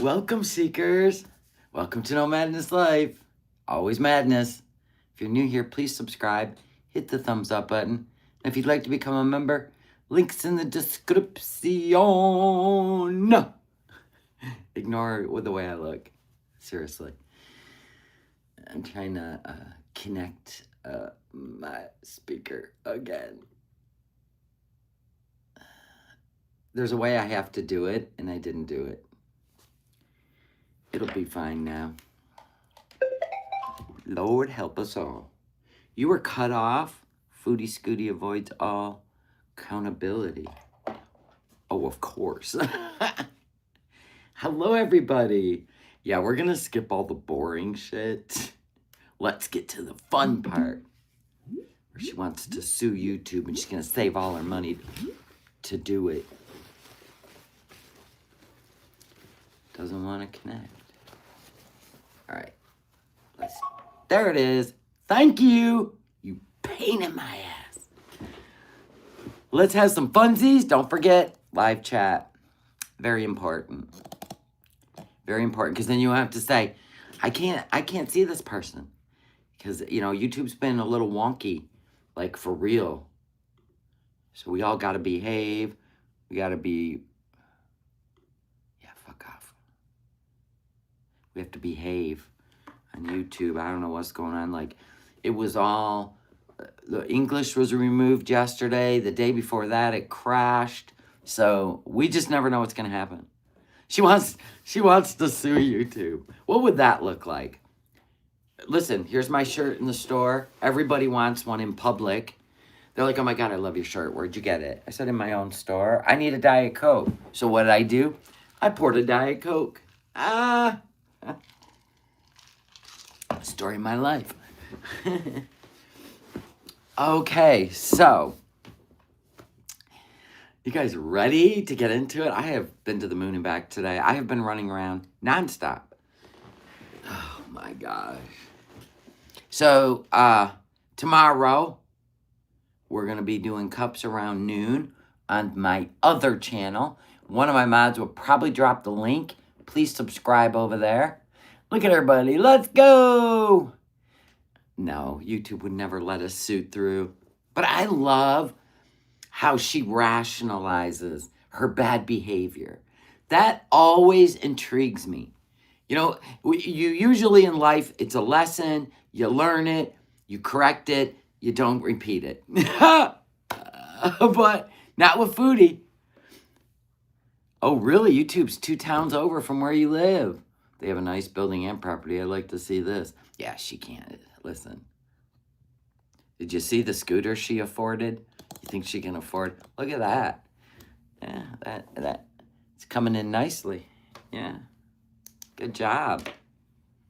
Welcome, seekers. Welcome to No Madness Life. Always madness. If you're new here, please subscribe. Hit the thumbs up button. And if you'd like to become a member, links in the description. Ignore the way I look. Seriously. I'm trying to connect my speaker again. There's a way I have to do it, and I didn't do it. It'll be fine now. Lord help us all. You were cut off. Foodie Scooty avoids all accountability. Oh, of course. Hello, everybody. Yeah, we're going to skip all the boring shit. Let's get to the fun part. Where she wants to sue YouTube and she's going to save all her money to do it. Doesn't want to connect. All right. There it is. Thank you. You pain in my ass. Let's have some funsies. Don't forget, live chat. Very important. Very important. Because then you have to say, I can't see this person. Because, you know, YouTube's been a little wonky. Like, for real. So we all got to behave. We got to be... Yeah, fuck off. We have to behave on YouTube. I don't know what's going on. Like, it was all... The English was removed yesterday. The day before that, it crashed. So we just never know what's going to happen. She wants to sue YouTube. What would that look like? Listen, here's my shirt in the store. Everybody wants one in public. They're like, oh my God, I love your shirt. Where'd you get it? I said, in my own store. I need a Diet Coke. So what did I do? I poured a Diet Coke. Story of my life. Okay, so you guys ready to get into it? I have been to the moon and back today. I have been running around nonstop. Oh my gosh. So tomorrow we're going to be doing cups around noon on my other channel. One of my mods will probably drop the link. Please subscribe over there. Look at everybody. Let's go. No, YouTube would never let us suit through. But I love how she rationalizes her bad behavior. That always intrigues me. You know, you usually in life, it's a lesson. You learn it. You correct it. You don't repeat it. But not with Foodie. Oh, really? YouTube's 2 towns over from where you live. They have a nice building and property. I'd like to see this. Yeah, she can't. Listen. Did you see the scooter she afforded? You think she can afford? Look at that. Yeah, that. It's coming in nicely. Yeah. Good job.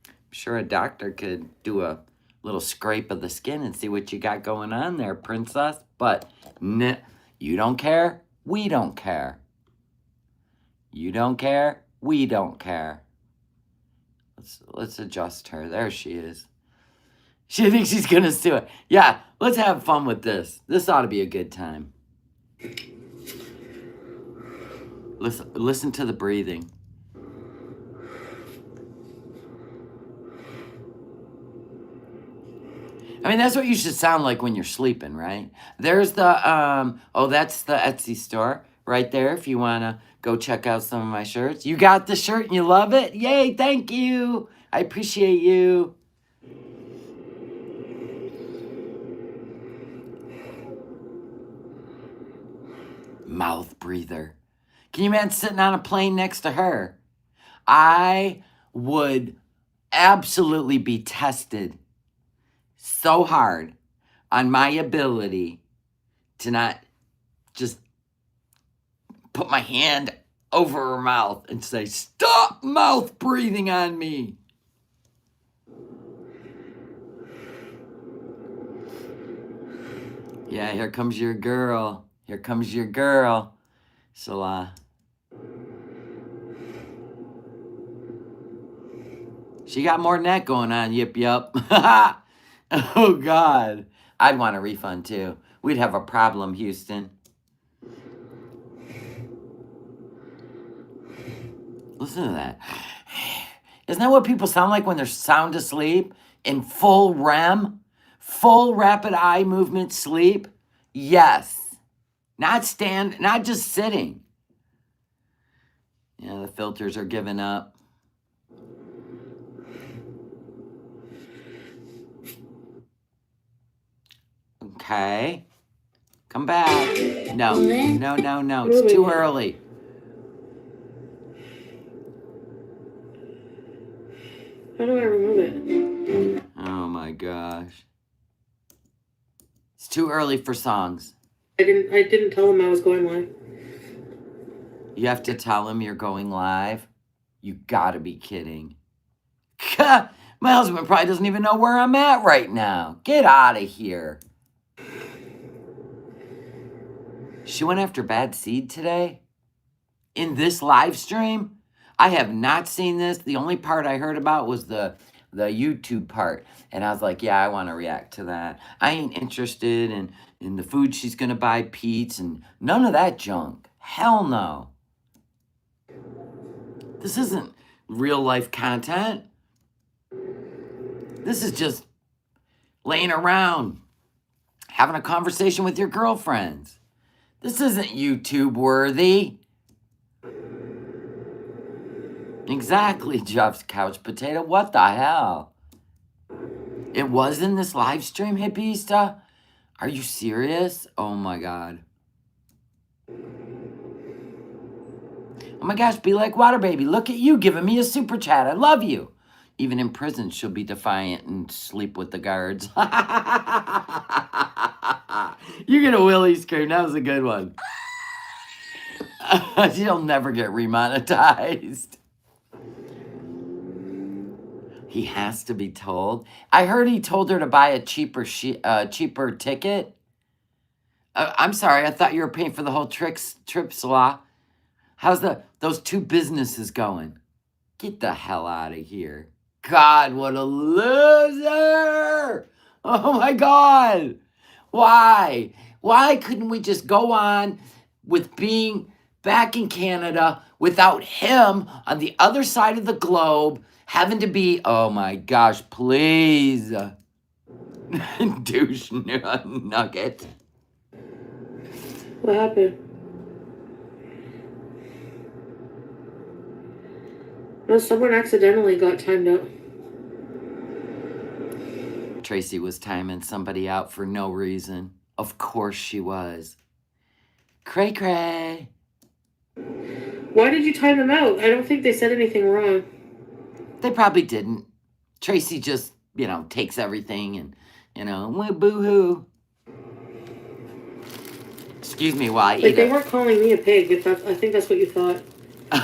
I'm sure a doctor could do a little scrape of the skin and see what you got going on there, princess. But you don't care. We don't care. You don't care. We don't care. Let's adjust her. There she is. She thinks she's going to sue it. Yeah, let's have fun with this. This ought to be a good time. Listen to the breathing. I mean, that's what you should sound like when you're sleeping, right? There's the, that's the Etsy store right there if you want to go check out some of my shirts. You got the shirt and you love it? Yay, thank you. I appreciate you. Mouth breather. Can you imagine sitting on a plane next to her? I would absolutely be tested so hard on my ability to not just put my hand over her mouth and say, stop mouth breathing on me. Yeah, here comes your girl. Here comes your girl. So, she got more than that going on, yip. Oh, God. I'd want a refund, too. We'd have a problem, Houston. Listen to that. Isn't that what people sound like when they're sound asleep? In full REM? Full rapid eye movement sleep? Yes. Not just sitting. Yeah, the filters are giving up. Okay. Come back. No. It's too early. How do I remove it? Oh my gosh. It's too early for songs. I didn't tell him I was going live. You have to tell him you're going live? You gotta be kidding. My husband probably doesn't even know where I'm at right now. Get out of here. She went after Bad Seed today? In this live stream? I have not seen this. The only part I heard about was the YouTube part. And I was like, yeah, I want to react to that. I ain't interested in the food she's going to buy, Pete's, and none of that junk. Hell no. This isn't real life content. This is just laying around, having a conversation with your girlfriends. This isn't YouTube worthy. Exactly, Jeff's couch potato. What the hell? It was in this live stream, Hippista? Are you serious? Oh my god. Oh my gosh, be like Water Baby. Look at you giving me a super chat. I love you. Even in prison, she'll be defiant and sleep with the guards. You get a Willie scream. That was a good one. She'll never get remonetized. He has to be told. I heard he told her to buy a cheaper ticket. I'm sorry, I thought you were paying for the whole trip, Slaw. How's those two businesses going? Get the hell out of here. God, what a loser! Oh my God. Why? Why couldn't we just go on with being back in Canada without him on the other side of the globe having to be, oh my gosh, please. Douche nugget. What happened? No, someone accidentally got timed out. Tracy was timing somebody out for no reason. Of course she was. Cray cray. Why did you time them out? I don't think they said anything wrong. They probably didn't. Tracy just, takes everything and, boo-hoo. Excuse me while I eat they weren't calling me a pig. I think that's what you thought. I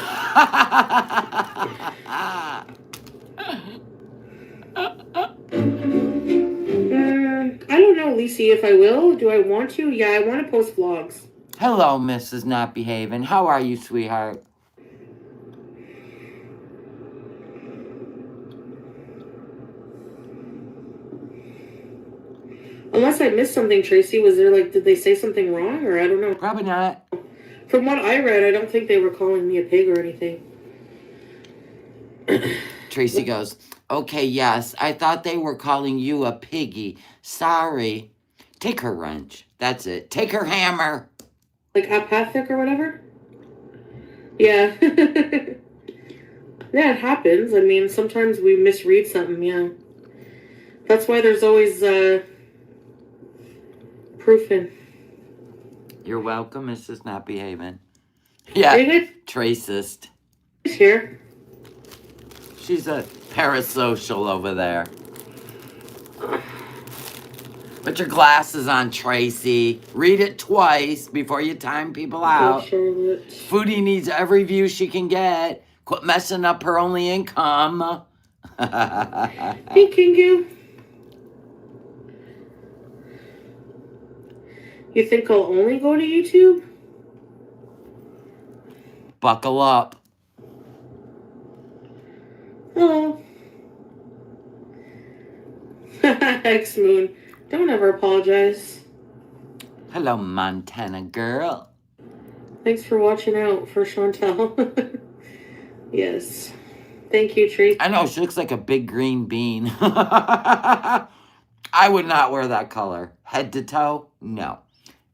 don't know, Lacey, if I will. Do I want to? Yeah, I want to post vlogs. Hello, Mrs. Not Behaving. How are you, sweetheart? Unless I missed something, Tracy. Was there, did they say something wrong? Or I don't know. Probably not. From what I read, I don't think they were calling me a pig or anything. Tracy goes, okay, yes, I thought they were calling you a piggy. Sorry. Take her wrench. That's it. Take her hammer. Like apathic or whatever? Yeah. Yeah, it happens. I mean, sometimes we misread something, yeah. That's why there's always proofing. You're welcome, Mrs. Not Behaving. Yeah, Tracist. She's here. She's a parasocial over there. Put your glasses on, Tracy. Read it twice before you time people out. Foodie needs every view she can get. Quit messing up her only income. Hey, Kingu. You think I'll only go to YouTube? Buckle up. Oh. X-Moon. Don't ever apologize. Hello, Montana girl. Thanks for watching out for Chantel. Yes. Thank you, Tree. I know, she looks like a big green bean. I would not wear that color. Head to toe, no.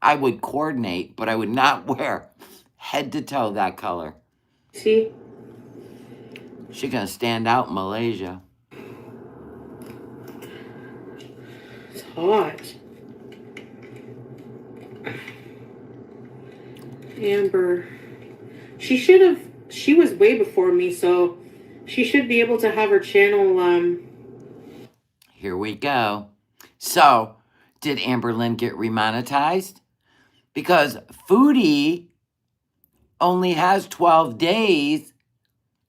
I would coordinate, but I would not wear head to toe that color. See? She's gonna stand out in Malaysia. It's hot. Amber. She was way before me, so she should be able to have her channel, Here we go. So, did Amber Lynn get remonetized? Because Foodie only has 12 days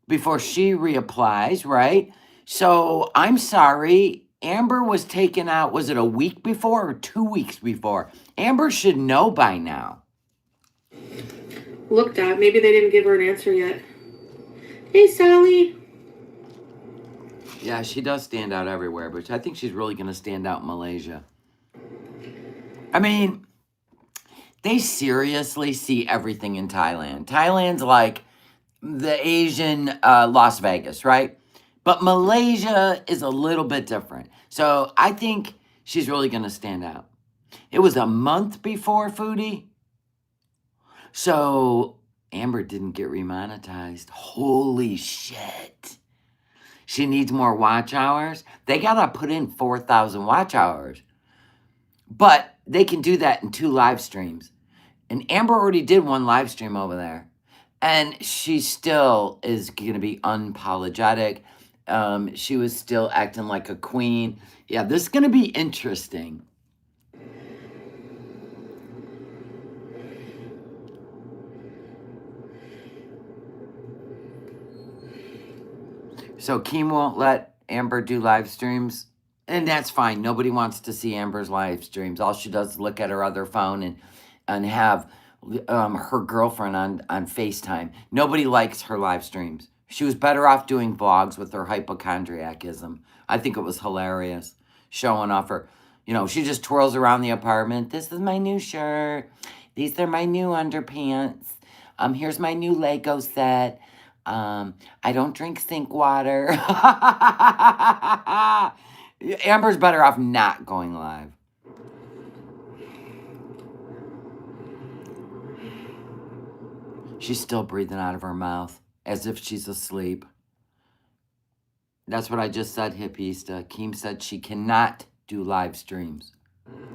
before she reapplies, right? So, I'm sorry. Amber was taken out, was it a week before or 2 weeks before? Amber should know by now. looked at. Maybe they didn't give her an answer yet. Hey, Sally. Yeah, she does stand out everywhere, but I think she's really going to stand out in Malaysia. I mean, they seriously see everything in Thailand. Thailand's like the Asian Las Vegas, right? But Malaysia is a little bit different. So I think she's really going to stand out. It was a month before Foodie. So Amber didn't get remonetized. Holy shit. She needs more watch hours. They got to put in 4,000 watch hours. But they can do that in 2 live streams. And Amber already did 1 live stream over there. And she still is going to be unapologetic. She was still acting like a queen. Yeah, this is going to be interesting. So Keem won't let Amber do live streams. And that's fine. Nobody wants to see Amber's live streams. All she does is look at her other phone and have her girlfriend on FaceTime. Nobody likes her live streams. She was better off doing vlogs with her hypochondriacism. I think it was hilarious. Showing off her, she just twirls around the apartment. This is my new shirt. These are my new underpants. Here's my new Lego set. I don't drink sink water. Amber's better off not going live. She's still breathing out of her mouth as if she's asleep. That's what I just said, Hippista. Keem said she cannot do live streams.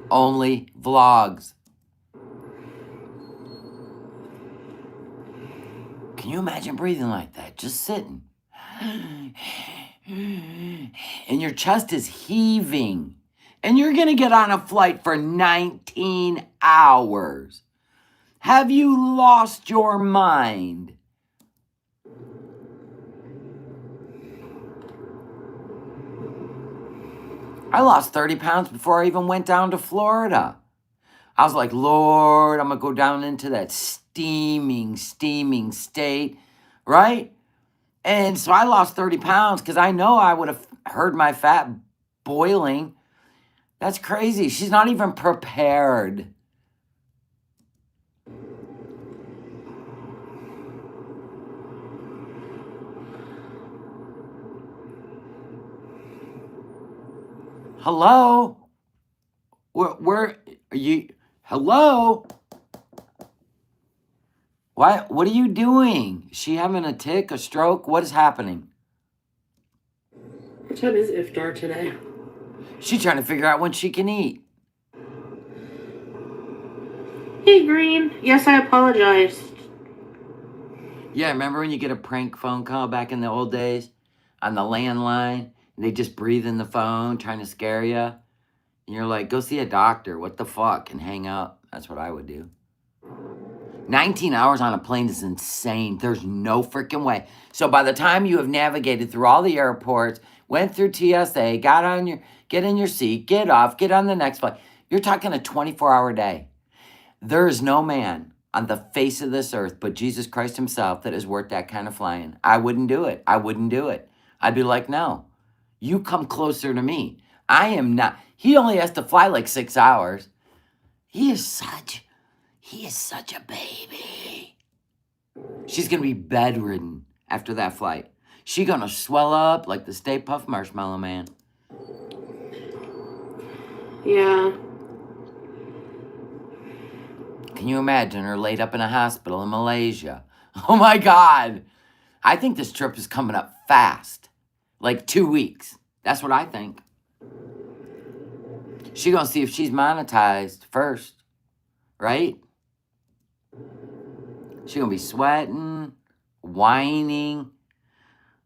Only vlogs. Can you imagine breathing like that? Just sitting. And your chest is heaving. And you're going to get on a flight for 19 hours. Have you lost your mind? I lost 30 pounds before I even went down to Florida. I was like, Lord, I'm going to go down into that steaming state, right? And so I lost 30 pounds because I know I would have heard my fat boiling. That's crazy. She's not even prepared. Hello? Where are you? Hello? What are you doing? Is she having a tick, a stroke? What is happening? What time is iftar today? She's trying to figure out when she can eat. Hey, Green. Yes, I apologize. Yeah, remember when you get a prank phone call back in the old days on the landline? And they just breathe in the phone trying to scare you? And you're like, go see a doctor. What the fuck? And hang up. That's what I would do. 19 hours on a plane is insane. There's no freaking way. So by the time you have navigated through all the airports, went through TSA, get in your seat, get off, get on the next flight, you're talking a 24-hour day. There is no man on the face of this earth but Jesus Christ himself that is worth that kind of flying. I wouldn't do it. I'd be like, no, you come closer to me. I am not. He only has to fly like 6 hours. He is such a baby. She's going to be bedridden after that flight. She gonna swell up like the Stay Puft Marshmallow Man. Yeah. Can you imagine her laid up in a hospital in Malaysia? Oh my God. I think this trip is coming up fast. Like 2 weeks. That's what I think. She gonna see if she's monetized first. Right? She gonna be sweating, whining,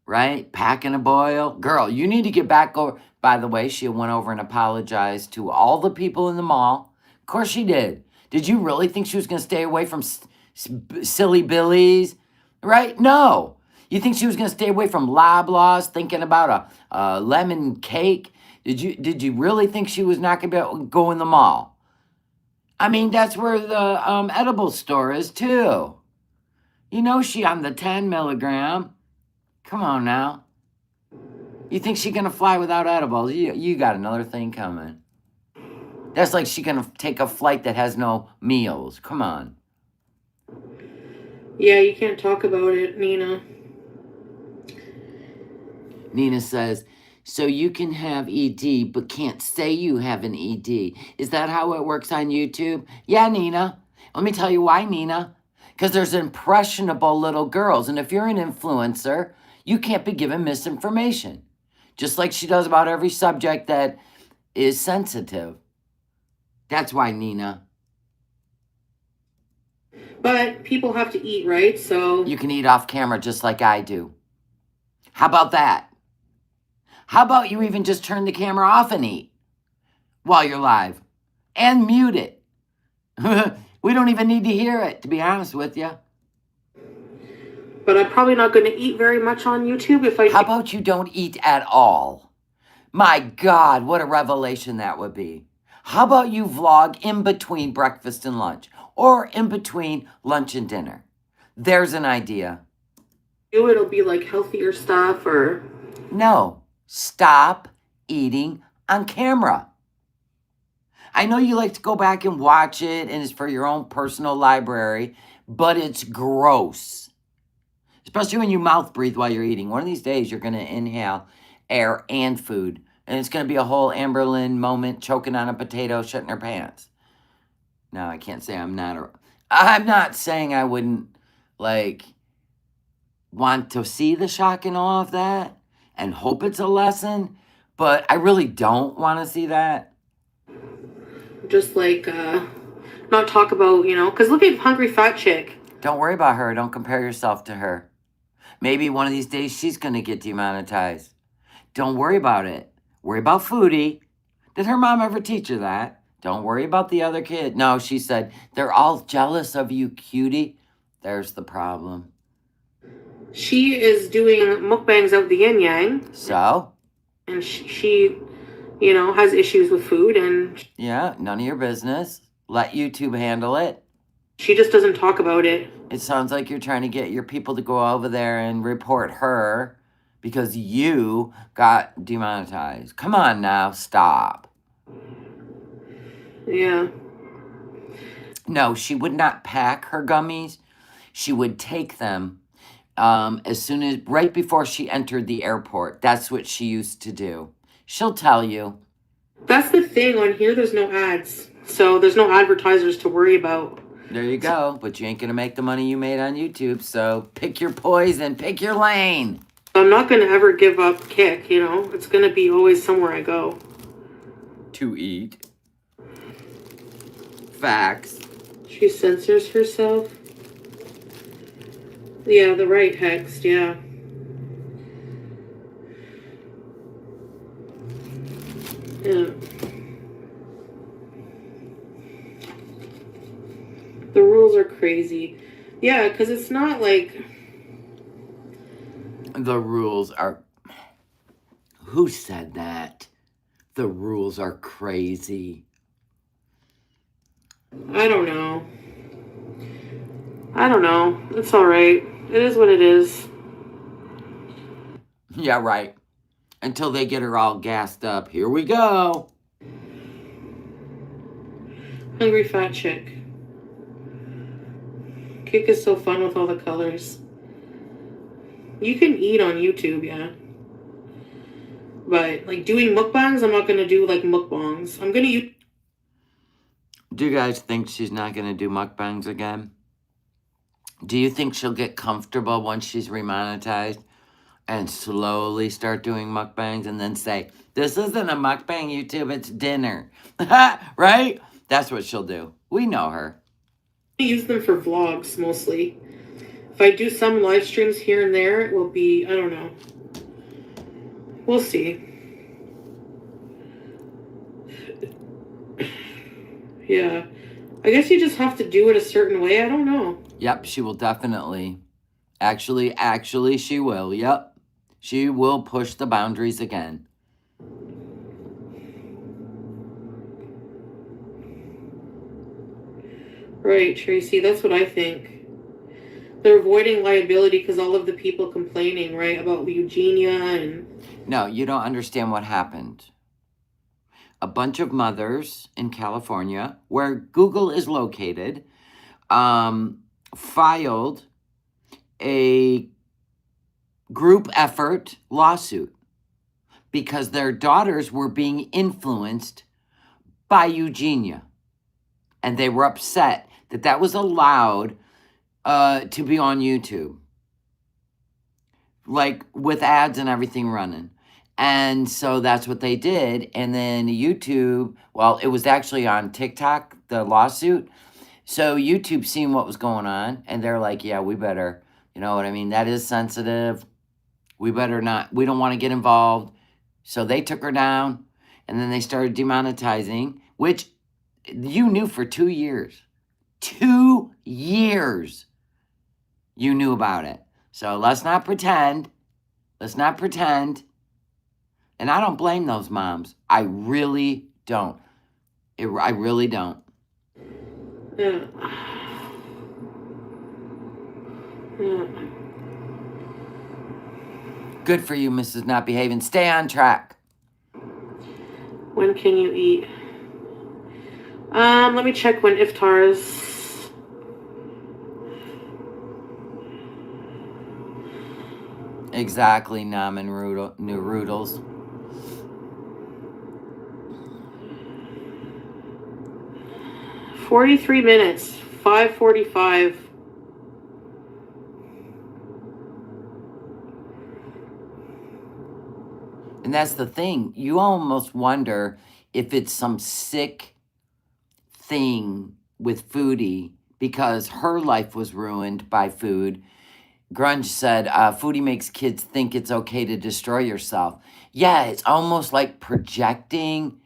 right? Packing a boil. Girl, you need to get back over. By the way, she went over and apologized to all the people in the mall. Of course she did. Did you really think she was going to stay away from silly billies? Right? No. You think she was going to stay away from Loblaws, thinking about a lemon cake? Did you really think she was not going to be able to go in the mall? I mean, that's where the edible store is too. You know she on the 10 milligram. Come on now. You think she gonna fly without edibles? You got another thing coming. That's like she gonna take a flight that has no meals. Come on. Yeah, you can't talk about it, Nina. Nina says, so you can have ED, but can't say you have an ED. Is that how it works on YouTube? Yeah, Nina. Let me tell you why, Nina. Because there's impressionable little girls, and if you're an influencer, you can't be given misinformation. Just like she does about every subject that is sensitive. That's why, Nina. But people have to eat, right? So you can eat off camera just like I do. How about that? How about you even just turn the camera off and eat while you're live and mute it? We don't even need to hear it, to be honest with you. But I'm probably not going to eat very much on YouTube if I... How about you don't eat at all? My God, what a revelation that would be. How about you vlog in between breakfast and lunch or in between lunch and dinner? There's an idea. It'll be like healthier stuff or... No, stop eating on camera. I know you like to go back and watch it and it's for your own personal library, but it's gross. Especially when you mouth breathe while you're eating. One of these days you're going to inhale air and food. And it's going to be a whole Amberlynn moment choking on a potato, shitting her pants. No, I can't say I'm not saying I wouldn't, like, want to see the shock and awe of that and hope it's a lesson. But I really don't want to see that. Just like, not talk about, because look at Hungry Fat Chick. Don't worry about her. Don't compare yourself to her. Maybe one of these days she's going to get demonetized. Don't worry about it. Worry about Foodie. Did her mom ever teach her that? Don't worry about the other kid. No, she said, they're all jealous of you, cutie. There's the problem. She is doing mukbangs of the yin yang. So? And she has issues with food and... Yeah, none of your business. Let YouTube handle it. She just doesn't talk about it. It sounds like you're trying to get your people to go over there and report her because you got demonetized. Come on now, stop. Yeah. No, she would not pack her gummies. She would take them right before she entered the airport. That's what she used to do. She'll tell you. That's the thing. On here, there's no ads. So there's no advertisers to worry about. There you go. But you ain't going to make the money you made on YouTube. So pick your poison. Pick your lane. I'm not going to ever give up Kick, It's going to be always somewhere I go. To eat. Facts. She censors herself. Yeah, the right text, yeah. Yeah. The rules are crazy. Yeah, because it's not like... The rules are... Who said that? The rules are crazy. I don't know. It's all right. It is what it is. Yeah, right. Until they get her all gassed up. Here we go. Hungry Fat Chick. Kick is so fun with all the colors. You can eat on YouTube, yeah. But, like, doing mukbangs, I'm not going to do, like, mukbangs. I'm going to use... Do you guys think she's not going to do mukbangs again? Do you think she'll get comfortable once she's remonetized and slowly start doing mukbangs and then say, this isn't a mukbang, YouTube, it's dinner. Right? That's what she'll do. We know her. I use them for vlogs, mostly. If I do some live streams here and there, it will be, I don't know. We'll see. Yeah. I guess you just have to do it a certain way. I don't know. Yep, she will definitely. Actually, she will. Yep. She will push the boundaries again. Right, Tracy. That's what I think. They're avoiding liability because all of the people complaining, right, about Eugenia and... No, you don't understand what happened. A bunch of mothers in California, where Google is located, filed a group effort lawsuit because their daughters were being influenced by Eugenia. And they were upset that that was allowed to be on YouTube. Like with ads and everything running. And so that's what they did. And then YouTube, well, it was actually on TikTok, the lawsuit. So YouTube seen what was going on. And they're like, yeah, we better, you know what I mean? That is sensitive. We better not, we don't want to get involved. So they took her down. And then they started demonetizing, which you knew for 2 years. 2 years you knew about it. So let's not pretend. Let's not pretend. And I don't blame those moms. I really don't. I really don't. Yeah. Yeah. Good for you, Mrs. Not Behaving. Stay on track. When can you eat? Let me check when iftar is. Exactly, Nam and Noodles. $43 minutes. 5:45. And that's the thing. You almost wonder if it's some sick thing with Foodie because her life was ruined by food. Grunge said, Foodie makes kids think it's okay to destroy yourself. Yeah, it's almost like projecting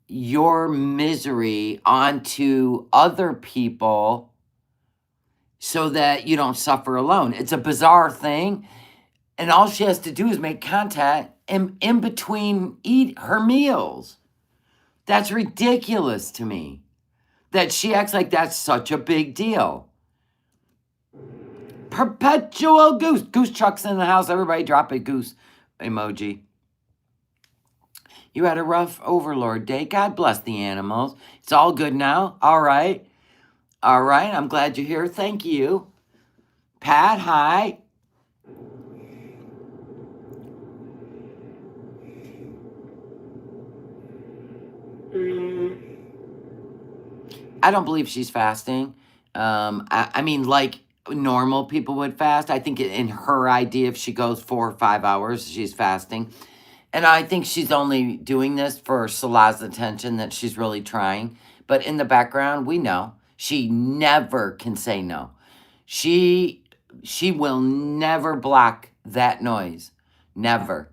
your misery onto other people so that you don't suffer alone. It's a bizarre thing. And all she has to do is make contact in between her meals. That's ridiculous to me. That she acts like that's such a big deal. Perpetual goose. Goose Chuck's in the house. Everybody drop a goose emoji. You had a rough Overlord day. God bless the animals. It's all good now. All right. All right. I'm glad you're here. Thank you. Pat, hi. I don't believe she's fasting. I mean, like normal people would fast. I think in her idea, if she goes 4 or 5 hours, she's fasting. And I think she's only doing this for Salah's attention, that she's really trying. But in the background, we know she never can say no. She will never block that noise. Never.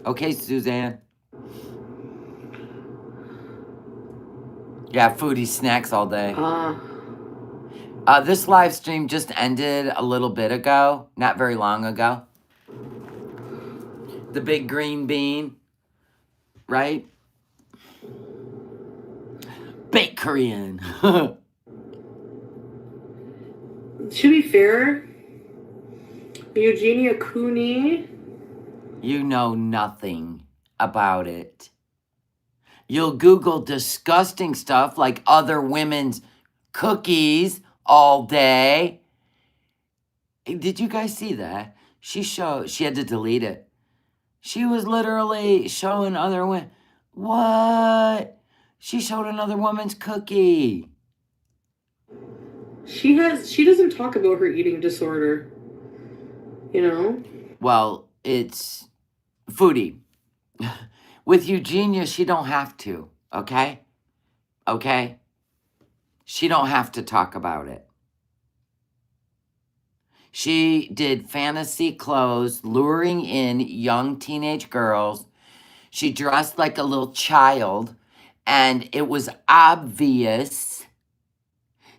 Okay, Suzanne. Yeah, Foodie snacks all day. This live stream just ended a little bit ago, not very long ago. The big green bean, right? Baked Korean. To be fair, Eugenia Cooney. You know nothing about it. You'll Google disgusting stuff like other women's cookies all day. Did you guys see that? She had to delete it. She was literally showing other women. What? She showed another woman's cookie. She doesn't talk about her eating disorder. You know? Well, it's Foodie. With Eugenia, she don't have to, okay? Okay? She don't have to talk about it. She did fantasy clothes, luring in young teenage girls. She dressed like a little child, and it was obvious.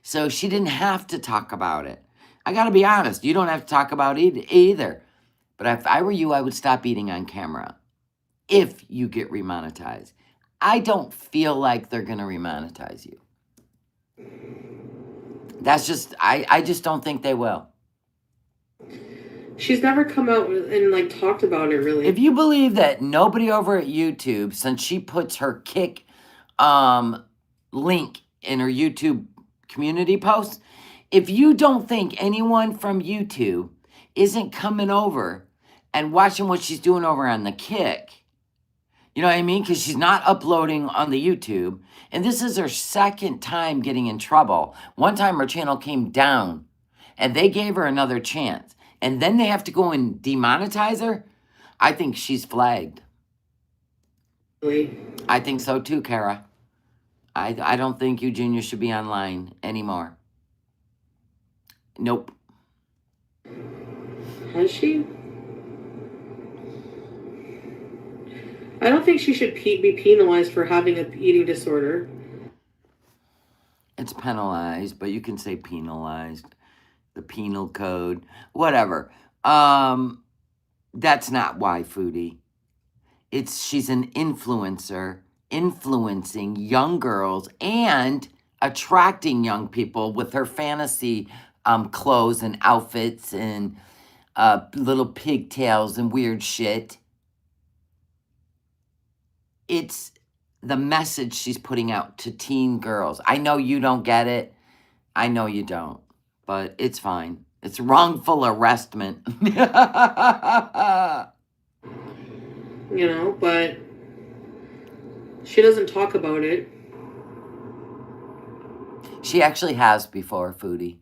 So she didn't have to talk about it. I gotta be honest, you don't have to talk about it either. But if I were you, I would stop eating on camera if you get remonetized. I don't feel like they're gonna remonetize you. That's just, I just don't think they will. She's never come out and like talked about it really. If you believe that nobody over at YouTube, since she puts her Kick link in her YouTube community posts, if you don't think anyone from YouTube isn't coming over and watching what she's doing over on the Kick, you know what I mean? Because she's not uploading on the YouTube. And this is her second time getting in trouble. One time her channel came down and they gave her another chance. And then they have to go and demonetize her. I think she's flagged. Really? I think so too, Kara. I don't think Eugenia should be online anymore. Nope. Has she? I don't think she should be penalized for having an eating disorder. It's penalized, but you can say penalized. The penal code, whatever. That's not why, Foodie. She's an influencer, influencing young girls and attracting young people with her fantasy clothes and outfits and little pigtails and weird shit. It's the message she's putting out to teen girls. I know you don't get it. I know you don't. But it's fine. It's wrongful arrestment. You know, but she doesn't talk about it. She actually has before, Foodie.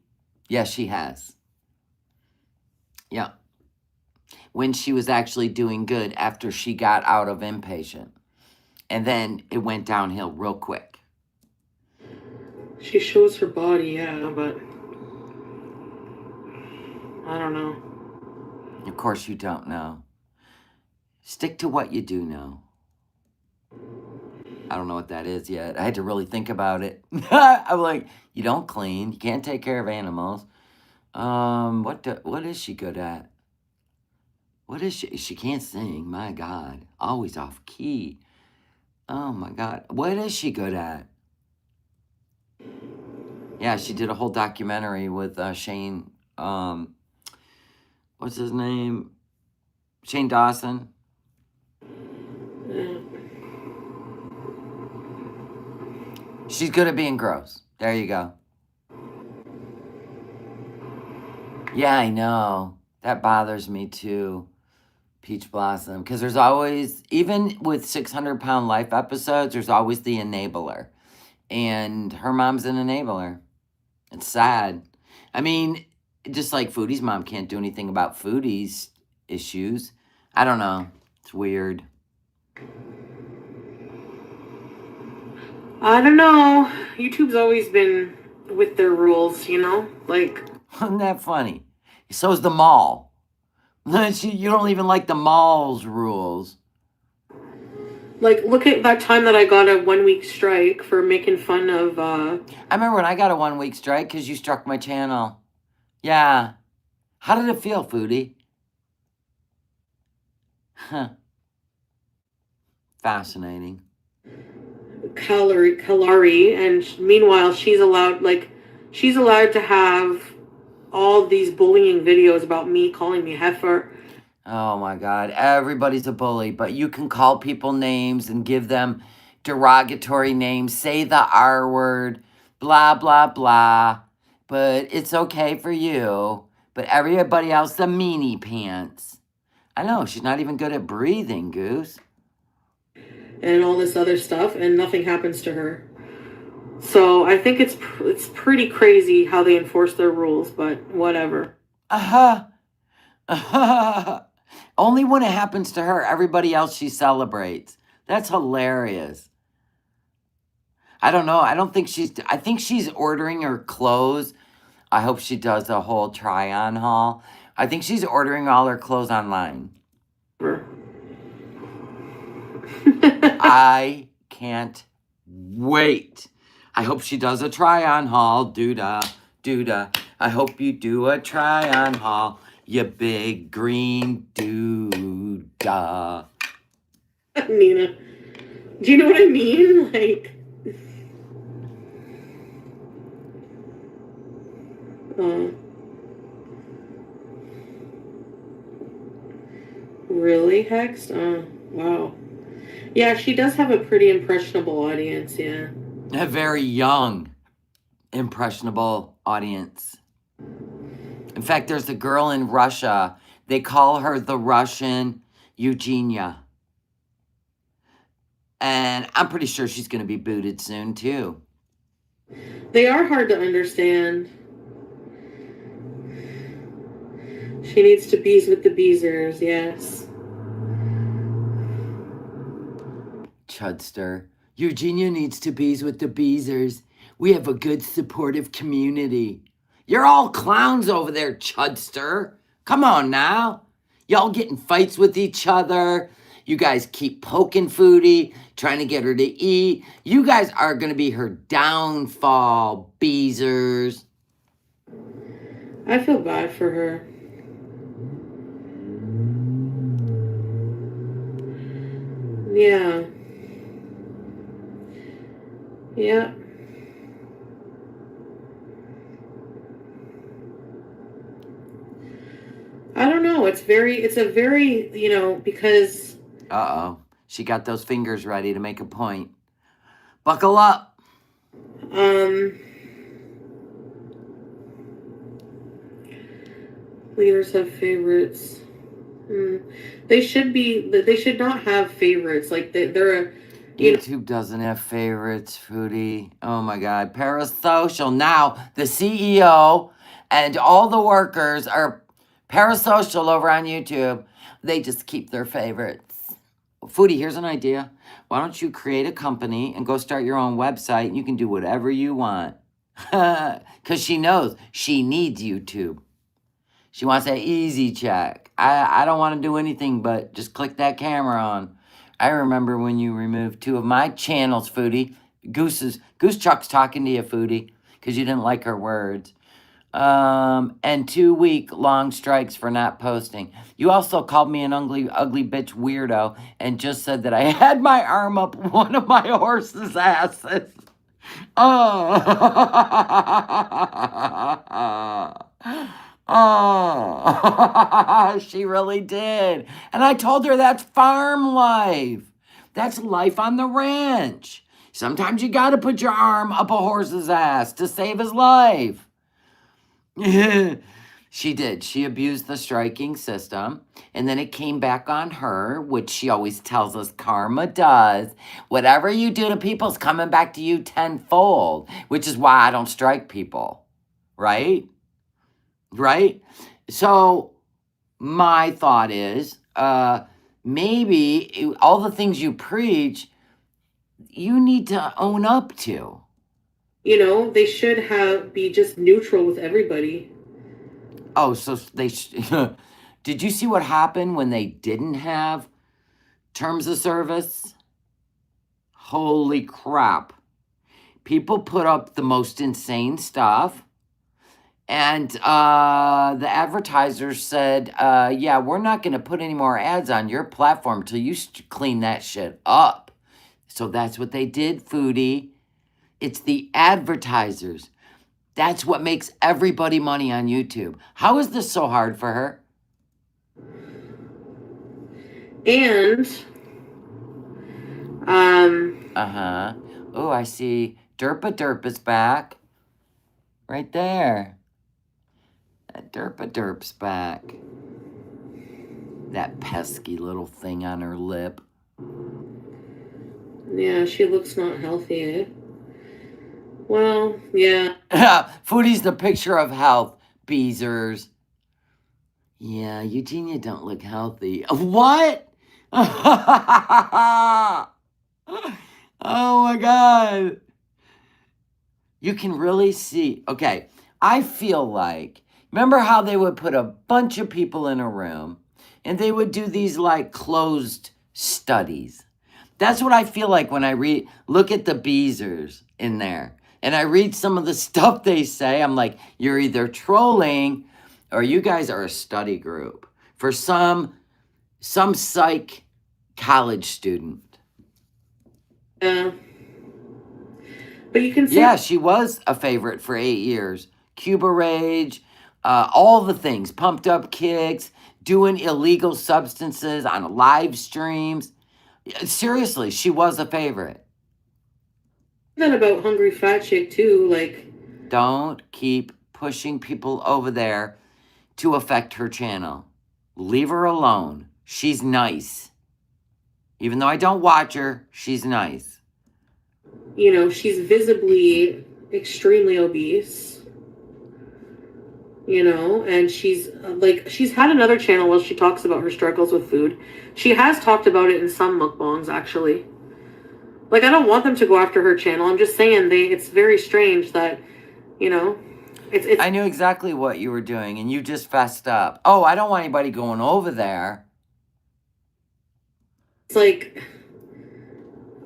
Yes, she has. Yeah. When she was actually doing good after she got out of inpatient. And then it went downhill real quick. She shows her body, yeah, but I don't know. Of course you don't know. Stick to what you do know. I don't know what that is yet. I had to really think about it. I'm like, you don't clean. You can't take care of animals. What is she good at? What is she? She can't sing. My God. Always off key. Oh, my God. What is she good at? Yeah, she did a whole documentary with Shane, what's his name? Shane Dawson. Yeah. She's good at being gross. There you go. Yeah, I know. That bothers me too. Peach Blossom. Because there's always, even with 600-pound life episodes, there's always the enabler. And her mom's an enabler. It's sad. I mean, just like Foodie's mom can't do anything about Foodie's issues. I don't know. It's weird. I don't know. YouTube's always been with their rules, you know? Like, Isn't that funny? So is the mall. You don't even like the mall's rules. Like, look at that time that I got a 1-week strike for making fun of, I remember when I got a 1-week strike because you struck my channel. Yeah. How did it feel, Foodie? Huh. Fascinating. Kalari, and meanwhile, she's allowed to have all these bullying videos about me calling me heifer. Oh my God. Everybody's a bully, but you can call people names and give them derogatory names, say the R word, blah, blah, blah. But it's okay for you. But everybody else, the meanie pants. I know, she's not even good at breathing, Goose. And all this other stuff, and nothing happens to her. So I think it's pretty crazy how they enforce their rules, but whatever. Only when it happens to her, everybody else she celebrates. That's hilarious. I don't know. I think she's ordering her clothes. I hope she does a whole try-on haul. I think she's ordering all her clothes online. I can't wait. I hope she does a try-on haul. Doodah, doodah. I hope you do a try-on haul, you big green doodah. Nina, do you know what I mean? Like, really, Hex? Wow. Yeah, she does have a pretty impressionable audience, yeah. A very young, impressionable audience. In fact, there's a girl in Russia. They call her the Russian Eugenia. And I'm pretty sure she's going to be booted soon, too. They are hard to understand. She needs to bees with the beezers, yes. Chudster. Eugenia needs to bees with the beezers. We have a good, supportive community. You're all clowns over there, Chudster. Come on now. Y'all getting fights with each other. You guys keep poking Foodie, trying to get her to eat. You guys are going to be her downfall, beezers. I feel bad for her. Yeah. Yeah. I don't know. It's a very, because... Uh-oh. She got those fingers ready to make a point. Buckle up. Leaders have favorites. They should not have favorites. Like, they're a... YouTube doesn't have favorites, Foodie. Oh my God. Parasocial. Now, the CEO and all the workers are parasocial over on YouTube. They just keep their favorites. Foodie, here's an idea. Why don't you create a company and go start your own website and you can do whatever you want. Because she knows she needs YouTube. She wants that easy check. I don't want to do anything but just click that camera on. I remember when you removed 2 of my channels, Foodie. Goose Chuck's talking to you, Foodie, because you didn't like her words. And 2-week-long strikes for not posting. You also called me an ugly bitch weirdo and just said that I had my arm up one of my horse's asses. Oh. Oh, she really did. And I told her that's farm life. That's life on the ranch. Sometimes you got to put your arm up a horse's ass to save his life. She did. She abused the striking system. And then it came back on her, which she always tells us karma does. Whatever you do to people's coming back to you tenfold, which is why I don't strike people. Right? Right? So my thought is, maybe all the things you preach, you need to own up to. They should be just neutral with everybody. Oh, so they... Did you see what happened when they didn't have terms of service? Holy crap. People put up the most insane stuff. And the advertisers said, yeah, we're not going to put any more ads on your platform till you clean that shit up. So that's what they did, Foodie. It's the advertisers. That's what makes everybody money on YouTube. How is this so hard for her? And, Uh-huh. Oh, I see. Derpa Derp is back. Right there. That Derpa Derp's back. That pesky little thing on her lip. yeah, she looks not healthy, eh? Well, yeah. Foodie's the picture of health, Beezers. Yeah, Eugenia don't look healthy. What? Oh my God. You can really see. Okay, I feel like, remember how they would put a bunch of people in a room and they would do these like closed studies. That's what I feel like when I look at the Beezers in there and I read some of the stuff they say. I'm like, you're either trolling or you guys are a study group for some psych college student. Yeah. But you can see. Yeah, she was a favorite for 8 years. Cuba Rage, all the things, pumped up kicks, doing illegal substances on live streams. Seriously, she was a favorite. That about Hungry Fat Chick too, like. Don't keep pushing people over there to affect her channel. Leave her alone. She's nice. Even though I don't watch her, she's nice. You know, she's visibly extremely obese. You know, and she's had another channel where she talks about her struggles with food. She has talked about it in some mukbangs, actually. Like, I don't want them to go after her channel. I'm just saying it's very strange that, you know, it's. I knew exactly what you were doing, and you just fessed up. Oh, I don't want anybody going over there. It's like,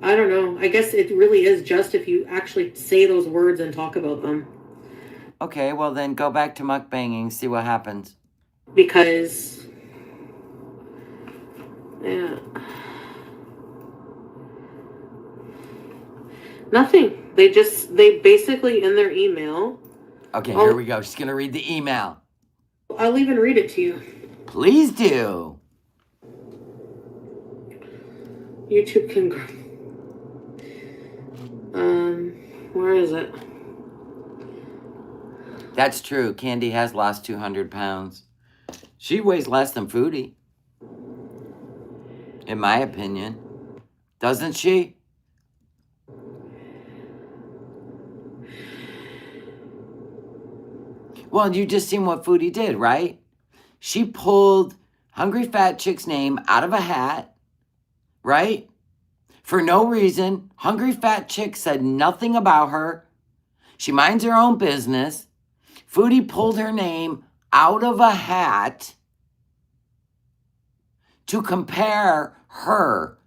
I don't know. I guess it really is just if you actually say those words and talk about them. Okay, well then go back to mukbanging, see what happens. Because, yeah. Nothing. They basically in their email. Okay, here we go. She's going to read the email. I'll even read it to you. Please do. YouTube can. Where is it? That's true. Candy has lost 200 pounds. She weighs less than Foodie. In my opinion. Doesn't she? Well, you just seen what Foodie did, right? She pulled Hungry Fat Chick's name out of a hat, right? For no reason. Hungry Fat Chick said nothing about her. She minds her own business. Foodie pulled her name out of a hat to compare her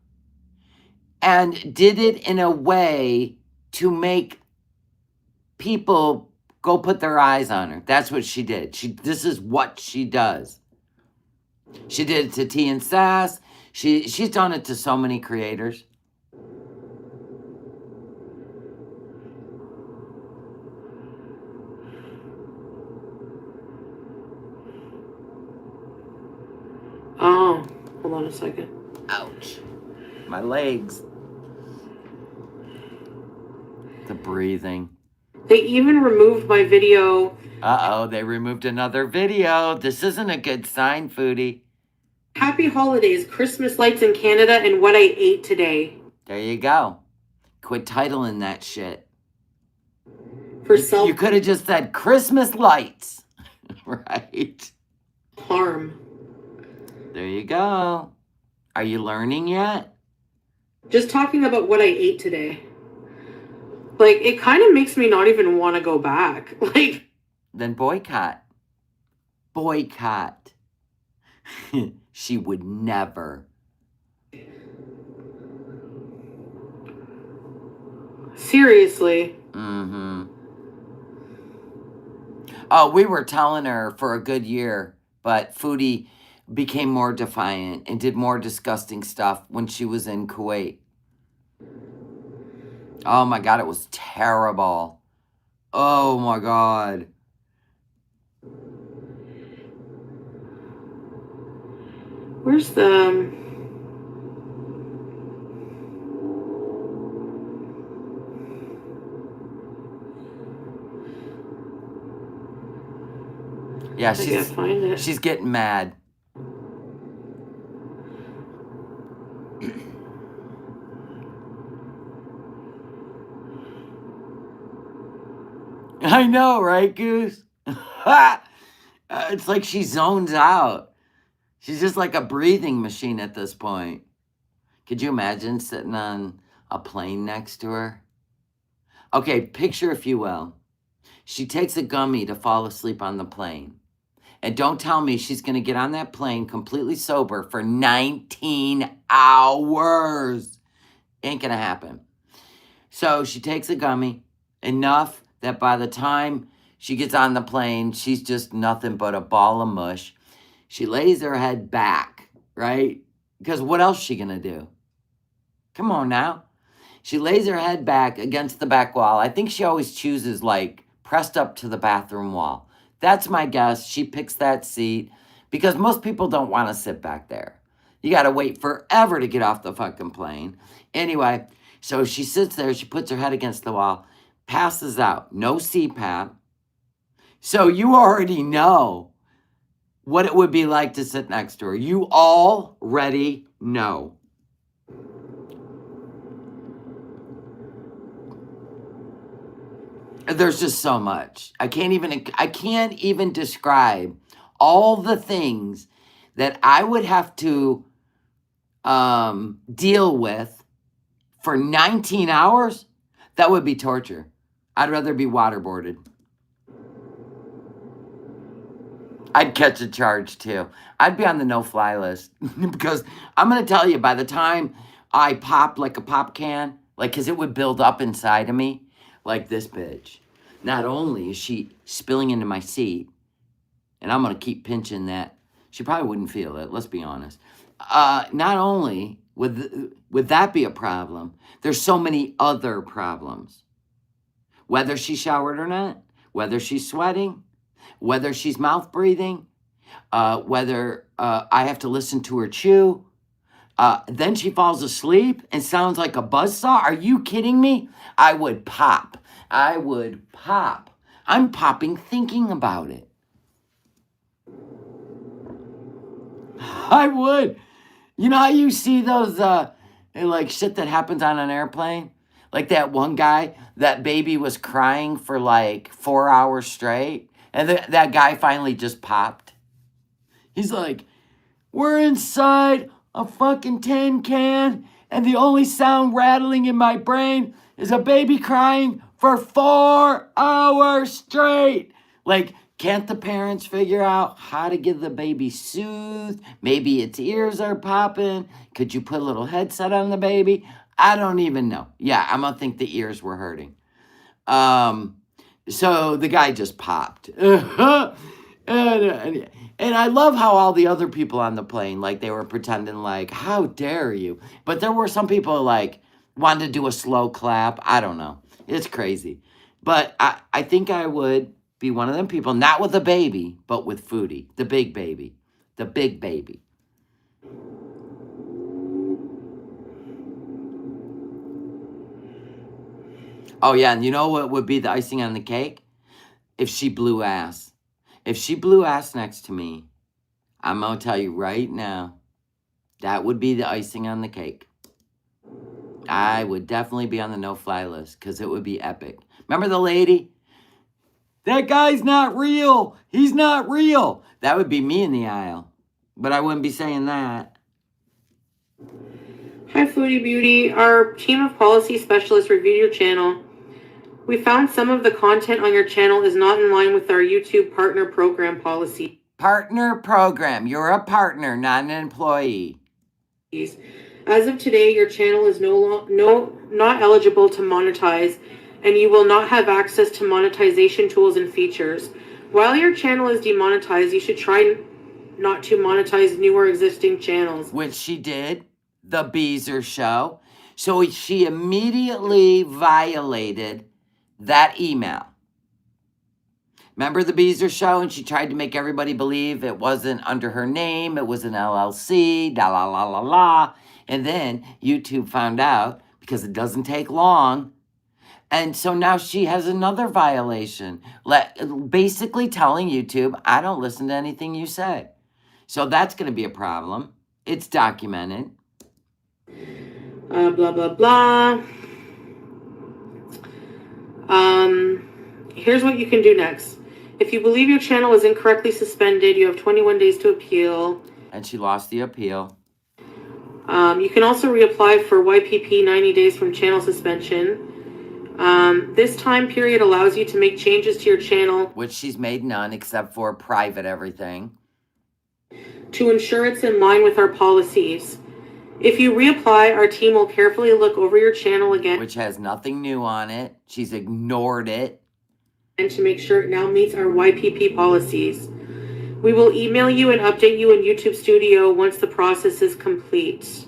and did it in a way to make people go put their eyes on her. That's what she did. This is what she does. She did it to T and Sass. She's done it to so many creators. Oh, hold on a second. Ouch. My legs. The breathing. They even removed my video. Uh-oh, they removed another video. This isn't a good sign, Foodie. Happy holidays, Christmas lights in Canada, and what I ate today. There you go. Quit titling that shit. You could have just said Christmas lights. Right? Harm. There you go. Are you learning yet? Just talking about what I ate today. Like, it kind of makes me not even want to go back. Like. Then boycott. Boycott. She would never. Seriously. Mm-hmm. Oh, we were telling her for a good year, but Foodie became more defiant and did more disgusting stuff when she was in Kuwait. Oh my God, it was terrible. Oh my God. Where's the... Yeah, I can't find it. she's getting mad. I know, right, Goose? It's like she zones out. She's just like a breathing machine at this point. Could you imagine sitting on a plane next to her? Okay, picture, if you will. She takes a gummy to fall asleep on the plane. And don't tell me she's going to get on that plane completely sober for 19 hours. Ain't going to happen. So she takes a gummy, enough that by the time she gets on the plane, she's just nothing but a ball of mush. She lays her head back, right? Because what else is she going to do? Come on now. She lays her head back against the back wall. I think she always chooses like pressed up to the bathroom wall. That's my guess. She picks that seat because most people don't want to sit back there. You got to wait forever to get off the fucking plane. Anyway, so she sits there. She puts her head against the wall, passes out. No CPAP. So you already know what it would be like to sit next to her. You already know. There's just so much. I can't even describe all the things that I would have to deal with for 19 hours. That would be torture. I'd rather be waterboarded. I'd catch a charge too. I'd be on the no-fly list because I'm going to tell you, by the time I pop like a pop can, like, because it would build up inside of me like this bitch. Not only is she spilling into my seat, and I'm going to keep pinching that. She probably wouldn't feel it, let's be honest. Not only would that be a problem, there's so many other problems. Whether she showered or not, whether she's sweating, whether she's mouth breathing, whether I have to listen to her chew. Then she falls asleep and sounds like a buzzsaw. Are you kidding me? I would pop. I would pop. I'm popping thinking about it. I would. You know how you see those like shit that happens on an airplane? Like that one guy, that baby was crying for like 4 hours straight. And that guy finally just popped. He's like, we're inside a fucking tin can, and the only sound rattling in my brain is a baby crying for 4 hours straight. Like, can't the parents figure out how to get the baby soothed? Maybe its ears are popping. Could you put a little headset on the baby? I don't even know. Yeah, I'm gonna think the ears were hurting. So the guy just popped. And I love how all the other people on the plane, like, they were pretending like, how dare you? But there were some people like wanted to do a slow clap. I don't know. It's crazy. But I think I would be one of them people, not with a baby, but with Foodie, the big baby. The big baby. Oh, yeah, and you know what would be the icing on the cake? If she blew ass. If she blew ass next to me, I'm going to tell you right now, that would be the icing on the cake. I would definitely be on the no-fly list because it would be epic. Remember the lady? That guy's not real. He's not real. That would be me in the aisle. But I wouldn't be saying that. Hi, Foodie Beauty. Our team of policy specialists reviewed your channel. We found some of the content on your channel is not in line with our YouTube partner program policy. Partner program. You're a partner, not an employee. As of today, your channel is not eligible to monetize, and you will not have access to monetization tools and features. While your channel is demonetized, you should try not to monetize new or existing channels. Which she did. The Beezer Show. So she immediately violated that email. Remember the Beezer show? And she tried to make everybody believe it wasn't under her name. It was an LLC, da la la la la. And then YouTube found out, because it doesn't take long. And so now she has another violation. Basically telling YouTube, I don't listen to anything you say. So that's going to be a problem. It's documented. Blah, blah, blah. Here's what you can do next. If you believe your channel is incorrectly suspended, you have 21 days to appeal. And she lost the appeal. You can also reapply for YPP 90 days from channel suspension. This time period allows you to make changes to your channel, which she's made none except for private everything, to ensure it's in line with our policies. If you reapply, our team will carefully look over your channel again, which has nothing new on it. She's ignored it. And to make sure it now meets our YPP policies. We will email you and update you in YouTube Studio once the process is complete.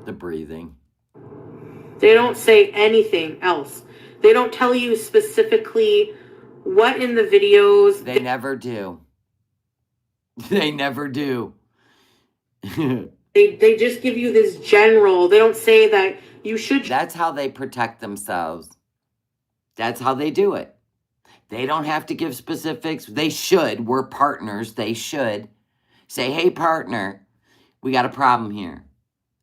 The breathing. They don't say anything else. They don't tell you specifically what in the videos. They never do. They never do. They just give you this general. They don't say that you should. That's how they protect themselves. That's how they do it. They don't have to give specifics. They should. We're partners. They should say, hey, partner, we got a problem here.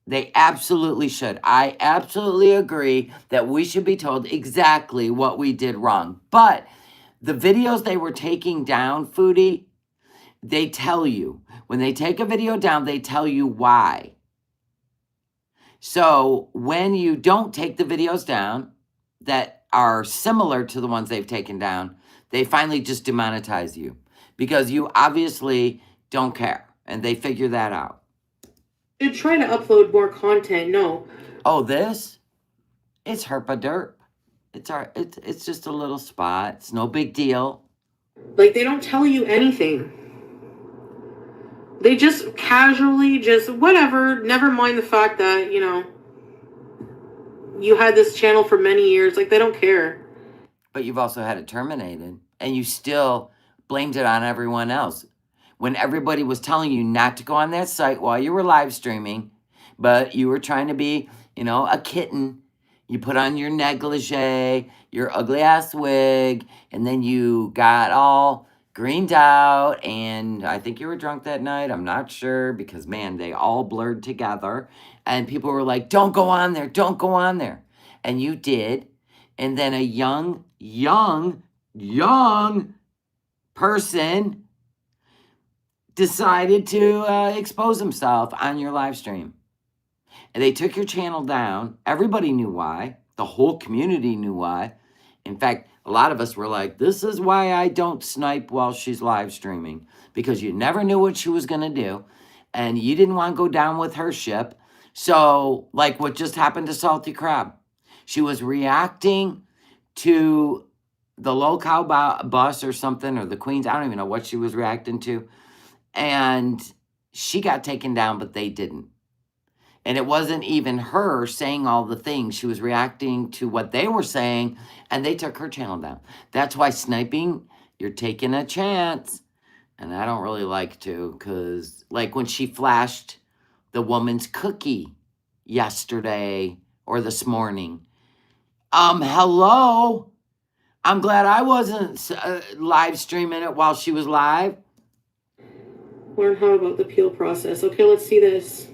They absolutely should. I absolutely agree that we should be told exactly what we did wrong. But the videos they were taking down, Foodie, they tell you. When they take a video down, they tell you why. So when you don't take the videos down that are similar to the ones they've taken down, they finally just demonetize you because you obviously don't care, and they figure that out. You try to upload more content. No. Oh, this? It's herpa-derp. It's just a little spot. It's no big deal. Like, they don't tell you anything. They just casually whatever. Never mind the fact that, you had this channel for many years. Like, they don't care. But you've also had it terminated, and you still blamed it on everyone else. When everybody was telling you not to go on that site while you were live streaming, but you were trying to be, a kitten. You put on your negligee, your ugly ass wig, and then you got all greened out, and I think you were drunk that night. I'm not sure because, man, they all blurred together. And people were like, don't go on there, don't go on there. And you did. And then a young person decided to expose himself on your live stream. And they took your channel down. Everybody knew why. The whole community knew why. In fact, a lot of us were like, this is why I don't snipe while she's live streaming. Because you never knew what she was going to do. And you didn't want to go down with her ship. So, like what just happened to Salty Crab. She was reacting to the low-cow bus or something, or the Queens. I don't even know what she was reacting to. And she got taken down, but they didn't. And it wasn't even her saying all the things. She was reacting to what they were saying, and they took her channel down. That's why sniping, you're taking a chance. And I don't really like to, because like when she flashed the woman's cookie yesterday or this morning. Hello? I'm glad I wasn't live streaming it while she was live. Learn how about the appeal process. Okay, let's see this.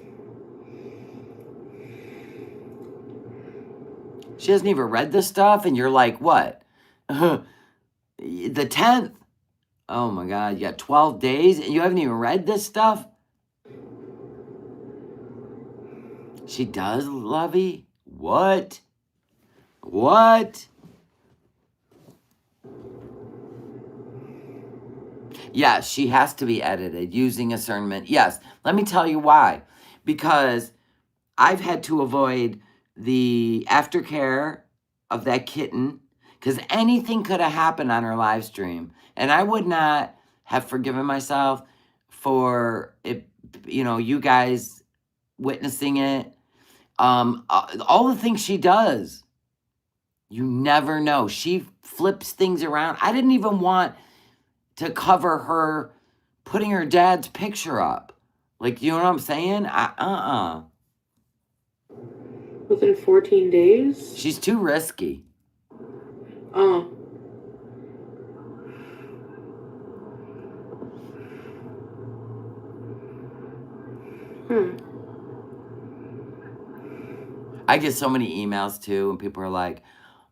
She hasn't even read this stuff, and you're like, what? The 10th? Oh my God, you got 12 days, and you haven't even read this stuff? She does, Lovey? What? What? Yes, she has to be edited using discernment. Yes, let me tell you why. Because I've had to avoid the aftercare of that kitten, because anything could have happened on her live stream, and I would not have forgiven myself for it, you guys witnessing it. All the things she does. You never know. She flips things around. I didn't even want to cover her putting her dad's picture up. Like, you know what I'm saying? Within 14 days? She's too risky. Oh. I get so many emails too, and people are like,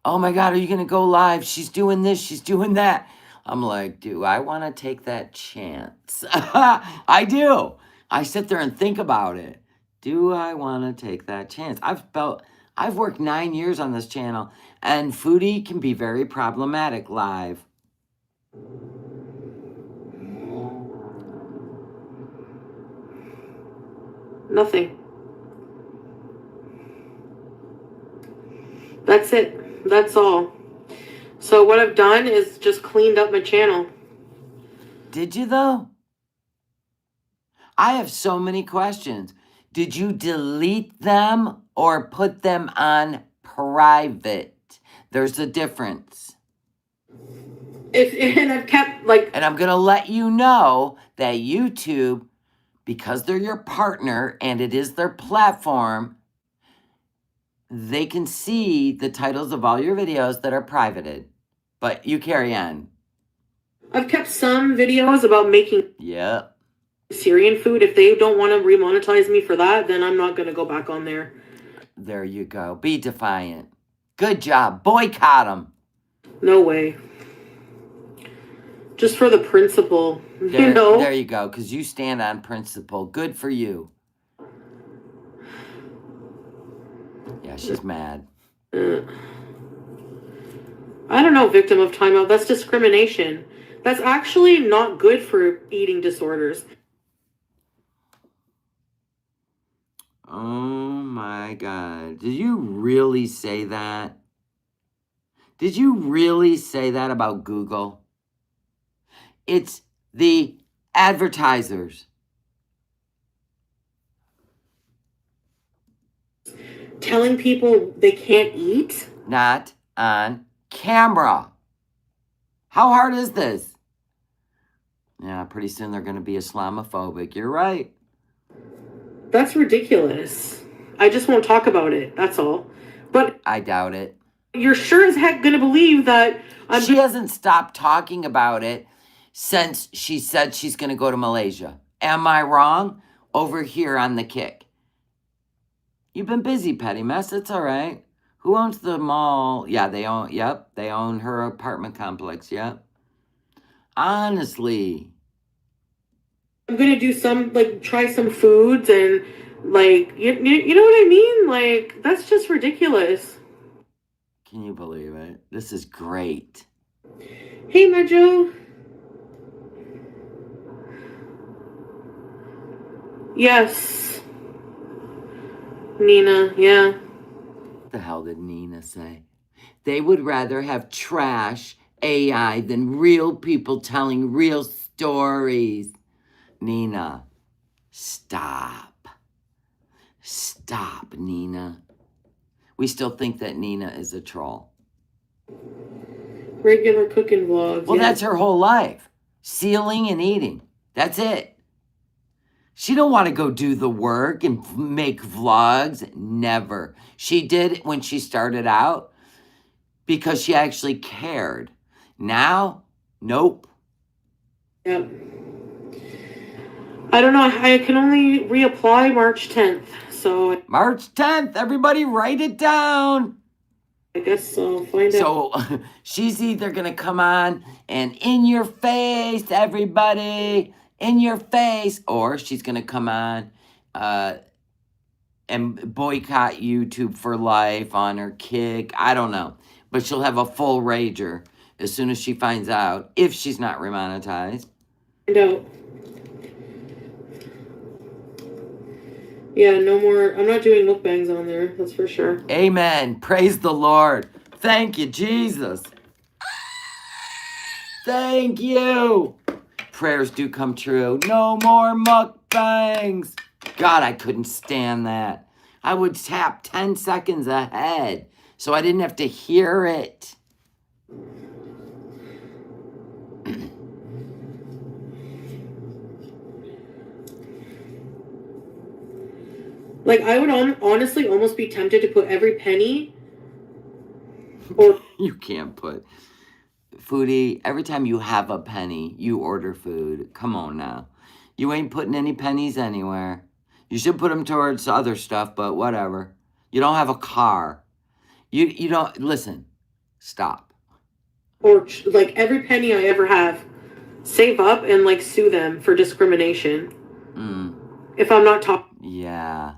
oh my God, are you going to go live? She's doing this, she's doing that. I'm like, do I want to take that chance? I do. I sit there and think about it. Do I want to take that chance? I've worked 9 years on this channel, and Foodie can be very problematic live. Nothing. That's it. That's all. So what I've done is just cleaned up my channel. Did you though? I have so many questions. Did you delete them or put them on private? There's a difference. And I've kept like... And I'm going to let you know that YouTube, because they're your partner and it is their platform, they can see the titles of all your videos that are privated. But you carry on. I've kept some videos about making Syrian food. If they don't want to remonetize me for that, then I'm not going to go back on there. There you go. Be defiant. Good job. Boycott them. No way. Just for the principle, you know? There you go, because you stand on principle. Good for you. Yeah, she's mad. I don't know, victim of timeout. That's discrimination. That's actually not good for eating disorders. Oh my God. Did you really say that? Did you really say that about Google? It's the advertisers. Telling people they can't eat? Not on camera. How hard is this? Yeah, pretty soon they're going to be Islamophobic. You're right. That's ridiculous. I just won't talk about it. That's all. But I doubt it. You're sure as heck going to believe that... She hasn't stopped talking about it since she said she's going to go to Malaysia. Am I wrong? Over here on the kick. You've been busy, Petty Mess. It's all right. Who owns the mall? Yeah, they own... Yep, they own her apartment complex. Yep. Honestly. I'm going to do some, like, try some foods and, like, you know what I mean? Like, that's just ridiculous. Can you believe it? This is great. Hey, Majo. Yes. Nina, yeah. What the hell did Nina say? They would rather have trash AI than real people telling real stories. Nina, stop. Stop, Nina. We still think that Nina is a troll. Regular cooking vlogs. Well, that's her whole life. Sealing and eating. That's it. She don't want to go do the work and make vlogs. Never. She did it when she started out because she actually cared. Now, nope. Yep. I don't know. I can only reapply March 10th. So March 10th. Everybody write it down. I guess I'll find out. So she's either going to come on and in your face, everybody, in your face, or she's going to come on and boycott YouTube for life on her kick. I don't know. But she'll have a full rager as soon as she finds out, if she's not remonetized. No. Yeah, no more. I'm not doing mukbangs on there. That's for sure. Amen. Praise the Lord. Thank you, Jesus. Thank you. Prayers do come true. No more mukbangs. God, I couldn't stand that. I would tap 10 seconds ahead so I didn't have to hear it. Like, I would honestly almost be tempted to put every penny or... You can't put... Foodie, every time you have a penny, you order food. Come on now. You ain't putting any pennies anywhere. You should put them towards other stuff, but whatever. You don't have a car. You don't... Listen. Stop. Or, like, every penny I ever have, save up and, like, sue them for discrimination. If I'm not talking... Yeah.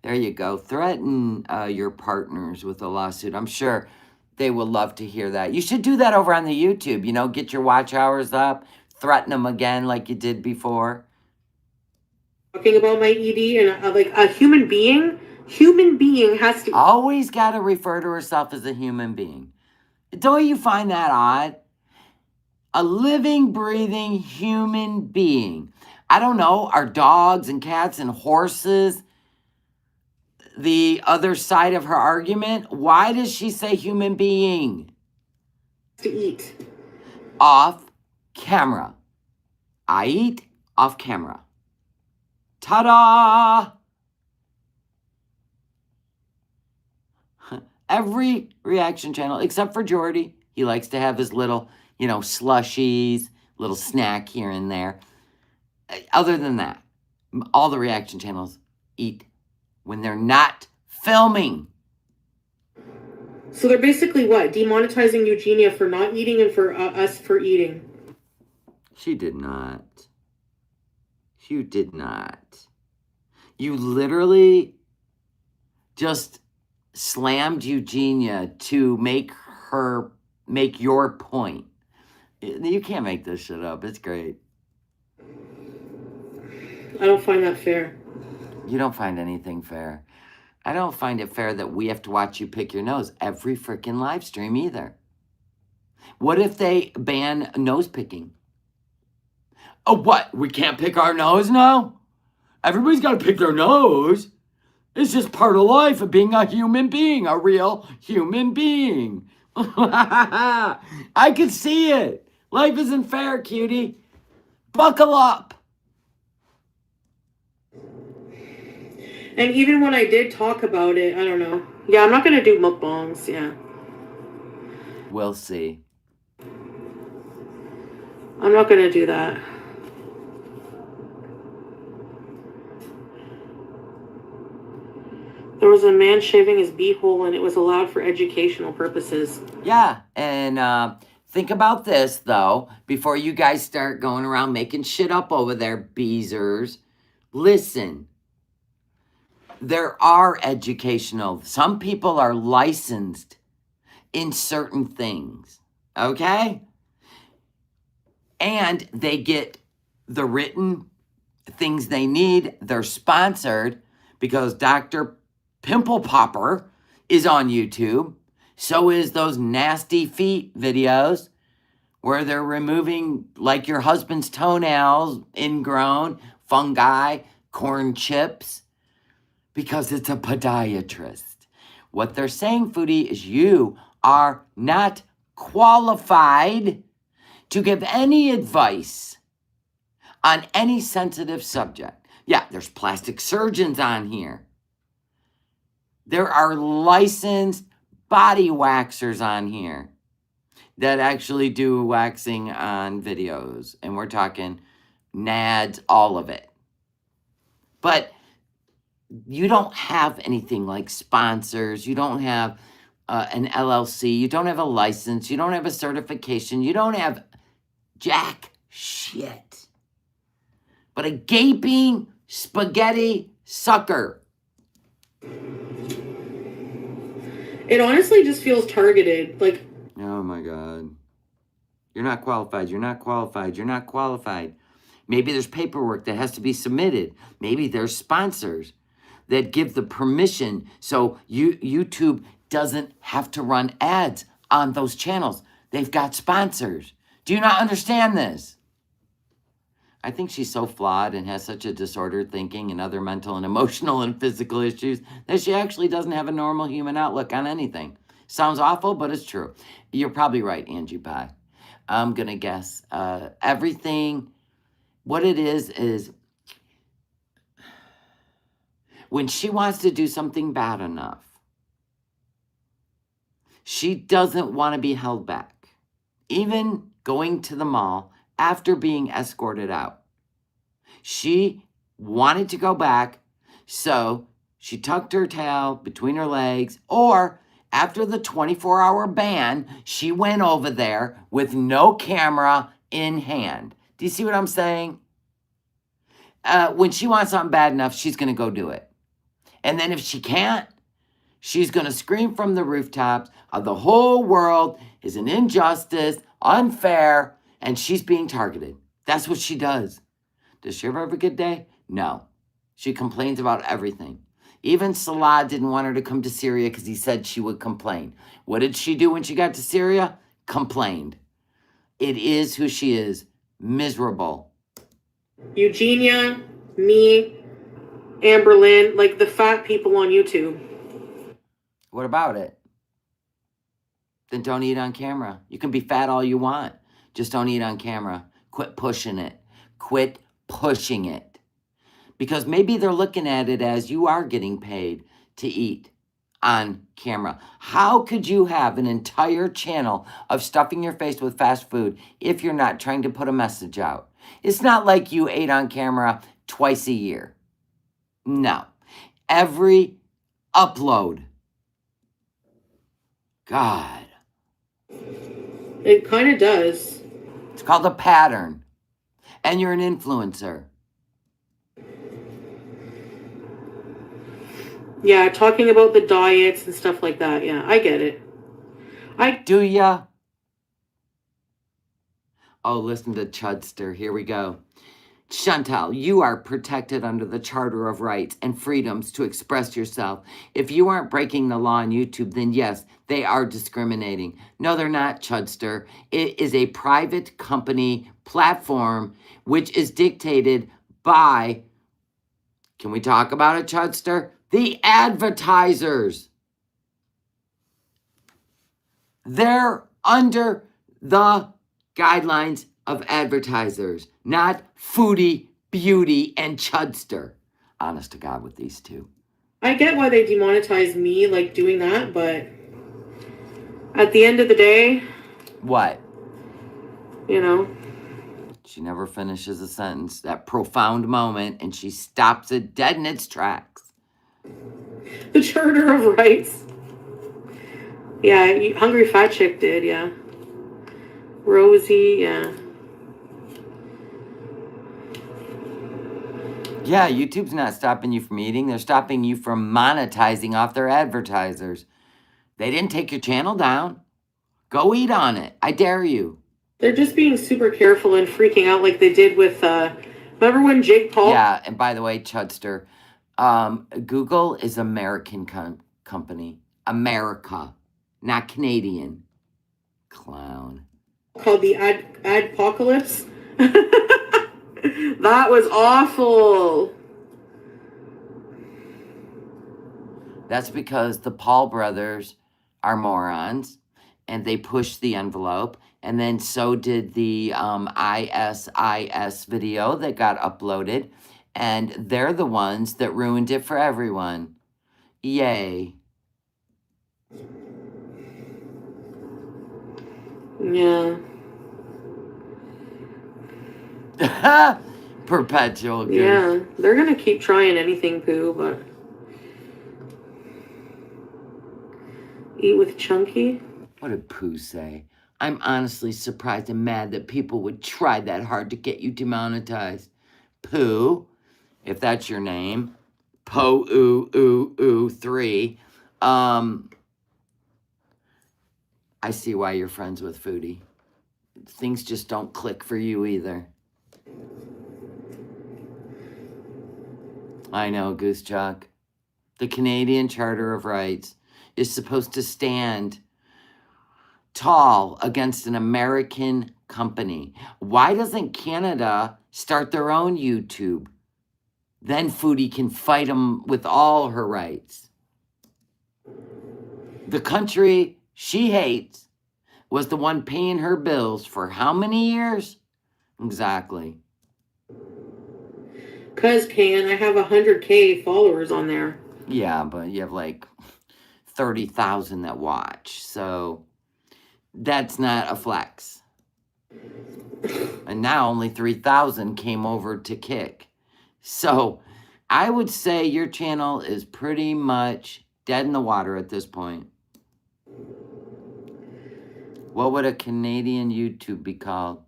There you go. Threaten your partners with a lawsuit. I'm sure they will love to hear that. You should do that over on the YouTube. You know, get your watch hours up. Threaten them again like you did before. Talking about my ED and like a human being has to... Always got to refer to herself as a human being. Don't you find that odd? A living, breathing human being. I don't know. Are dogs and cats and horses the other side of her argument? Why does she say human being? To eat. Off camera. I eat off camera. Ta-da! Every reaction channel, except for Jordy, he likes to have his little, slushies, little snack here and there. Other than that, all the reaction channels eat when they're not filming. So they're basically what? Demonetizing Eugenia for not eating and for us for eating. She did not. You did not. You literally just slammed Eugenia to make your point. You can't make this shit up. It's great. I don't find that fair. You don't find anything fair. I don't find it fair that we have to watch you pick your nose every freaking live stream either. What if they ban nose picking? Oh, what? We can't pick our nose now? Everybody's got to pick their nose. It's just part of life of being a human being, a real human being. I could see it. Life isn't fair, cutie. Buckle up. And even when I did talk about it, I don't know. Yeah, I'm not going to do mukbangs, yeah. We'll see. I'm not going to do that. There was a man shaving his beehole and it was allowed for educational purposes. Yeah, and think about this, though, before you guys start going around making shit up over there, beezers. Listen. There are educational, some people are licensed in certain things, okay? And they get the written things they need. They're sponsored because Dr. Pimple Popper is on YouTube. So is those nasty feet videos where they're removing like your husband's toenails, ingrown, fungi, corn chips. Because it's a podiatrist. What they're saying, Foodie, is you are not qualified to give any advice on any sensitive subject. Yeah, there's plastic surgeons on here. There are licensed body waxers on here that actually do waxing on videos. And we're talking nads, all of it. But you don't have anything like sponsors. You don't have an LLC. You don't have a license. You don't have a certification. You don't have jack shit. But a gaping spaghetti sucker. It honestly just feels targeted. Like, oh my God. You're not qualified. You're not qualified. You're not qualified. Maybe there's paperwork that has to be submitted. Maybe there's sponsors that give the permission so YouTube doesn't have to run ads on those channels. They've got sponsors. Do you not understand this? I think she's so flawed and has such a disordered thinking and other mental and emotional and physical issues that she actually doesn't have a normal human outlook on anything. Sounds awful, but it's true. You're probably right, Angie Pie. I'm going to guess everything. What it is when she wants to do something bad enough, she doesn't want to be held back. Even going to the mall after being escorted out. She wanted to go back, so she tucked her tail between her legs, or after the 24-hour ban, she went over there with no camera in hand. Do you see what I'm saying? When she wants something bad enough, she's going to go do it. And then if she can't, she's going to scream from the rooftops of the whole world is an injustice, unfair, and she's being targeted. That's what she does. Does she ever have a good day? No. She complains about everything. Even Salah didn't want her to come to Syria because he said she would complain. What did she do when she got to Syria? Complained. It is who she is. Miserable. Eugenia, me, Amberlynn, like the fat people on YouTube. What about it? Then don't eat on camera. You can be fat all you want. Just don't eat on camera. Quit pushing it. Quit pushing it. Because maybe they're looking at it as you are getting paid to eat on camera. How could you have an entire channel of stuffing your face with fast food if you're not trying to put a message out? It's not like you ate on camera twice a year. No. Every upload. God. It kind of does. It's called a pattern. And you're an influencer. Yeah, talking about the diets and stuff like that. Yeah, I get it. Do ya? Oh, listen to Chudster. Here we go. Chantal, you are protected under the Charter of Rights and Freedoms to express yourself. If you aren't breaking the law on YouTube, then yes, they are discriminating. No, they're not, Chudster. It is a private company platform which is dictated by, can we talk about it, Chudster? The advertisers. They're under the guidelines of advertisers, not Foodie, Beauty, and Chudster. Honest to God with these two. I get why they demonetize me, like doing that, but at the end of the day... What? You know? She never finishes a sentence. That profound moment, and she stops it dead in its tracks. The Charter of Rights. Yeah, Hungry Fat Chick did, yeah. Rosie, yeah. Yeah, YouTube's not stopping you from eating. They're stopping you from monetizing off their advertisers. They didn't take your channel down. Go eat on it. I dare you. They're just being super careful and freaking out like they did with, remember when Jake Paul... Yeah, and by the way, Chudster, Google is American company. America, not Canadian. Clown. Called the Adpocalypse. That was awful. That's because the Paul brothers are morons, and they pushed the envelope, and then so did the ISIS video that got uploaded, and they're the ones that ruined it for everyone. Yay. Yeah. Perpetual goof. Yeah, they're gonna keep trying anything, Pooh, but... Eat with Chunky? What did Pooh say? I'm honestly surprised and mad that people would try that hard to get you demonetized. Pooh, if that's your name, Po-oo-oo-oo-3, I see why you're friends with Foodie. Things just don't click for you either. I know, Goose Chuck. The Canadian Charter of Rights is supposed to stand tall against an American company. Why doesn't Canada start their own YouTube? Then Foodie can fight them with all her rights. The country she hates was the one paying her bills for how many years? Exactly. Cause Can, I have 100K followers on there. Yeah, but you have like 30,000 that watch, so that's not a flex. And now only 3,000 came over to Kick. So I would say your channel is pretty much dead in the water at this point. What would a Canadian YouTube be called?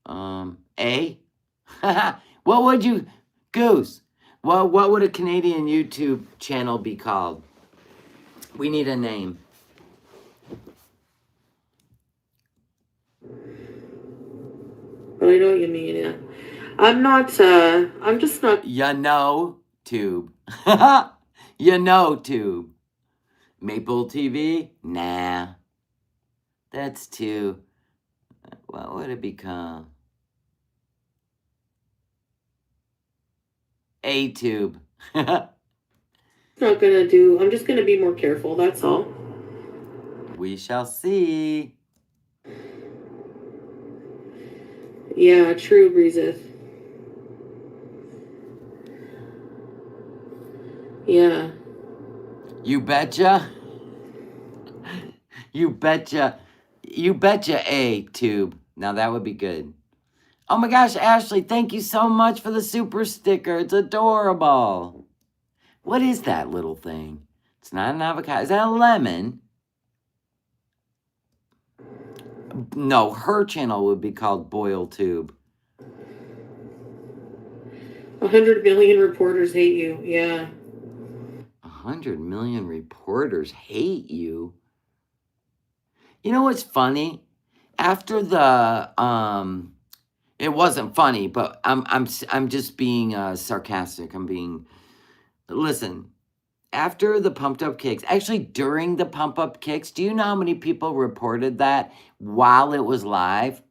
A? What would you... Goose. What would a Canadian YouTube channel be called? We need a name. But I know what you mean, yeah. I'm just not... You know, Tube. You know, Tube. Maple TV? Nah. That's too... What would it become? A-Tube. not gonna do... I'm just gonna be more careful, that's all. We shall see. Yeah, true, Breezeth. Yeah. You betcha. You betcha. You betcha A-Tube. Now that would be good. Oh my gosh, Ashley, thank you so much for the super sticker. It's adorable. What is that little thing? It's not an avocado. Is that a lemon? No, her channel would be called Boil Tube. 100 million reporters hate you. Yeah. 100 million reporters hate you. You know what's funny? After the it wasn't funny, but I'm just being sarcastic. Listen. After the pumped up kicks, actually during the pump up kicks, do you know how many people reported that while it was live?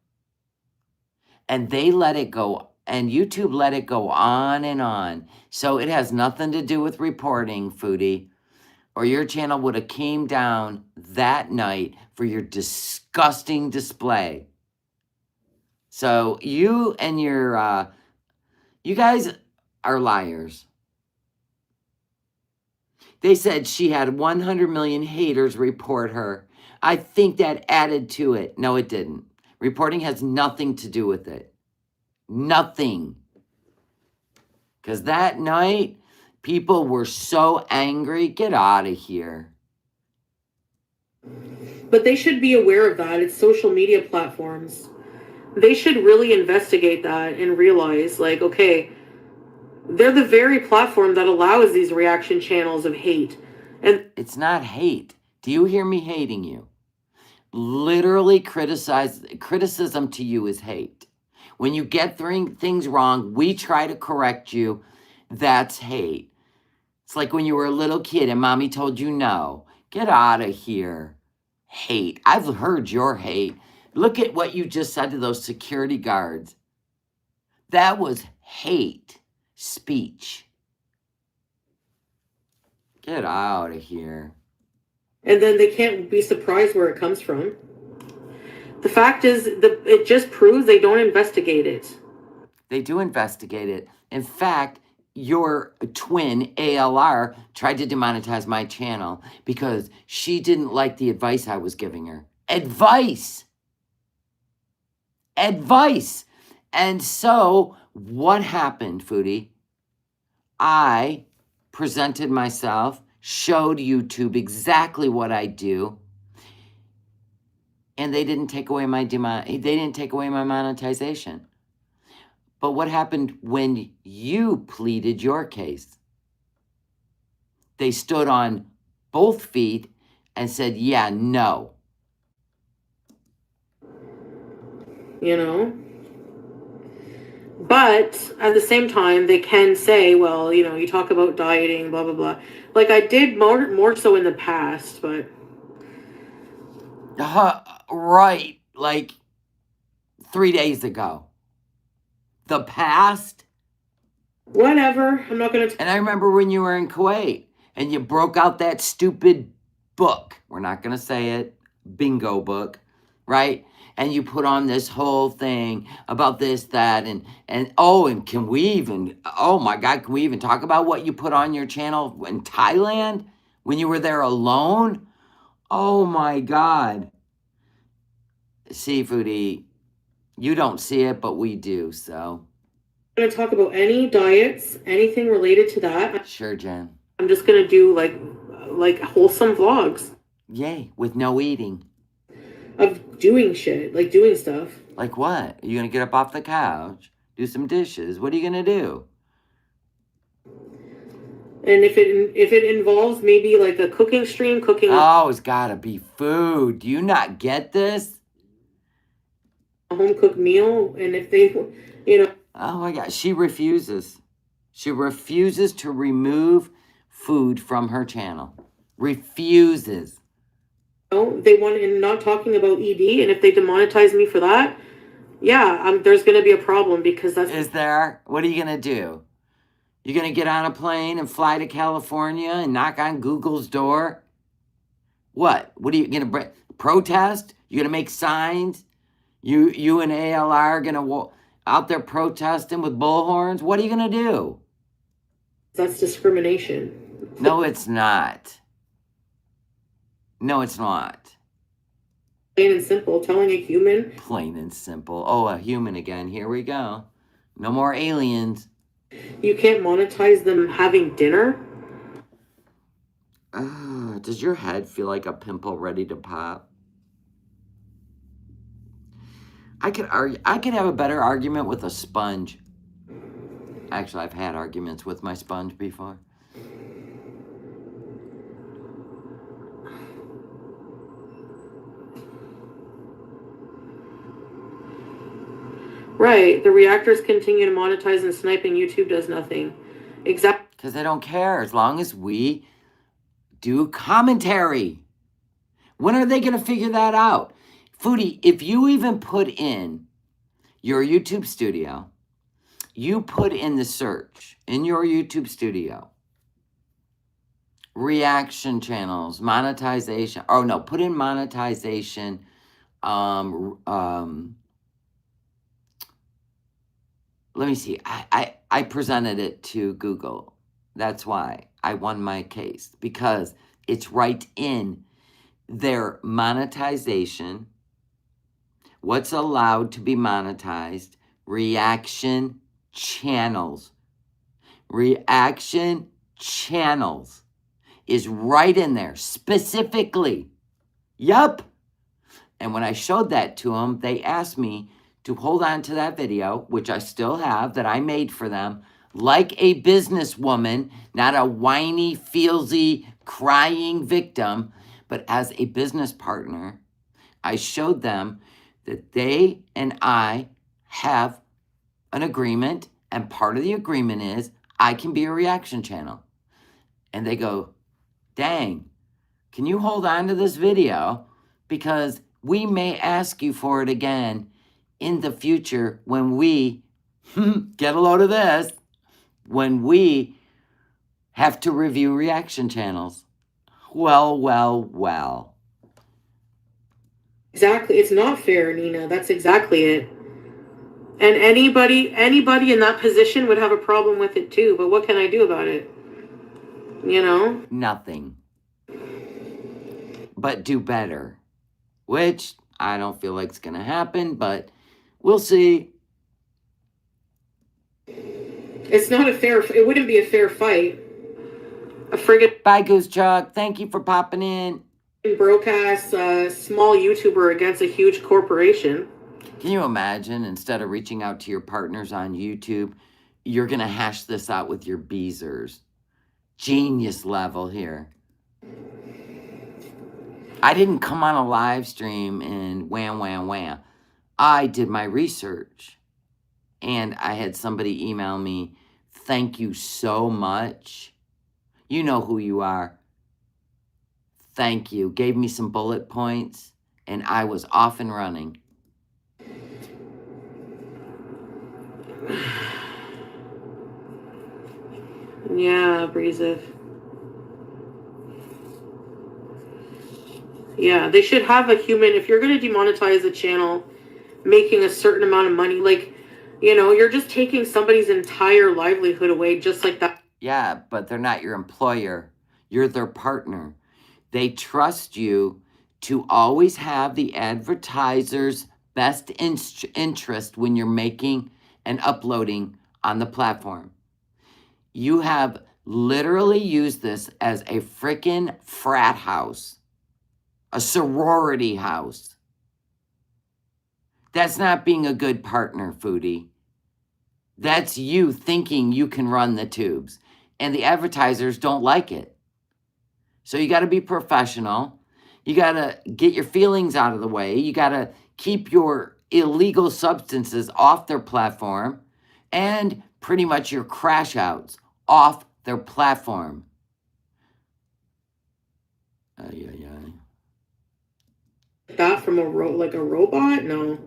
And they let it go, and YouTube let it go on and on. So it has nothing to do with reporting, Foodie, or your channel would have came down that night for your disgusting display. So you and your, you guys are liars. They said she had 100 million haters report her. I think that added to it. No, it didn't. Reporting has nothing to do with it. Nothing. Because that night, people were so angry. Get out of here. But they should be aware of that. It's social media platforms. They should really investigate that and realize, like, okay, they're the very platform that allows these reaction channels of hate. And it's not hate. Do you hear me hating you? Literally criticism to you is hate. When you get things wrong, we try to correct you. That's hate. It's like when you were a little kid and mommy told you no. Get out of here. Hate. I've heard your hate. Look at what you just said to those security guards. That was hate speech. Get out of here. And then they can't be surprised where it comes from. The fact is, it just proves they don't investigate it. They do investigate it. In fact, your twin, ALR, tried to demonetize my channel because she didn't like the advice I was giving her. Advice! Advice! And so, what happened, Foodie? I presented myself, showed YouTube exactly what I do, and they didn't take away my monetization. But what happened when you pleaded your case? They stood on both feet and said, yeah, no. You know? But at the same time, they can say, well, you know, you talk about dieting, blah, blah, blah. Like I did more so in the past, but... Right, like 3 days ago. The past. Whatever. I'm not going to... And I remember when you were in Kuwait and you broke out that stupid book. We're not going to say it. Bingo book, right? And you put on this whole thing about this, that, and can we even, oh my God, can we even talk about what you put on your channel in Thailand when you were there alone? Oh my God. See, Foodie, you don't see it, but we do, so. I'm going to talk about any diets, anything related to that. Sure, Jen. I'm just going to do like wholesome vlogs. Yay, with no eating. Of doing shit, like doing stuff. Like what? Are you going to get up off the couch, do some dishes? What are you going to do? And if it involves maybe like a cooking stream, cooking... Oh, it's got to be food. Do you not get this? A home-cooked meal, and if they, you know... Oh my God, she refuses. She refuses to remove food from her channel. Refuses. They want, and not talking about ED, and if they demonetize me for that, yeah, there's going to be a problem because that's... Is there? What are you going to do? You're going to get on a plane and fly to California and knock on Google's door? What? What are you going to protest? You're going to make signs? You and ALR are going to out there protesting with bullhorns? What are you going to do? That's discrimination. No, it's not. No, it's not. Plain and simple, telling a human... Plain and simple. Oh, a human again. Here we go. No more aliens. You can't monetize them having dinner? Does your head feel like a pimple ready to pop? I could have a better argument with a sponge. Actually, I've had arguments with my sponge before. Right. The reactors continue to monetize and snipe, and YouTube does nothing. Exactly. Because they don't care as long as we do commentary. When are they going to figure that out? Foodie, if you even put in your YouTube studio, you put in the search in your YouTube studio, reaction channels, monetization. Oh no, put in monetization. Let me see. I presented it to Google. That's why I won my case, because it's right in their monetization. What's allowed to be monetized? Reaction channels. Reaction channels is right in there specifically. Yup. And when I showed that to them, they asked me to hold on to that video, which I still have, that I made for them, like a businesswoman, not a whiny, feelsy, crying victim, but as a business partner. I showed them that they and I have an agreement, and part of the agreement is I can be a reaction channel. And they go, dang, can you hold on to this video? Because we may ask you for it again in the future when we, get a load of this, when we have to review reaction channels. Well. Exactly. It's not fair, Nina. That's exactly it. And anybody in that position would have a problem with it too. But what can I do about it? You know? Nothing. But do better. Which I don't feel like it's going to happen, but we'll see. It wouldn't be a fair fight. A friggin' Bye, Goose Chuck. Thank you for popping in. Broke-ass small YouTuber against a huge corporation. Can you imagine, instead of reaching out to your partners on YouTube, you're going to hash this out with your Beezers? Genius level here. I didn't come on a live stream and wham. I did my research. And I had somebody email me, thank you so much. You know who you are. Thank you. Gave me some bullet points. and I was off and running. Yeah, abrasive. Yeah, they should have a human. If you're going to demonetize a channel, making a certain amount of money, like, you're just taking somebody's entire livelihood away just like that. Yeah, but they're not your employer. You're their partner. They trust you to always have the advertiser's best interest when you're making and uploading on the platform. You have literally used this as a freaking frat house, a sorority house. That's not being a good partner, Foodie. That's you thinking you can run the tubes, and the advertisers don't like it. So you got to be professional. You got to get your feelings out of the way. You got to keep your illegal substances off their platform, and pretty much your crash outs off their platform. That from a robot? No.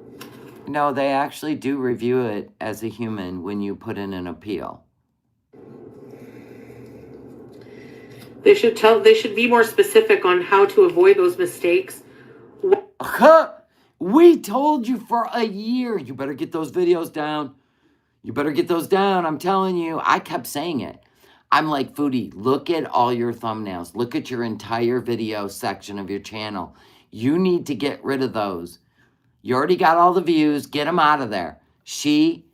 No, they actually do review it as a human when you put in an appeal. They should be more specific on how to avoid those mistakes. We told you for a year, you better get those videos down. You better get those down. I'm telling you, I kept saying it. I'm like, Foodie, look at all your thumbnails. Look at your entire video section of your channel. You need to get rid of those. You already got all the views. Get them out of there. She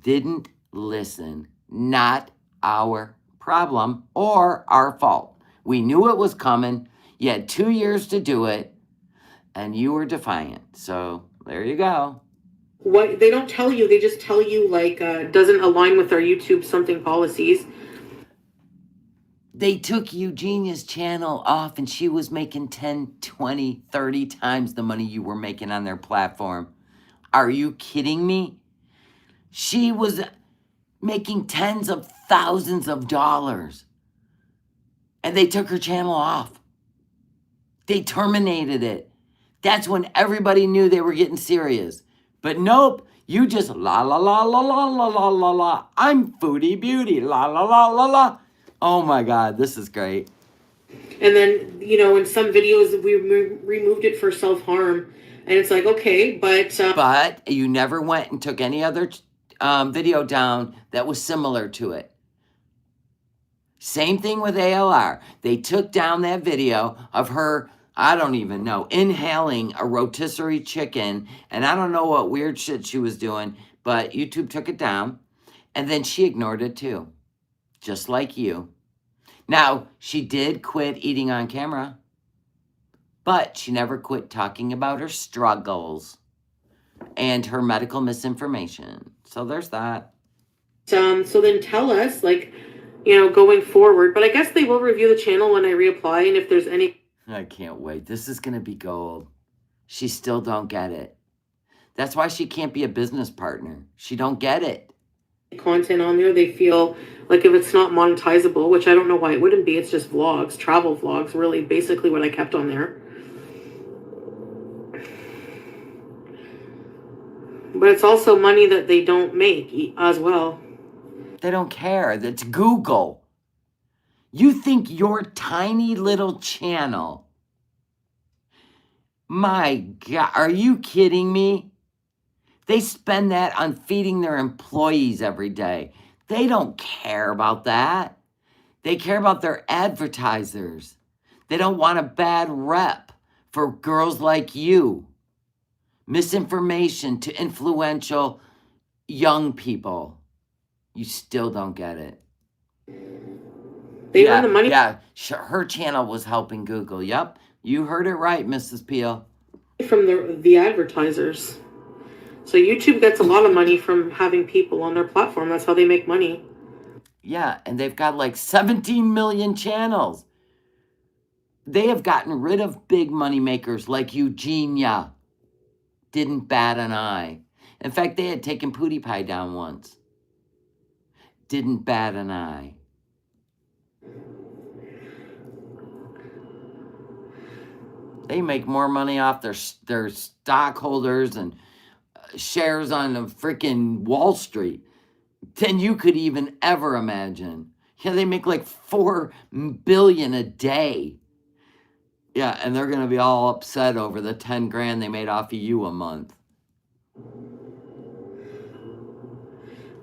didn't listen. Not our problem or our fault. We knew it was coming. You had 2 years to do it, and you were defiant. So there you go. What they don't tell you, they just tell you doesn't align with our YouTube something policies. They took Eugenia's channel off and she was making 10, 20, 30 times the money you were making on their platform. Are you kidding me? She was making tens of thousands of dollars. And they took her channel off. They terminated it. That's when everybody knew they were getting serious. But nope, you just la la la la la la la la la. I'm Foodie Beauty, la la la la la. Oh my God, this is great. And then, in some videos, we removed it for self-harm. And it's like, okay, but you never went and took any other video down that was similar to it. Same thing with ALR. They took down that video of her, I don't even know, inhaling a rotisserie chicken. And I don't know what weird shit she was doing, but YouTube took it down. And then she ignored it too. Just like you. Now, she did quit eating on camera. But she never quit talking about her struggles and her medical misinformation. So there's that. so then tell us, going forward. But I guess they will review the channel when I reapply, and if there's any... I can't wait. This is going to be gold. She still don't get it. That's why she can't be a business partner. She don't get it. Content on there, they feel like if it's not monetizable, which I don't know why it wouldn't be, it's just vlogs, travel vlogs, really basically what I kept on there. But it's also money that they don't make as well. They don't care. That's Google. You think your tiny little channel... My God, are you kidding me? They spend that on feeding their employees every day. They don't care about that. They care about their advertisers. They don't want a bad rep for girls like you. Misinformation to influential young people. You still don't get it. They earn the money. Yeah, her channel was helping Google. Yep, you heard it right, Mrs. Peel. From the advertisers. So YouTube gets a lot of money from having people on their platform. That's how they make money. Yeah, and they've got like 17 million channels. They have gotten rid of big money makers like Eugenia. Didn't bat an eye. In fact, they had taken PewDiePie down once. Didn't bat an eye. They make more money off their stockholders and shares on the freaking Wall Street than you could even ever imagine. Yeah, they make like $4 billion a day. Yeah, and they're gonna be all upset over the 10 grand they made off of you a month.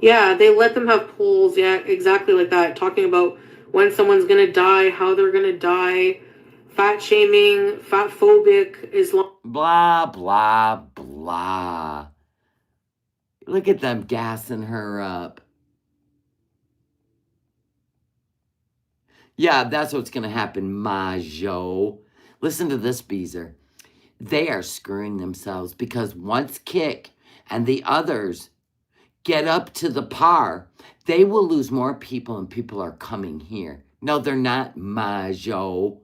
Yeah, they let them have polls, yeah, exactly like that, talking about when someone's gonna die, how they're gonna die, fat shaming, fat phobic, Islam. Blah, blah, blah. Look at them gassing her up. Yeah, that's what's gonna happen, Majo. Listen to this, Beezer. They are screwing themselves because once Kick and the others get up to the par, they will lose more people and people are coming here. No, they're not, Majo.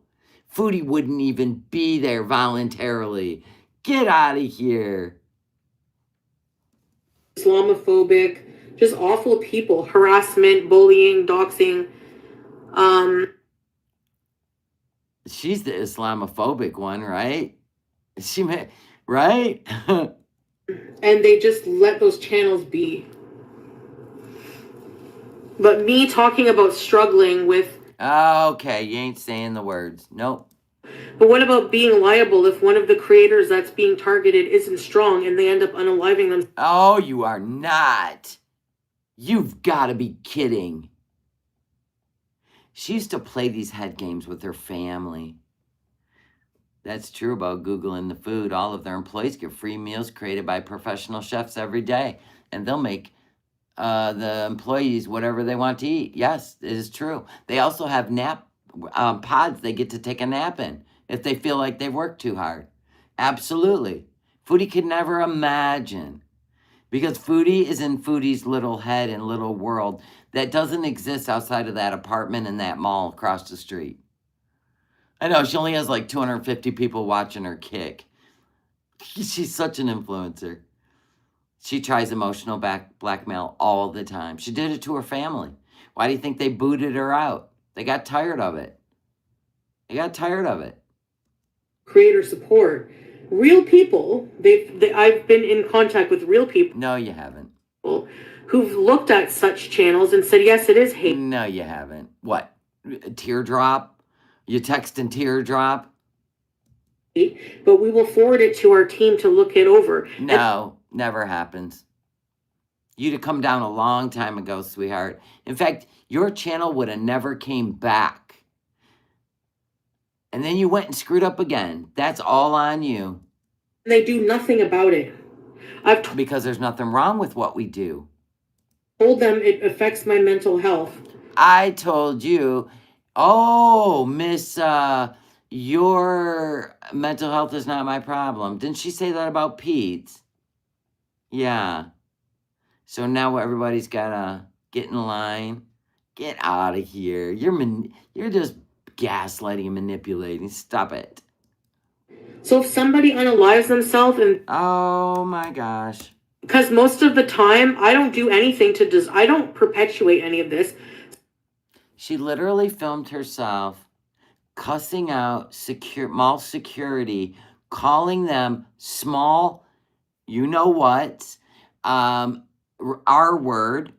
Foodie wouldn't even be there voluntarily. Get out of here. Islamophobic, just awful people, harassment, bullying, doxing. She's the Islamophobic one, right? She may, right? And they just let those channels be. But me talking about struggling with. Okay, you ain't saying the words. Nope. But what about being liable if one of the creators that's being targeted isn't strong and they end up unaliving them? Oh, you are not. You've got to be kidding. She used to play these head games with her family. That's true about Google and the food. All of their employees get free meals created by professional chefs every day, and they'll make the employees whatever they want to eat. Yes, it is true. They also have nap pods they get to take a nap in if they feel like they've worked too hard. Absolutely. Foodie could never imagine. Because Foodie is in Foodie's little head and little world that doesn't exist outside of that apartment and that mall across the street. I know, she only has like 250 people watching her Kick. She's such an influencer. She tries emotional blackmail all the time. She did it to her family. Why do you think they booted her out? They got tired of it. Creator support. Real people, I've been in contact with real people. No, you haven't. Who've looked at such channels and said, yes, it is hate. No, you haven't. What? Teardrop? You texting Teardrop? But we will forward it to our team to look it over. No, never happens. You'd have come down a long time ago, sweetheart. In fact, your channel would have never came back. And then you went and screwed up again. That's all on you. They do nothing about it. Because there's nothing wrong with what we do. Told them it affects my mental health. I told you, oh, Miss, your mental health is not my problem. Didn't she say that about Pete's? Yeah. So now everybody's got to get in line. Get out of here. You're just gaslighting and manipulating. Stop it. So if somebody unalives themselves and... Oh my gosh. Because most of the time, I don't do anything to... I don't perpetuate any of this. She literally filmed herself cussing out mall security, calling them small, you know what, R word.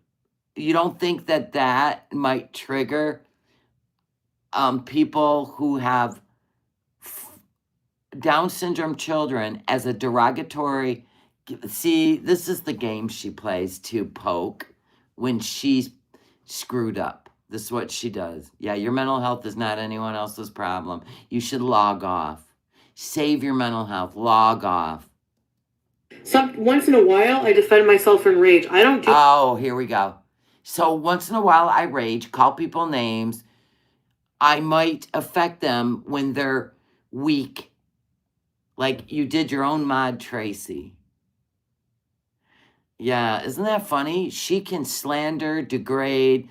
You don't think that might trigger people who have Down syndrome children as a derogatory... See, this is the game she plays to poke when she's screwed up. This is what she does. Yeah, your mental health is not anyone else's problem. You should log off. Save your mental health. Log off. Once in a while, I defend myself in rage. I don't do... Oh, here we go. So once in a while, I rage, call people names. I might affect them when they're weak. Like you did your own mod, Tracy. Yeah, isn't that funny? She can slander, degrade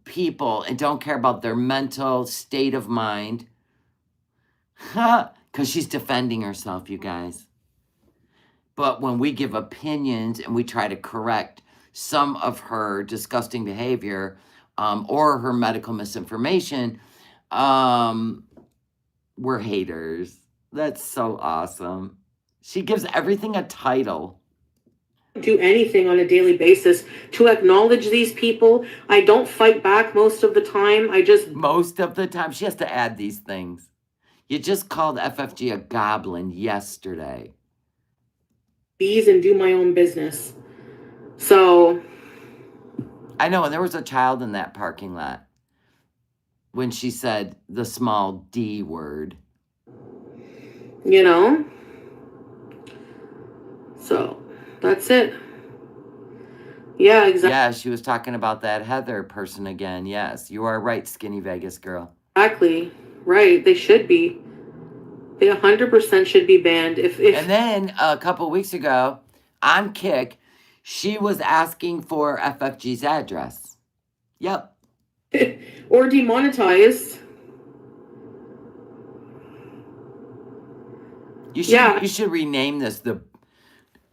people and don't care about their mental state of mind. Because she's defending herself, you guys. But when we give opinions and we try to correct some of her disgusting behavior or her medical misinformation, we're haters. That's so awesome. She gives everything a title. Do anything on a daily basis to acknowledge these people. I don't fight back most of the time. I just Most of the time, she has to add these things. You just called FFG a goblin yesterday. bees and do my own business. So I know, and there was a child in that parking lot when she said the small D word. you know, so that's it. Yeah, Yeah, she was talking about that Heather person again. Yes, you are right, Skinny Vegas girl. exactly. Right. They should be. They 100% should be banned. If And then a couple weeks ago, on Kick, she was asking for FFG's address. Yep. or demonetized. You should rename this the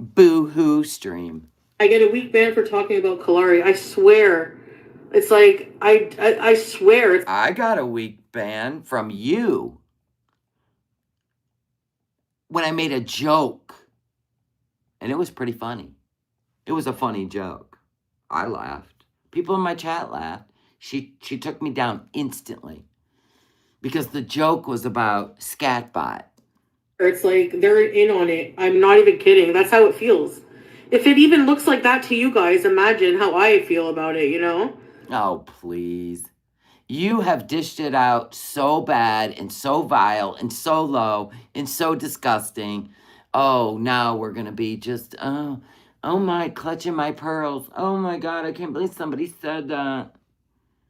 Boo-hoo stream. I get a week ban for talking about Kalari. I swear. It's like I swear. I got a week ban from you when I made a joke. And it was pretty funny. It was a funny joke. I laughed. People in my chat laughed. She took me down instantly. Because the joke was about Scatbot. It's like they're in on it. I'm not even kidding. That's how it feels. If it even looks like that to you guys, imagine how I feel about it, you know? Oh, please. You have dished it out so bad and so vile and so low and so disgusting. Oh, now we're going to be just, oh my, clutching my pearls. Oh my God, I can't believe somebody said that.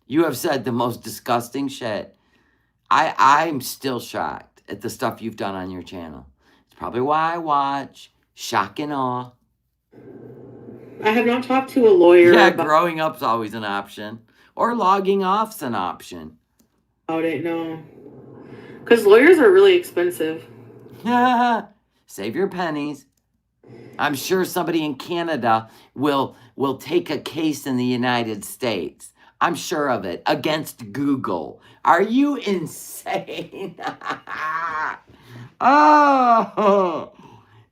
You have said the most disgusting shit. I'm still shocked at the stuff you've done on your channel. It's probably why I watch. Shock and awe. I have not talked to a lawyer Yeah, growing up's always an option. Or logging off's an option. about it, no. Because lawyers are really expensive. Save your pennies. I'm sure somebody in Canada will take a case in the United States. I'm sure of it. Against Google. Are you insane? Oh!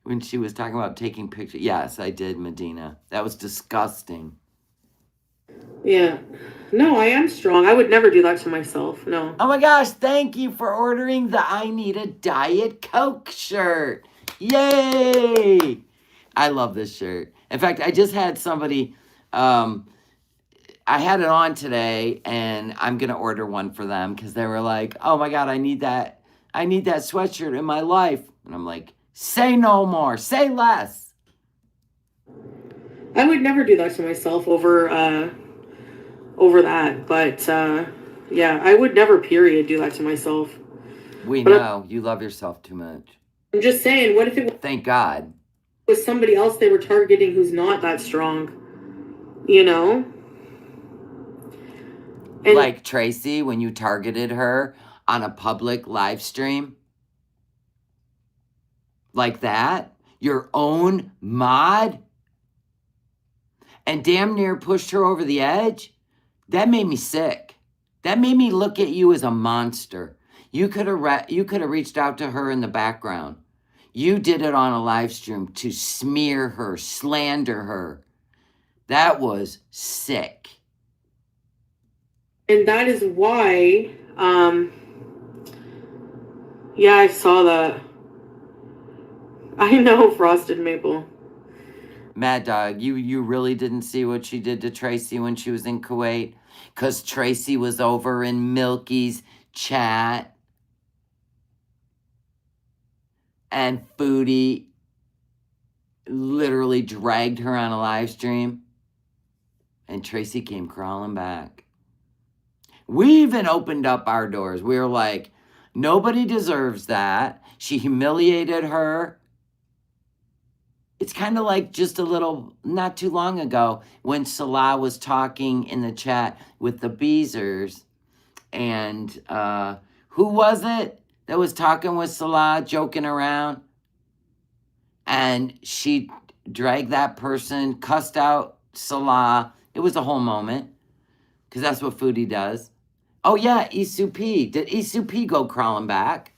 When she was talking about taking pictures. Yes, I did, Medina. That was disgusting. Yeah. No, I am strong. I would never do that to myself. No. Oh my gosh, thank you for ordering the I Need a Diet Coke shirt. Yay! I love this shirt. In fact, I just had somebody, I had it on today, and I'm going to order one for them because they were like, oh my God, I need that sweatshirt in my life. And I'm like, say no more, say less. I would never do that to myself over that. But yeah, I would never, period, do that to myself. We know you love yourself too much. I'm just saying, what if it Thank God. was somebody else they were targeting who's not that strong? You know? And like Tracy, when you targeted her on a public live stream? Like that? Your own mod? And damn near pushed her over the edge? That made me sick. That made me look at you as a monster. You could have reached out to her in the background. You did it on a live stream to smear her, slander her. That was sick. And that is why, yeah, I saw that. I know, Frosted Maple. Mad Dog, you really didn't see what she did to Tracy when she was in Kuwait? Because Tracy was over in Milky's chat. And Foodie literally dragged her on a live stream. And Tracy came crawling back. We even opened up our doors. We were like, nobody deserves that. She humiliated her. It's kind of like just a little, not too long ago, when Salah was talking in the chat with the Beezers. And who was it that was talking with Salah, joking around? And she dragged that person, cussed out Salah. It was a whole moment, because that's what Foodie does. Oh, yeah, Isu P. Did Isu P go crawling back?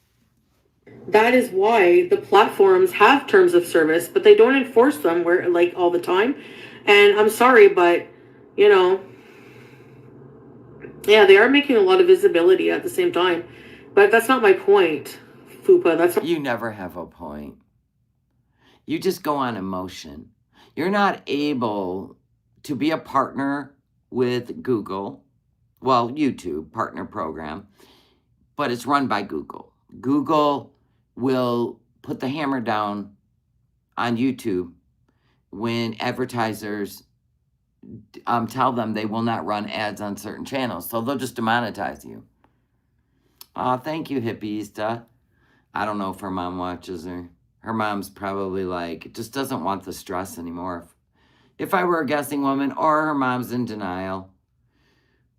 That is why the platforms have terms of service, but they don't enforce them where like all the time. And I'm sorry, but you know, yeah, they are making a lot of visibility at the same time. But that's not my point, Fupa. That's not. You never have a point. You just go on emotion. You're not able to be a partner with Google, well, YouTube partner program, but it's run by Google. Google will put the hammer down on YouTube when advertisers tell them they will not run ads on certain channels. So they'll just demonetize you. Thank you, Hippieista. I don't know if her mom watches her. Her mom's probably like, just doesn't want the stress anymore. If I were a guessing woman, or her mom's in denial.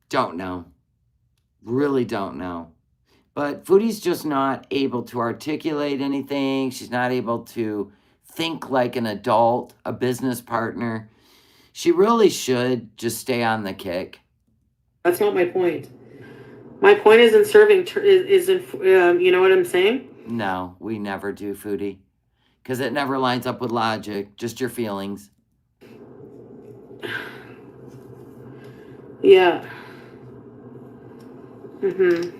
Don't know. Really don't know. But Foodie's just not able to articulate anything. She's not able to think like an adult, a business partner. She really should just stay on the kick. That's not my point. My point is in serving, you know what I'm saying? No, we never do, Foodie. Because it never lines up with logic, just your feelings. Yeah. Mm-hmm.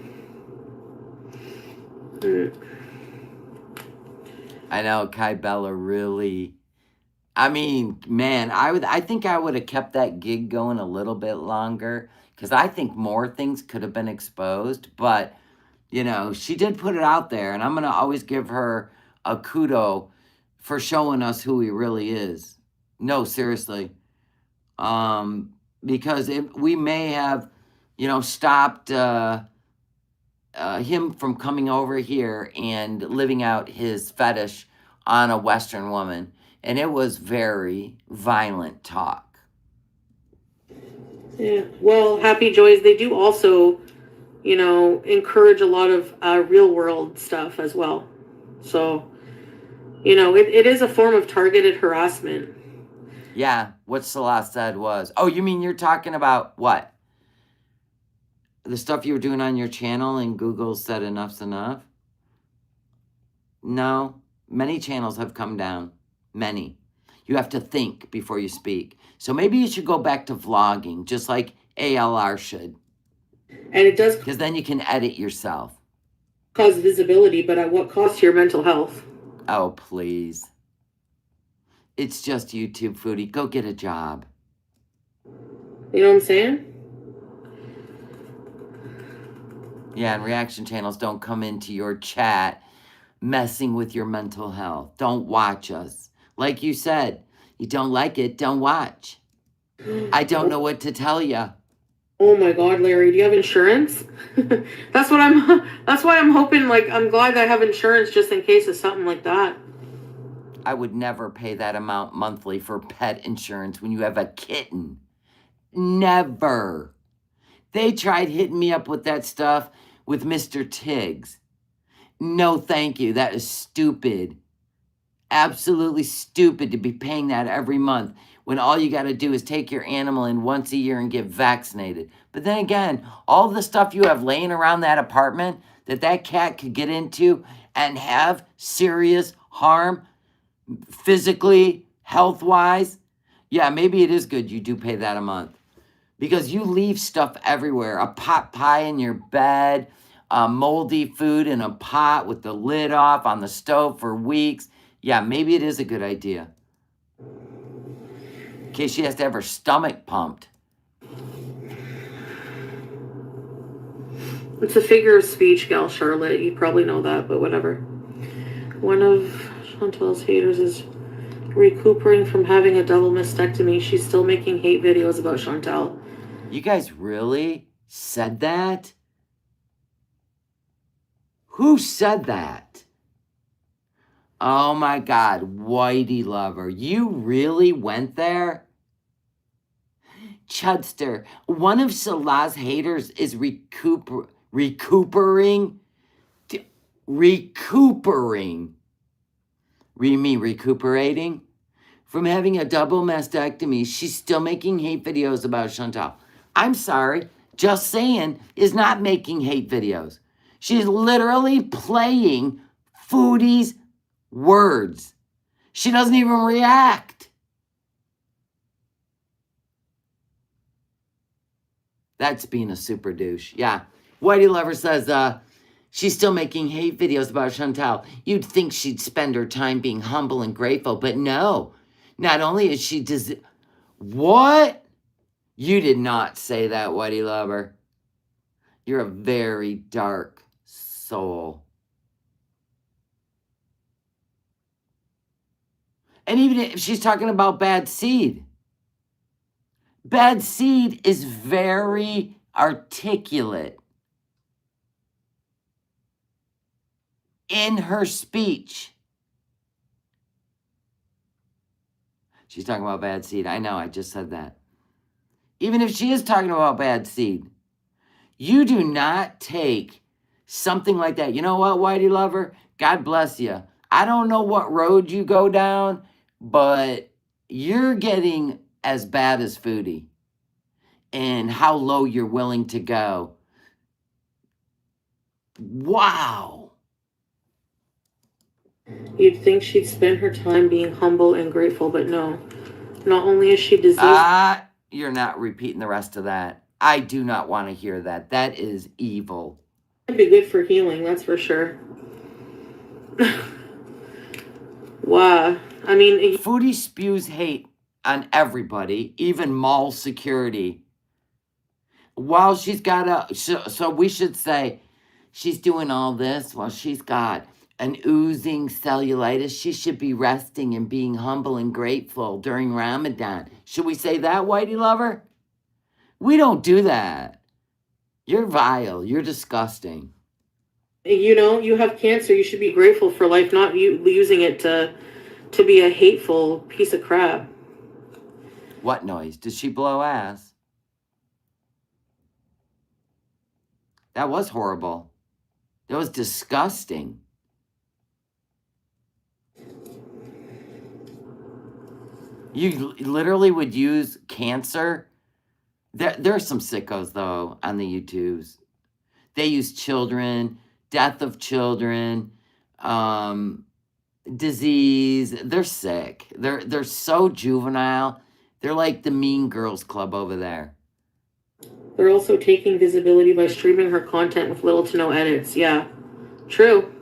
I know Kai Bella really, I mean, man, I think I would have kept that gig going a little bit longer because I think more things could have been exposed, but you know, she did put it out there, and I'm going to always give her a kudo for showing us who he really is. No, seriously. Because we may have, you know, stopped him from coming over here and living out his fetish on a Western woman. And it was very violent talk. Yeah. Well, Happy Joys, they do also, you know, encourage a lot of real world stuff as well. So, you know, it is a form of targeted harassment. Yeah, what Salah said was, oh, you mean you're talking about what? The stuff you were doing on your channel and Google said enough's enough? No, many channels have come down. Many. You have to think before you speak. So maybe you should go back to vlogging, just like ALR should. And it does. Because then you can edit yourself. Cause visibility, but at what cost to your mental health? Oh, please. It's just YouTube, Foodie. Go get a job. You know what I'm saying? Yeah, and reaction channels don't come into your chat messing with your mental health. Don't watch us. Like you said, you don't like it, don't watch. I don't know what to tell you. Oh my God, Larry, do you have insurance? That's why I'm hoping, like, I'm glad I have insurance just in case of something like that. I would never pay that amount monthly for pet insurance when you have a kitten. Never. They tried hitting me up with that stuff with Mr. Tiggs. No, thank you. That is stupid. Absolutely stupid to be paying that every month when all you got to do is take your animal in once a year and get vaccinated. But then again, all the stuff you have laying around that apartment that cat could get into and have serious harm physically, health-wise, yeah, maybe it is good you do pay that a month. Because you leave stuff everywhere. A pot pie in your bed, moldy food in a pot with the lid off on the stove for weeks. Yeah, maybe it is a good idea. In case she has to have her stomach pumped. It's a figure of speech, gal Charlotte. You probably know that, but whatever. One of Chantal's haters is recuperating from having a double mastectomy. She's still making hate videos about Chantal. You guys really said that? Who said that? Oh my God, Whitey Lover, you really went there? Chudster, one of Salah's haters is recuperating. You mean recuperating? From having a double mastectomy, she's still making hate videos about Chantal. I'm sorry, just saying is not making hate videos. She's literally playing Foodie's words. She doesn't even react. That's being a super douche. Yeah. Whitey Lover says, she's still making hate videos about Chantal. You'd think she'd spend her time being humble and grateful, but no. Not only is she what? You did not say that, Whitey Lover. You're a very dark soul. And even if she's talking about bad seed is very articulate in her speech. She's talking about bad seed. I know, I just said that. Even if she is talking about bad seed, you do not take something like that. You know what, Whitey Lover? God bless you. I don't know what road you go down, but you're getting as bad as Foodie and how low you're willing to go. Wow. You'd think she'd spend her time being humble and grateful, but no. Not only is she diseased... You're not repeating the rest of that. I do not want to hear that. That is evil. It'd be good for healing, that's for sure. Wow. I mean... Foodie spews hate on everybody, even mall security. While she's got so we should say she's doing all this while she's got an oozing cellulitis. She should be resting and being humble and grateful during Ramadan. Should we say that, Whitey Lover? We don't do that. You're vile. You're disgusting. You know, you have cancer. You should be grateful for life, not using it to be a hateful piece of crap. What noise? Did she blow ass? That was horrible. That was disgusting. You literally would use cancer. There are some sickos, though, on the YouTubes. They use children, death of children, disease. They're sick. They're so juvenile. They're like the Mean Girls Club over there. They're also taking visibility by streaming her content with little to no edits. Yeah, true.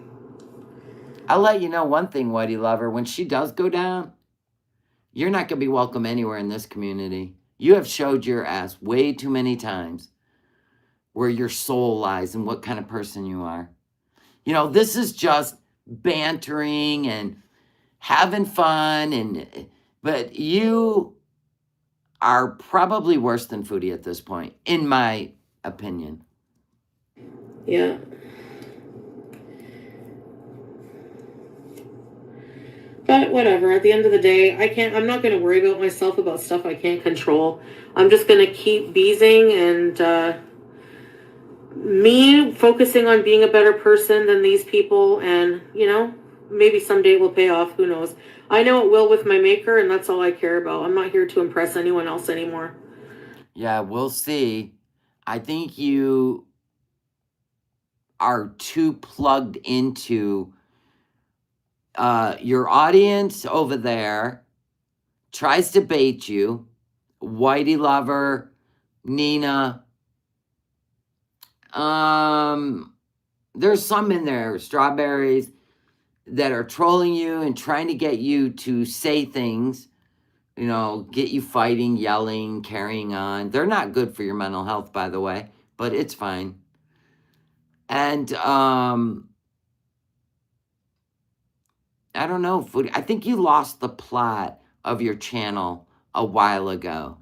I'll let you know one thing, Whitey Lover. When she does go down, you're not going to be welcome anywhere in this community. You have showed your ass way too many times where your soul lies and what kind of person you are. You know, this is just bantering and having fun, but you are probably worse than Foodie at this point, in my opinion. Yeah. But whatever, at the end of the day, I'm not going to worry about myself about stuff I can't control. I'm just going to keep beezing and me focusing on being a better person than these people, and, you know, maybe someday it will pay off. Who knows? I know it will with my maker, and that's all I care about. I'm not here to impress anyone else anymore. Yeah, we'll see. I think you are too plugged into your audience over there tries to bait you. Whitey Lover, Nina. There's some in there, Strawberries, that are trolling you and trying to get you to say things, you know, get you fighting, yelling, carrying on. They're not good for your mental health, by the way, but it's fine. And I don't know, Foodie. I think you lost the plot of your channel a while ago.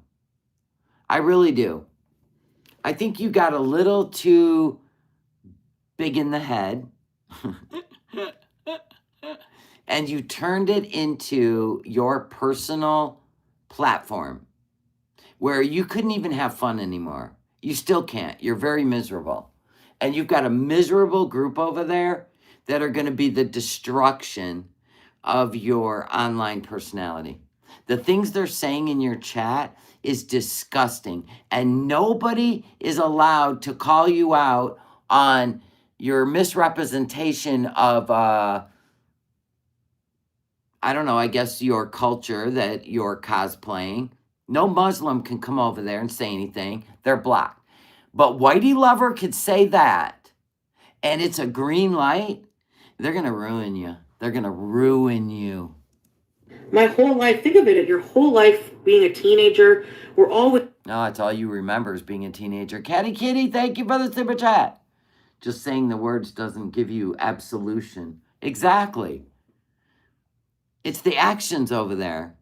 I really do. I think you got a little too big in the head. And you turned it into your personal platform where you couldn't even have fun anymore. You still can't. You're very miserable. And you've got a miserable group over there that are going to be the destruction of your online personality. The things they're saying in your chat is disgusting. And nobody is allowed to call you out on your misrepresentation of I don't know, I guess your culture that you're cosplaying. No Muslim can come over there and say anything. They're blocked. But Whitey Lover could say that, and it's a green light. They're going to ruin you. They're going to ruin you. My whole life, think of it, your whole life being a teenager, we're always... No, that's all you remember is being a teenager. Catty Kitty, thank you for the super chat. Just saying the words doesn't give you absolution. Exactly. It's the actions over there.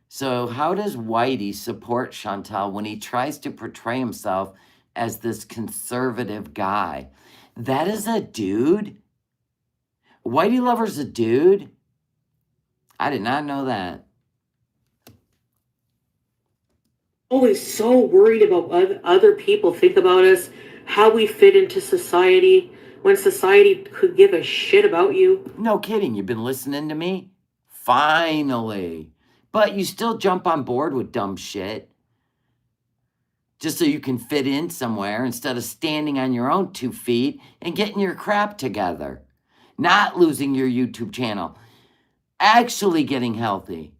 So how does Whitey support Chantal when he tries to portray himself as this conservative guy? That is a dude? Whitey Lover's a dude? I did not know that. Always so worried about what other people think about us, how we fit into society, when society could give a shit about you. No kidding, you've been listening to me? Finally. But you still jump on board with dumb shit. Just so you can fit in somewhere instead of standing on your own 2 feet and getting your crap together. Not losing your YouTube channel. Actually getting healthy.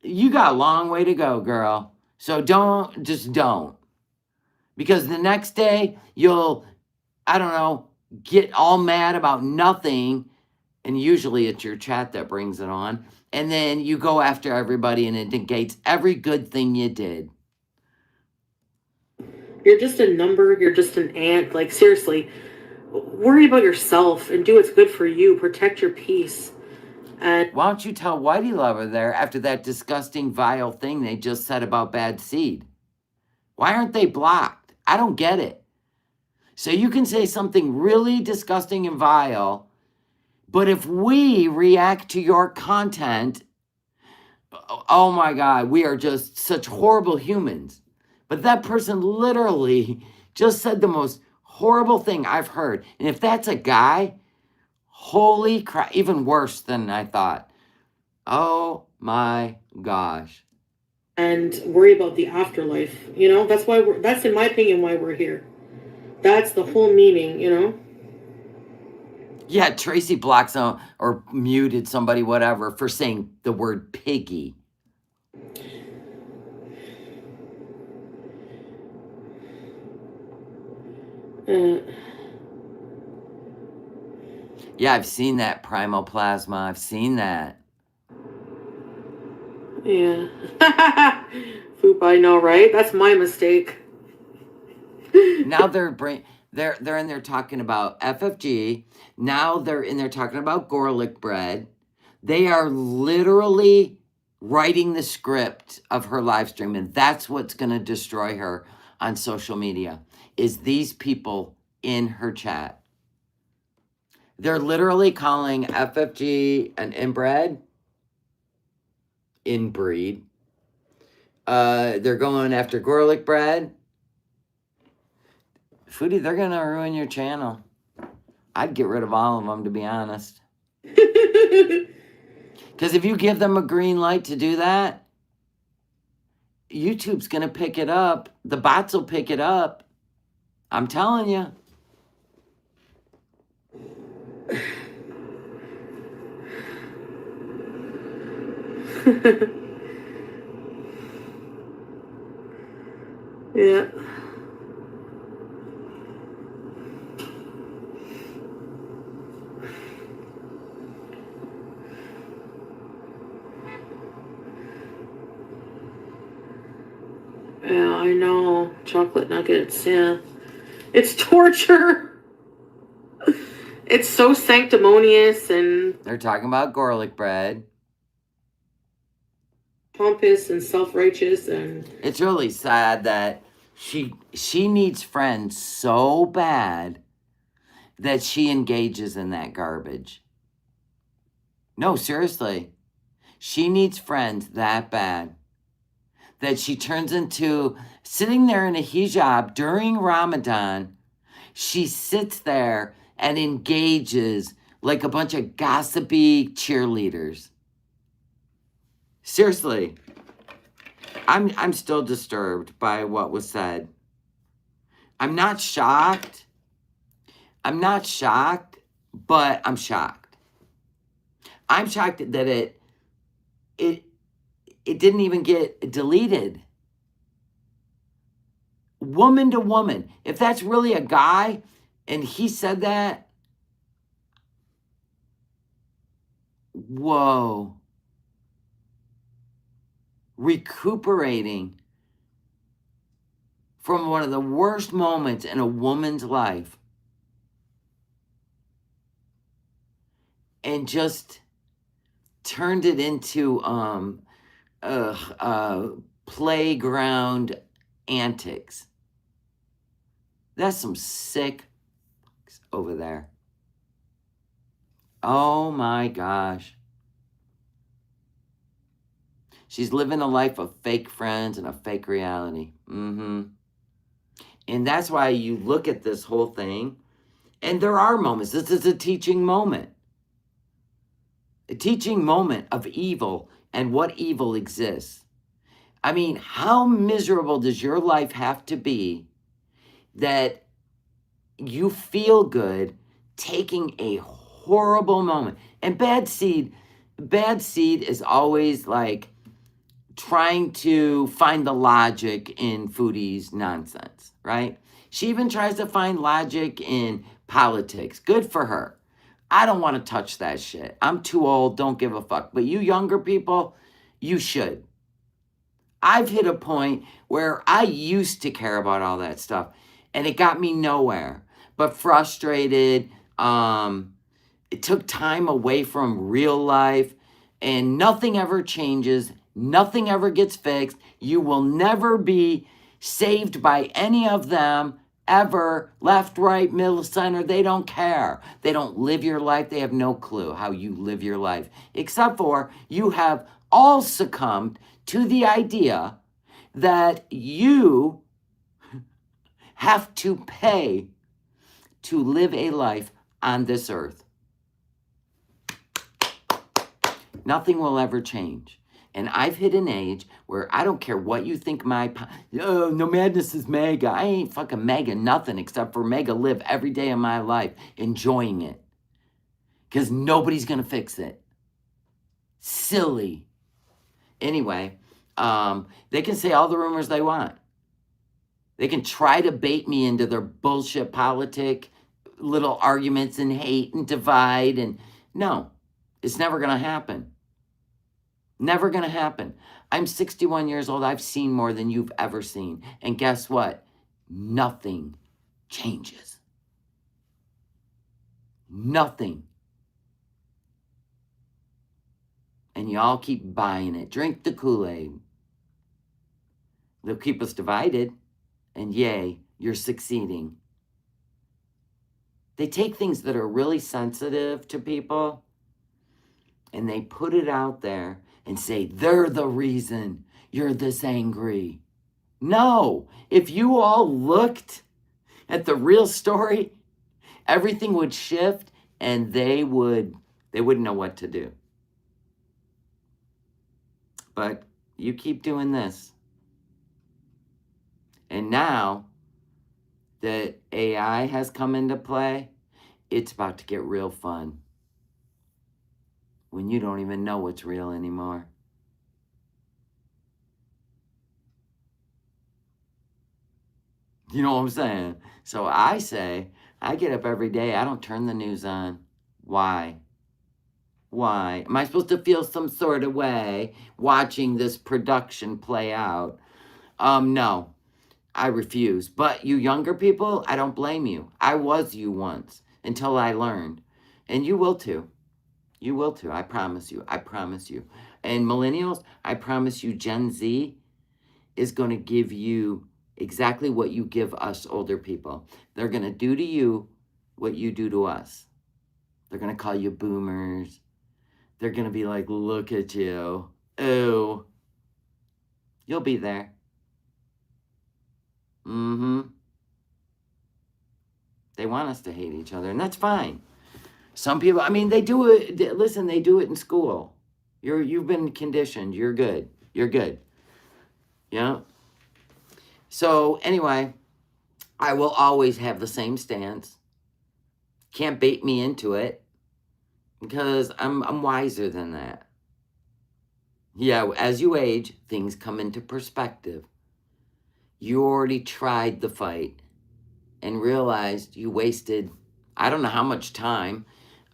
You got a long way to go, girl. So just don't. Because the next day, you'll, I don't know, get all mad about nothing. And usually it's your chat that brings it on. And then you go after everybody and it negates every good thing you did. You're just a number. You're just an ant. Like, seriously, worry about yourself and do what's good for you. Protect your peace. And why don't you tell Whitey Lover there after that disgusting, vile thing they just said about bad seed? Why aren't they blocked? I don't get it. So you can say something really disgusting and vile, but if we react to your content, oh my God, we are just such horrible humans. But that person literally just said the most horrible thing I've heard. And if that's a guy, holy crap, even worse than I thought. Oh my gosh. And worry about the afterlife. You know, that's in my opinion why we're here. That's the whole meaning, you know? Yeah, Tracy blocked some or muted somebody, whatever, for saying the word piggy. Yeah, I've seen that primal plasma. I've seen that. Yeah. Foop, I know, right? That's my mistake. Now they're in there talking about FFG. Now they're in there talking about garlic bread. They are literally writing the script of her live stream, and that's what's going to destroy her on social media, is these people in her chat. They're literally calling FFG an inbred. Inbreed. They're going after garlic bread. Foodie, they're going to ruin your channel. I'd get rid of all of them, to be honest. Because if you give them a green light to do that, YouTube's going to pick it up. The bots will pick it up. I'm telling you. Yeah. Yeah, I know. Chocolate nuggets, yeah. It's torture. It's so sanctimonious and... They're talking about garlic bread. Pompous and self-righteous and... It's really sad that she needs friends so bad that she engages in that garbage. No, seriously. She needs friends that bad that she turns into sitting there in a hijab during Ramadan. She sits there and engages like a bunch of gossipy cheerleaders. Seriously. I'm still disturbed by what was said. I'm not shocked. But I'm shocked. I'm shocked that it didn't even get deleted. Woman to woman. If that's really a guy and he said that, whoa. Recuperating from one of the worst moments in a woman's life and just turned it into playground antics. That's some sick over there. Oh my gosh. She's living a life of fake friends and a fake reality. And that's why you look at this whole thing, and there are moments. This is a teaching moment. A teaching moment of evil and what evil exists. I mean, how miserable does your life have to be that you feel good taking a horrible moment? And bad seed is always like trying to find the logic in Foodie's nonsense, right? She even tries to find logic in politics. Good for her. I don't want to touch that shit. I'm too old, don't give a fuck. But you younger people, you should. I've hit a point where I used to care about all that stuff, and it got me nowhere. But frustrated, it took time away from real life, and nothing ever changes. Nothing ever gets fixed. You will never be saved by any of them ever. Left, right, middle, center. They don't care. They don't live your life. They have no clue how you live your life. Except for you have all succumbed to the idea that you have to pay to live a life on this earth. Nothing will ever change. And I've hit an age where I don't care what you think no madness is mega. I ain't fucking mega nothing except for mega live every day of my life enjoying it. Because nobody's going to fix it. Silly. Anyway, they can say all the rumors they want. They can try to bait me into their bullshit politic, little arguments and hate and divide. And no, it's never going to happen. Never going to happen. I'm 61 years old. I've seen more than you've ever seen. And guess what? Nothing changes. Nothing. And y'all keep buying it. Drink the Kool-Aid. They'll keep us divided. And yay, you're succeeding. They take things that are really sensitive to people and they put it out there and say, they're the reason you're this angry. No, if you all looked at the real story, everything would shift and they wouldn't know what to do. But you keep doing this. And now that AI has come into play, it's about to get real fun. When you don't even know what's real anymore. You know what I'm saying? So I say, I get up every day. I don't turn the news on. Why? Why? Am I supposed to feel some sort of way watching this production play out? No, I refuse. But you younger people, I don't blame you. I was you once until I learned. And you will too. You will too. I promise you. I promise you. And millennials, I promise you, Gen Z is going to give you exactly what you give us older people. They're going to do to you what you do to us. They're going to call you boomers. They're going to be like, look at you. Ew. You'll be there. They want us to hate each other, and that's fine. Some people, I mean, they do it. Listen, they do it in school. You've been conditioned. You're good. You're good. Yeah. So anyway, I will always have the same stance. Can't bait me into it because I'm wiser than that. Yeah, as you age, things come into perspective. You already tried the fight and realized you wasted, I don't know how much time.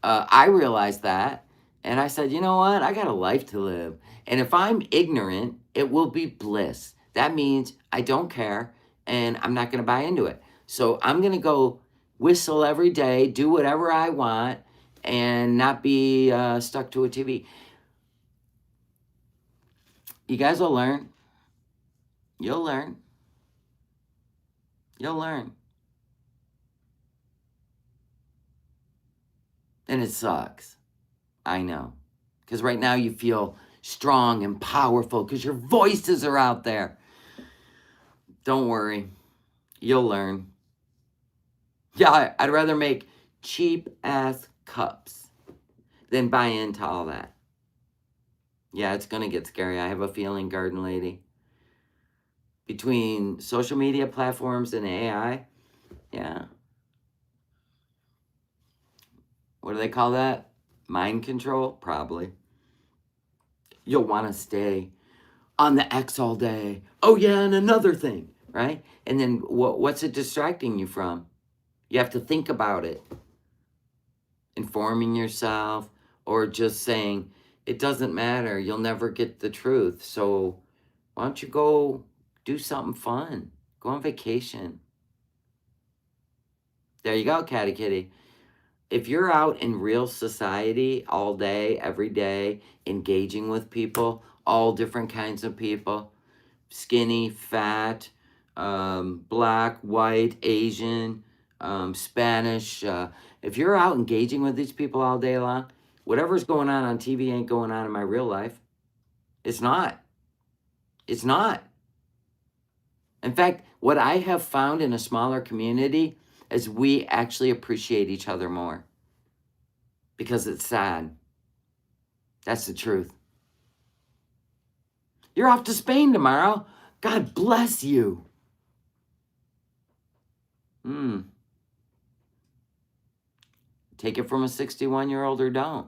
I realized that. And I said, you know what? I got a life to live. And if I'm ignorant, it will be bliss. That means I don't care and I'm not going to buy into it. So I'm going to go whistle every day, do whatever I want, and not be stuck to a TV. You guys will learn. You'll learn. You'll learn. And it sucks. I know. Because right now you feel strong and powerful because your voices are out there. Don't worry. You'll learn. Yeah, I'd rather make cheap ass cups than buy into all that. Yeah, it's going to get scary. I have a feeling, Garden Lady. Between social media platforms and AI, yeah. What do they call that? Mind control? Probably. You'll want to stay on the X all day. Oh, yeah, and another thing, right? And then what's it distracting you from? You have to think about it. Informing yourself or just saying, it doesn't matter. You'll never get the truth. So why don't you go do something fun? Go on vacation. There you go, Catty Kitty. If you're out in real society all day, every day, engaging with people, all different kinds of people, skinny, fat, black, white, Asian, Spanish. If you're out engaging with these people all day long, whatever's going on TV ain't going on in my real life. It's not. It's not. In fact, what I have found in a smaller community is we actually appreciate each other more because it's sad. That's the truth. You're off to Spain tomorrow. God bless you. Take it from a 61-year-old or don't.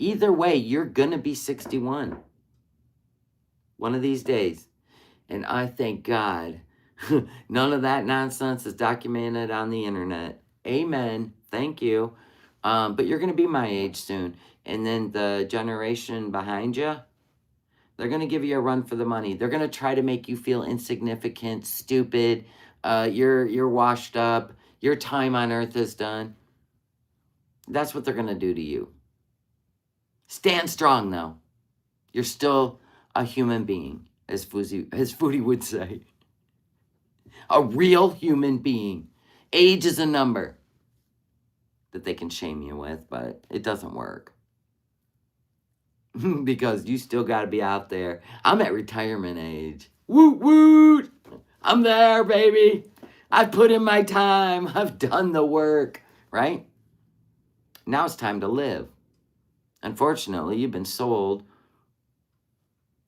Either way, you're going to be 61 one of these days. And I thank God none of that nonsense is documented on the internet. Amen. Thank you. But you're going to be my age soon. And then the generation behind you, they're going to give you a run for the money. They're going to try to make you feel insignificant, stupid. You're washed up. Your time on earth is done. That's what they're going to do to you. Stand strong, though. You're still a human being, as Foodie would say. A real human being. Age is a number that they can shame you with, but it doesn't work. Because you still got to be out there. I'm at retirement age. Woot woot! I'm there, baby. I've put in my time. I've done the work, right? Now it's time to live. Unfortunately, you've been sold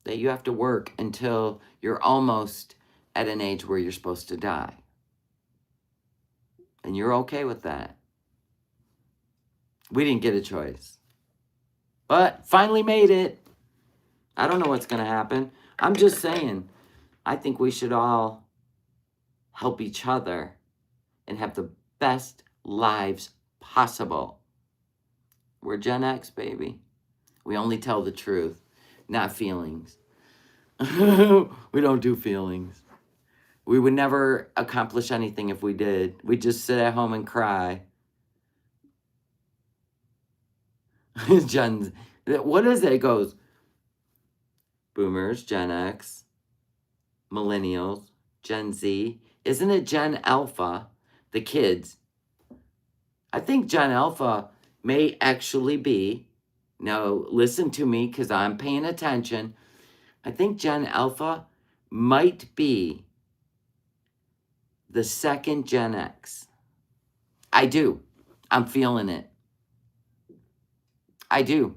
that you have to work until you're almost at an age where you're supposed to die. And you're okay with that. We didn't get a choice. But finally made it. I don't know what's going to happen. I'm just saying, I think we should all help each other and have the best lives possible. We're Gen X, baby. We only tell the truth, not feelings. We don't do feelings. We would never accomplish anything if we did. We'd just sit at home and cry. Gen, what is it? It goes boomers, Gen X, millennials, Gen Z. Isn't it Gen Alpha, the kids? I think Gen Alpha may actually be, now listen to me because I'm paying attention. I think Gen Alpha might be the second Gen X. I do. I'm feeling it. I do.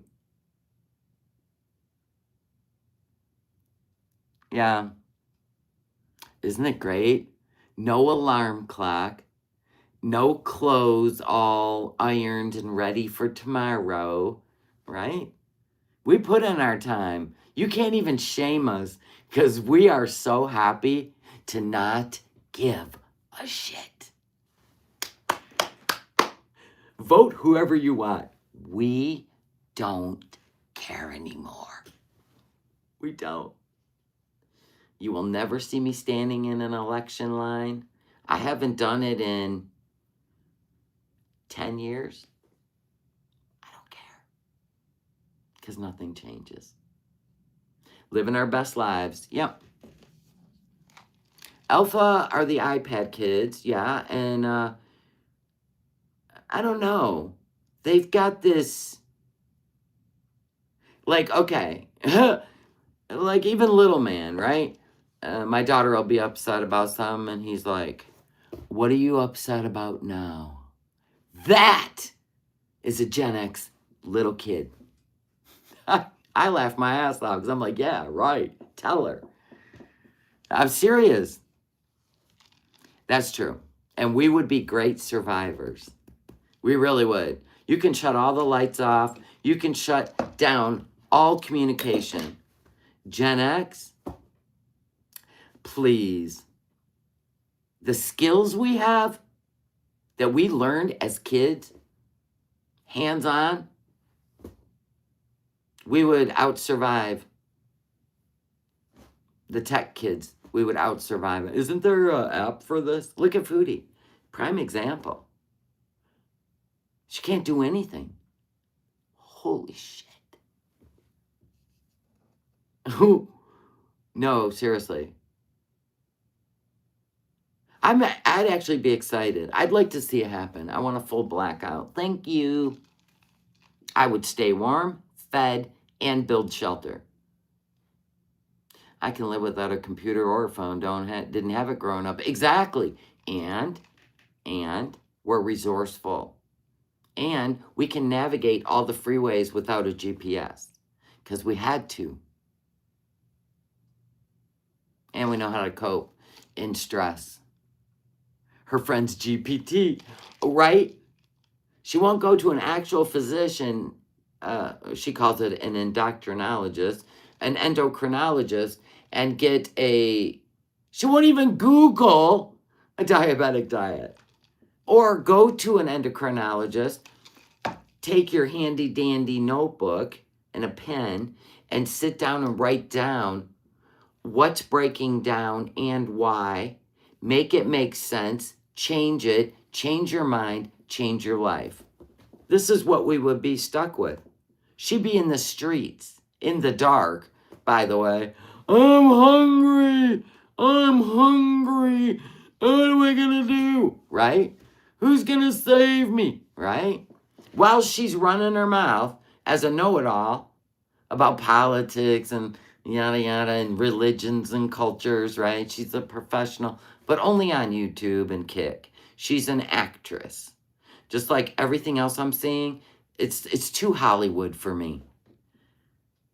Yeah. Isn't it great? No alarm clock. No clothes all ironed and ready for tomorrow, right? We put in our time. You can't even shame us because we are so happy to not give a shit. Vote whoever you want. We don't care anymore. We don't. You will never see me standing in an election line. I haven't done it in 10 years. I don't care. Because nothing changes. Living our best lives. Yep. Alpha are the iPad kids. Yeah. And I don't know. They've got this, like, okay. Like even little man, right? My daughter will be upset about something, and he's like, what are you upset about now? That is a Gen X little kid. I laugh my ass off because I'm like, yeah, right. Tell her. I'm serious. That's true. And we would be great survivors. We really would. You can shut all the lights off. You can shut down all communication. Gen X, please. The skills we have that we learned as kids, hands-on, we would out-survive the tech kids. We would out-survive it. Isn't there an app for this? Look at Foodie. Prime example. She can't do anything. Holy shit. No, seriously. I'd actually be excited. I'd like to see it happen. I want a full blackout. Thank you. I would stay warm, fed, and build shelter. I can live without a computer or a phone. Didn't have it growing up. Exactly. And we're resourceful. And we can navigate all the freeways without a GPS. Because we had to. And we know how to cope in stress. Her friend's GPT, right? She won't go to an actual physician. She calls it an endocrinologist, an endocrinologist, and get a... She won't even Google a diabetic diet. Or go to an endocrinologist, take your handy dandy notebook and a pen, and sit down and write down what's breaking down and why. Make it make sense. Change it. Change your mind. Change your life. This is what we would be stuck with. She'd be in the streets, in the dark, by the way. I'm hungry. I'm hungry. What am I going to do? Right? Who's going to save me? Right? While she's running her mouth as a know-it-all about politics and yada yada and religions and cultures, right? She's a professional, but only on YouTube and Kick. She's an actress. Just like everything else I'm seeing, it's too Hollywood for me.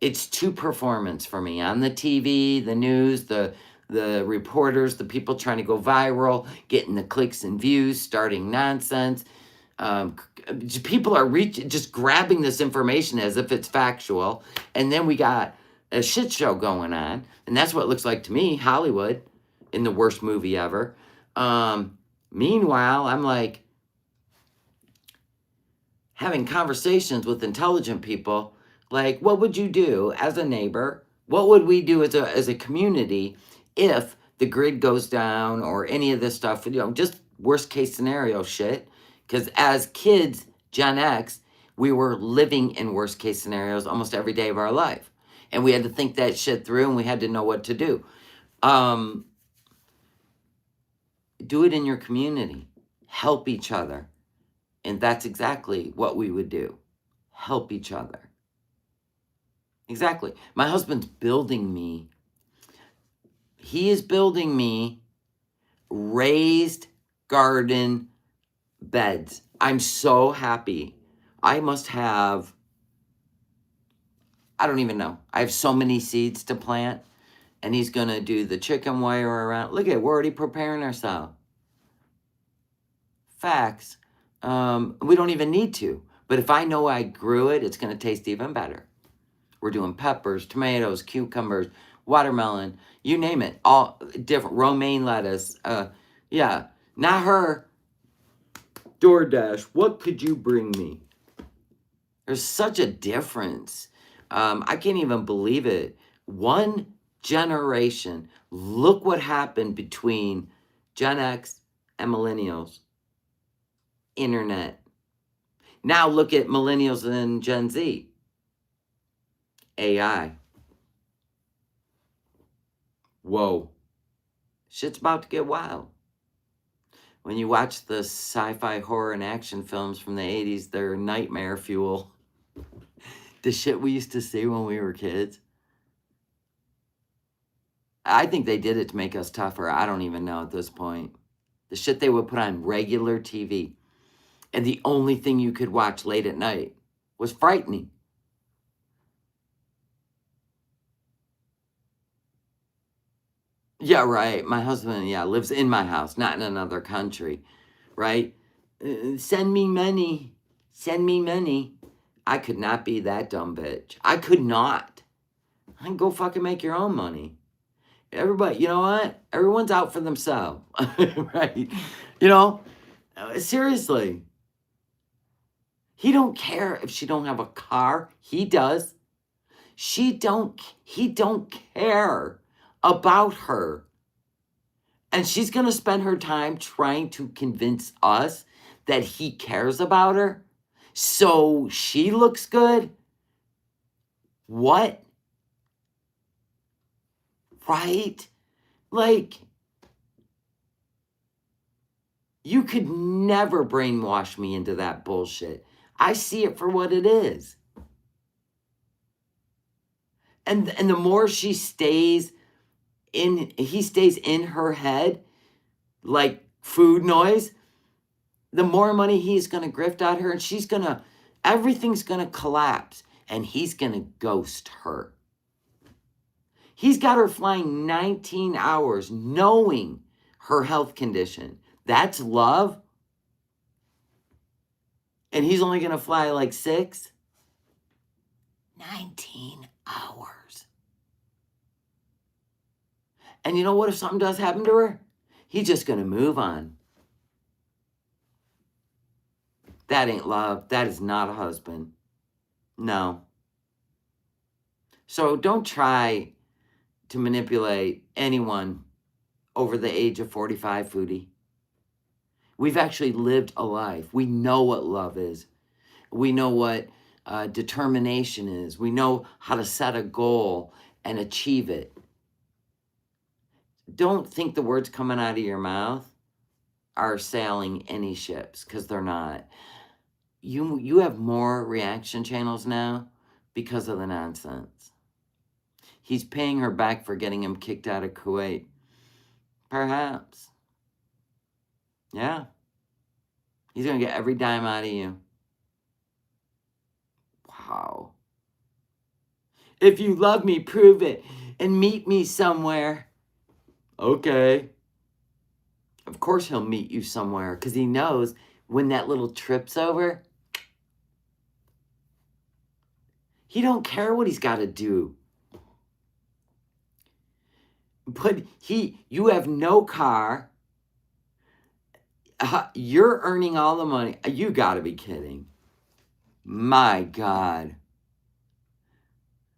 It's too performance for me. On the TV, the news, the reporters, the people trying to go viral, getting the clicks and views, starting nonsense. People are just grabbing this information as if it's factual. And then we got a shit show going on. And that's what it looks like to me, Hollywood, in the worst movie ever. Meanwhile, I'm like having conversations with intelligent people. Like, what would you do as a neighbor? What would we do as a community if the grid goes down or any of this stuff? Just worst case scenario shit. Because as kids, Gen X, we were living in worst case scenarios almost every day of our life. And we had to think that shit through, and we had to know what to do. Do it in your community. Help each other. And that's exactly what we would do. Help each other. Exactly. My husband's building me. He is building me raised garden beds. I'm so happy. I must have, I don't even know. I have so many seeds to plant. And he's going to do the chicken wire around. Look at it. We're already preparing ourselves. Facts. We don't even need to. But if I know I grew it, it's going to taste even better. We're doing peppers, tomatoes, cucumbers, watermelon, you name it. All different. Romaine lettuce. Yeah. Not her. DoorDash, what could you bring me? There's such a difference. I can't even believe it. One generation. Look what happened between Gen X and millennials. Internet. Now look at millennials and Gen Z. AI. Whoa. Shit's about to get wild. When you watch the sci-fi horror and action films from the 80s, they're nightmare fuel. The shit we used to see when we were kids. I think they did it to make us tougher. I don't even know at this point. The shit they would put on regular TV. And the only thing you could watch late at night was frightening. Yeah, right. My husband, lives in my house, not in another country, right? Send me money. Send me money. I could not be that dumb bitch. I could not. I can go fucking make your own money. Everybody, you know what? Everyone's out for themselves, right? You know, seriously. He don't care if she don't have a car. He does. He don't care about her. And she's going to spend her time trying to convince us that he cares about her. So she looks good. What? Right? Like, you could never brainwash me into that bullshit. I see it for what it is. And the more he stays in her head, like food noise, the more money he's going to grift out her, and everything's going to collapse, and he's going to ghost her. He's got her flying 19 hours knowing her health condition. That's love? And he's only going to fly like 6? 19 hours. And you know what? If something does happen to her, he's just going to move on. That ain't love. That is not a husband. No. So don't try to manipulate anyone over the age of 45, Foodie. We've actually lived a life. We know what love is. We know what determination is. We know how to set a goal and achieve it. Don't think the words coming out of your mouth are sailing any ships, because they're not. You have more reaction channels now because of the nonsense. He's paying her back for getting him kicked out of Kuwait. Perhaps. Yeah. He's going to get every dime out of you. Wow. If you love me, prove it and meet me somewhere. Okay. Of course he'll meet you somewhere, because he knows when that little trip's over, he don't care what he's got to do. But you have no car. You're earning all the money. You got to be kidding. My God.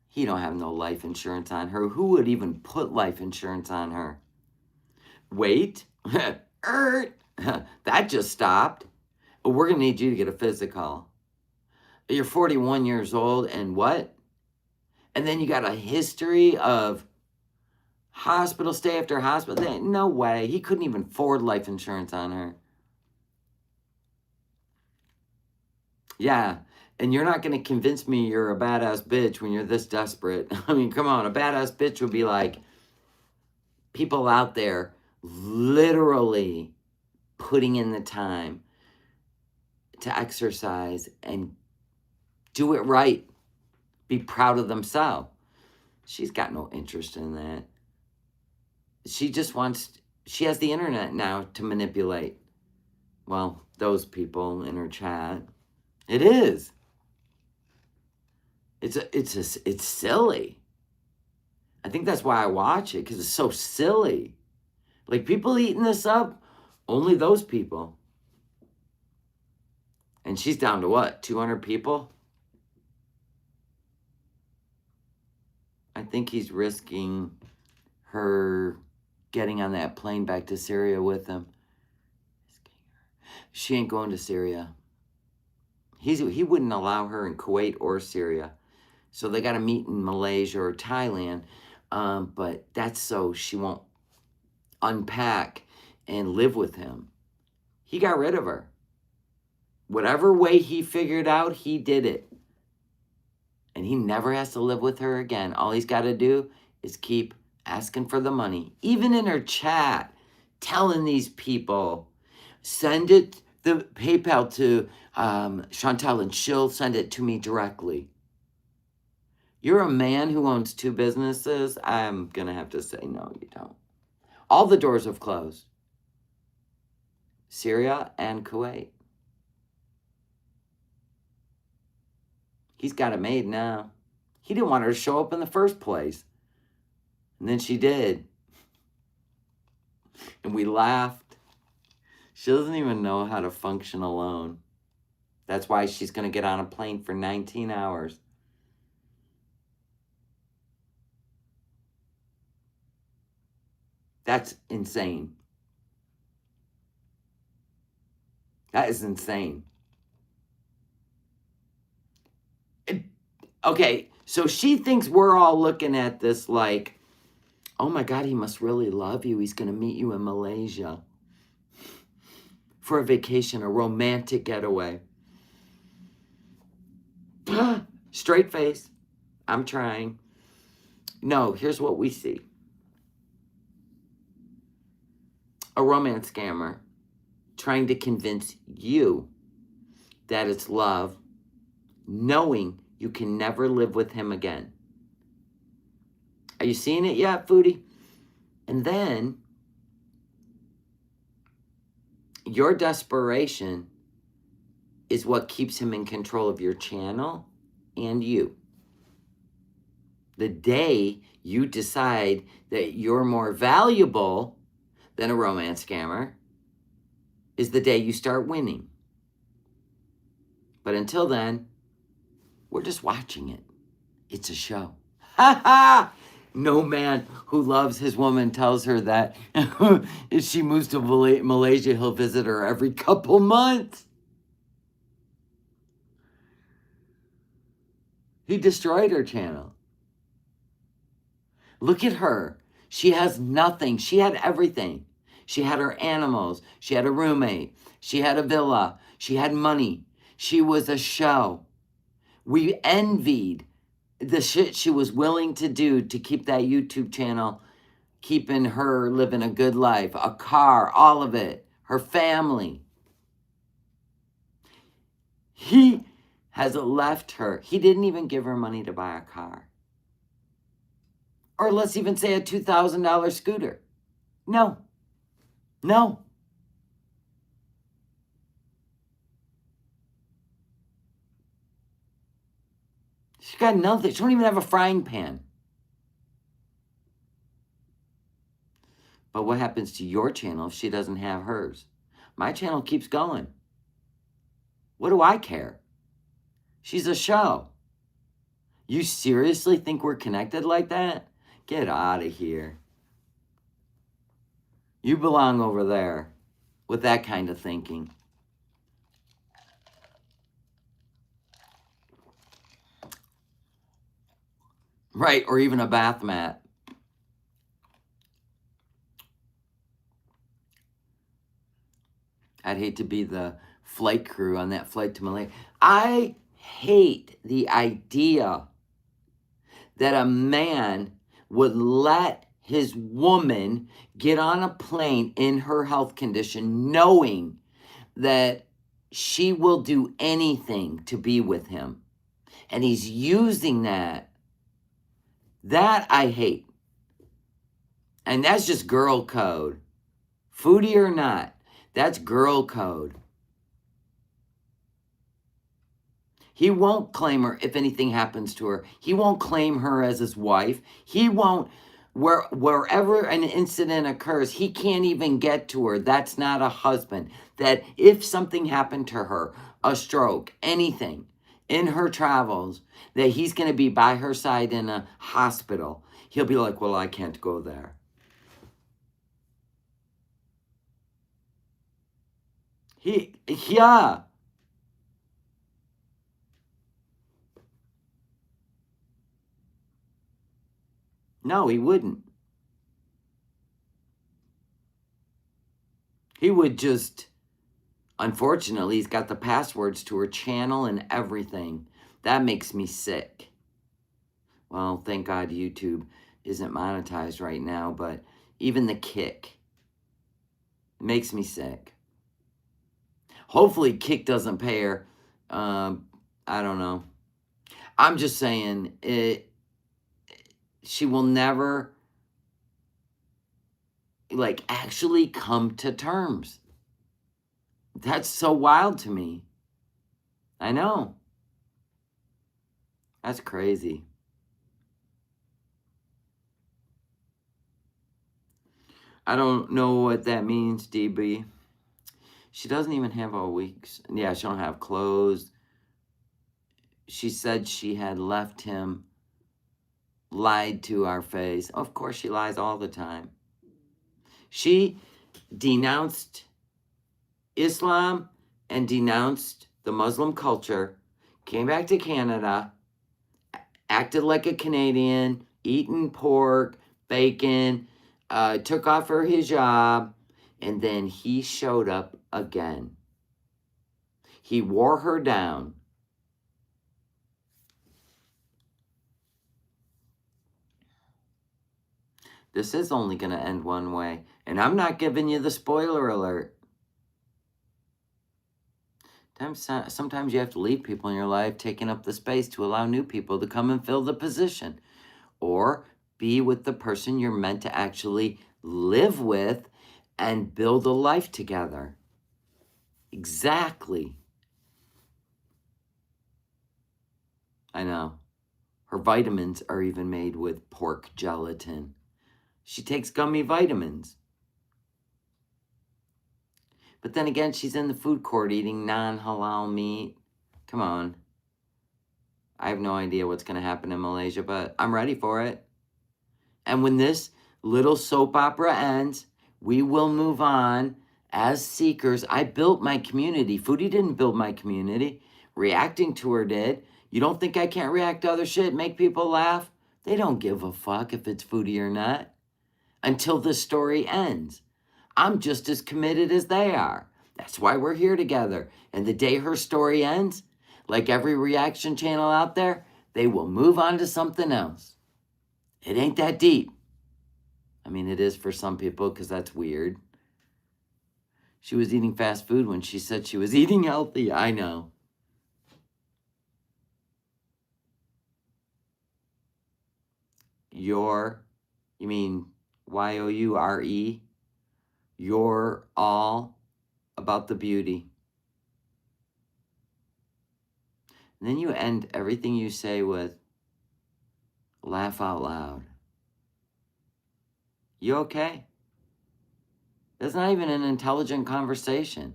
He don't have no life insurance on her. Who would even put life insurance on her? Wait. That just stopped. We're going to need you to get a physical. You're 41 years old and what? And then you got a history of hospital stay after hospital. No way. He couldn't even afford life insurance on her. Yeah. And you're not going to convince me you're a badass bitch when you're this desperate. I mean, come on. A badass bitch would be like people out there literally putting in the time to exercise and do it right. Be proud of themselves. She's got no interest in that. She has the internet now to manipulate. Well, those people in her chat. It is. It's silly. I think that's why I watch it, because it's so silly. Like, people eating this up, only those people. And she's down to what, 200 people? I think he's risking her getting on that plane back to Syria with him. She ain't going to Syria. He wouldn't allow her in Kuwait or Syria. So they got to meet in Malaysia or Thailand. But that's so she won't unpack and live with him. He got rid of her. Whatever way he figured out, he did it. And he never has to live with her again. All he's got to do is keep asking for the money. Even in her chat, telling these people, send it, the PayPal to Chantal, and she'll send it to me directly. You're a man who owns 2 businesses? I'm going to have to say, no, you don't. All the doors have closed. Syria and Kuwait. He's got it made now. He didn't want her to show up in the first place. And then she did. And we laughed. She doesn't even know how to function alone. That's why she's going to get on a plane for 19 hours. That's insane. That is insane. Okay, so she thinks we're all looking at this like, oh my God, he must really love you. He's going to meet you in Malaysia for a vacation, a romantic getaway. Straight face. I'm trying. No, here's what we see. A romance scammer trying to convince you that it's love, knowing you can never live with him again. Are you seeing it yet, Foodie? And then your desperation is what keeps him in control of your channel and you. The day you decide that you're more valuable than a romance scammer is the day you start winning. But until then, we're just watching it. It's a show. Ha ha! No man who loves his woman tells her that if she moves to Malaysia, he'll visit her every couple months. He destroyed her channel. Look at her. She has nothing. She had everything. She had her animals. She had a roommate. She had a villa. She had money. She was a show. We envied the shit she was willing to do to keep that YouTube channel, keeping her living a good life, a car, all of it, her family. He has left her. He didn't even give her money to buy a car. Or let's even say a $2,000 scooter. No. No. She's got nothing. She don't even have a frying pan. But what happens to your channel if she doesn't have hers? My channel keeps going. What do I care? She's a show. You seriously think we're connected like that? Get out of here. You belong over there with that kind of thinking. Right, or even a bath mat. I'd hate to be the flight crew on that flight to Malaysia. I hate the idea that a man would let his woman get on a plane in her health condition knowing that she will do anything to be with him. And he's using that. That I hate. And that's just girl code. Foodie or not. That's girl code. He won't claim her if anything happens to her. He won't claim her as his wife. He won't, wherever an incident occurs, he can't even get to her. That's not a husband. That if something happened to her, a stroke, anything, in her travels, that he's going to be by her side in a hospital. He'll be like, well, I can't go there. Yeah. No, he wouldn't. He would just, unfortunately, he's got the passwords to her channel and everything. That makes me sick. Well, thank God YouTube isn't monetized right now, but even the kick makes me sick. Hopefully Kick doesn't pay her. I don't know. I'm just saying, she will never, like, actually come to terms. That's so wild to me. I know. That's crazy. I don't know what that means, DB. She doesn't even have all weeks. Yeah, she don't have clothes. She said she had left him, lied to our face. Of course, she lies all the time. She denounced Islam and denounced the Muslim culture, came back to Canada, acted like a Canadian, eating pork, bacon, took off her hijab, and then he showed up again. He wore her down. This is only going to end one way. And I'm not giving you the spoiler alert. Sometimes you have to leave people in your life taking up the space to allow new people to come and fill the position. Or be with the person you're meant to actually live with and build a life together. Exactly. I know. Her vitamins are even made with pork gelatin. She takes gummy vitamins. But then again, she's in the food court eating non-halal meat. Come on. I have no idea what's going to happen in Malaysia, but I'm ready for it. And when this little soap opera ends, we will move on as seekers. I built my community. Foodie didn't build my community. Reacting to her did. You don't think I can't react to other shit, make people laugh? They don't give a fuck if it's Foodie or not. Until the story ends. I'm just as committed as they are. That's why we're here together. And the day her story ends, like every reaction channel out there, they will move on to something else. It ain't that deep. I mean, it is for some people because that's weird. She was eating fast food when she said she was eating healthy. I know. You mean Y-O-U-R-E? You're all about the beauty. And then you end everything you say with, laugh out loud. You okay? That's not even an intelligent conversation.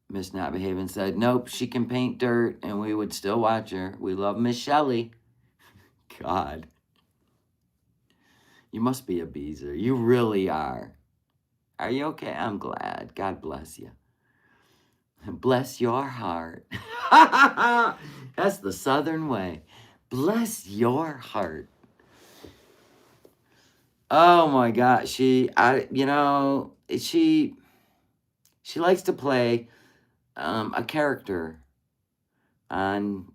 Miss Not Behaving said, nope, she can paint dirt and we would still watch her. We love Miss Shelley. God. You must be a beezer. You really are. Are you okay? I'm glad. God bless you. Bless your heart. That's the Southern way. Bless your heart. Oh my God. She likes to play a character on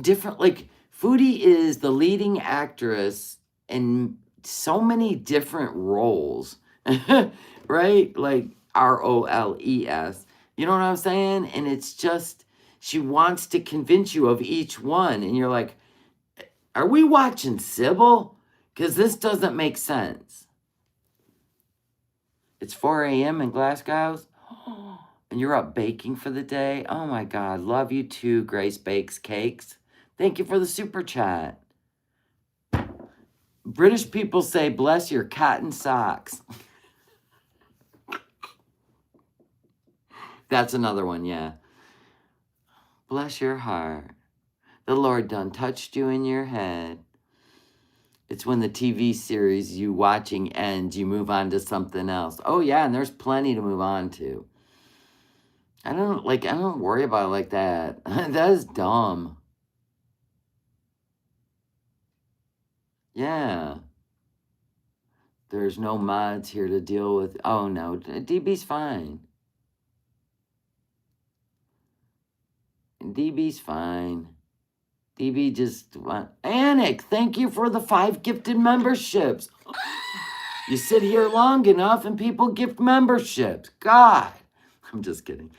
different, like, Foodie is the leading actress in so many different roles, right? Like ROLES. You know what I'm saying? And it's just, she wants to convince you of each one. And you're like, are we watching Sybil? Because this doesn't make sense. It's 4 a.m. in Glasgow. And you're up baking for the day. Oh my God. Love you too, Grace Bakes Cakes. Thank you for the super chat. British people say, bless your cotton socks. That's another one, yeah. Bless your heart. The Lord done touched you in your head. It's when the TV series you watching ends, you move on to something else. Oh yeah, and there's plenty to move on to. I don't worry about it like that. That is dumb. Yeah. There's no mods here to deal with. Oh no, DB's fine. DB's fine. DB just Anik, thank you for the 5 gifted memberships. You sit here long enough and people gift memberships. God. I'm just kidding.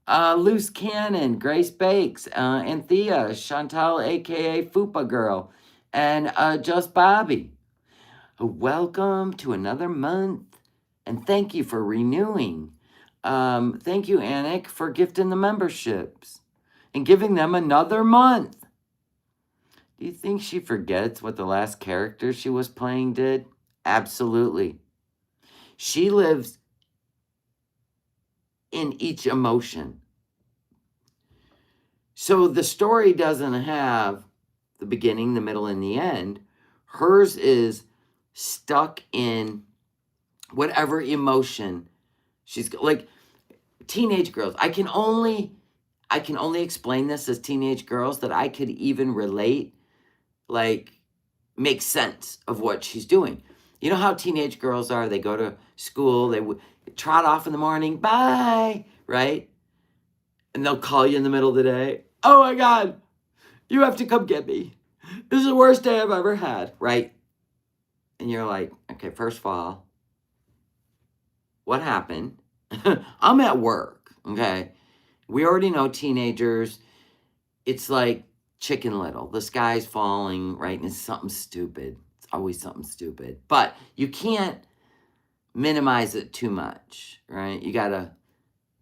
Loose Cannon, Grace Bakes, Anthea, Chantal, aka Fupa Girl, and Just Bobby. Welcome to another month, and thank you for renewing. Thank you, Anik, for gifting the memberships and giving them another month. Do you think she forgets what the last character she was playing did? Absolutely. She lives in each emotion. So the story doesn't have the beginning, the middle, and the end. Hers is stuck in whatever emotion she's like. Teenage girls. I can only explain this as teenage girls that I could even relate, like make sense of what she's doing. You know how teenage girls are? They go to school, they trot off in the morning, bye, right? And they'll call you in the middle of the day. Oh my God, you have to come get me. This is the worst day I've ever had, right? And you're like, okay, first of all, what happened? I'm at work, okay? We already know teenagers, it's like Chicken Little. The sky's falling, right? And it's something stupid. It's always something stupid. But you can't minimize it too much, right? You got to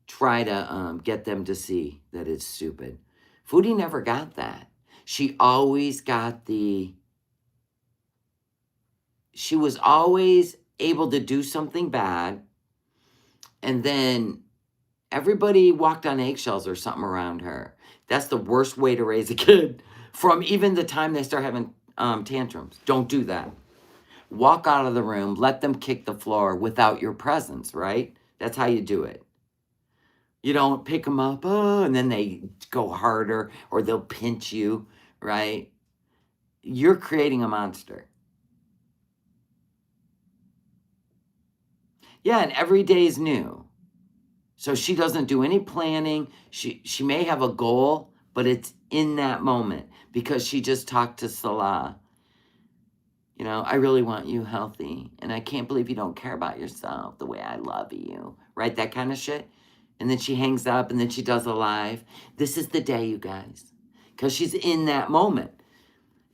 try to get them to see that it's stupid. Foodie never got that. She always got she was always able to do something bad, and then everybody walked on eggshells or something around her. That's the worst way to raise a kid from even the time they start having tantrums. Don't do that. Walk out of the room, let them kick the floor without your presence, right? That's how you do it. You don't pick them up, and then they go harder, or they'll pinch you, right? You're creating a monster. Yeah, and every day is new. So she doesn't do any planning. She may have a goal, but it's in that moment because she just talked to Salah. You know, I really want you healthy, and I can't believe you don't care about yourself the way I love you, right? That kind of shit. And then she hangs up, and then she does a live. This is the day, you guys, because she's in that moment.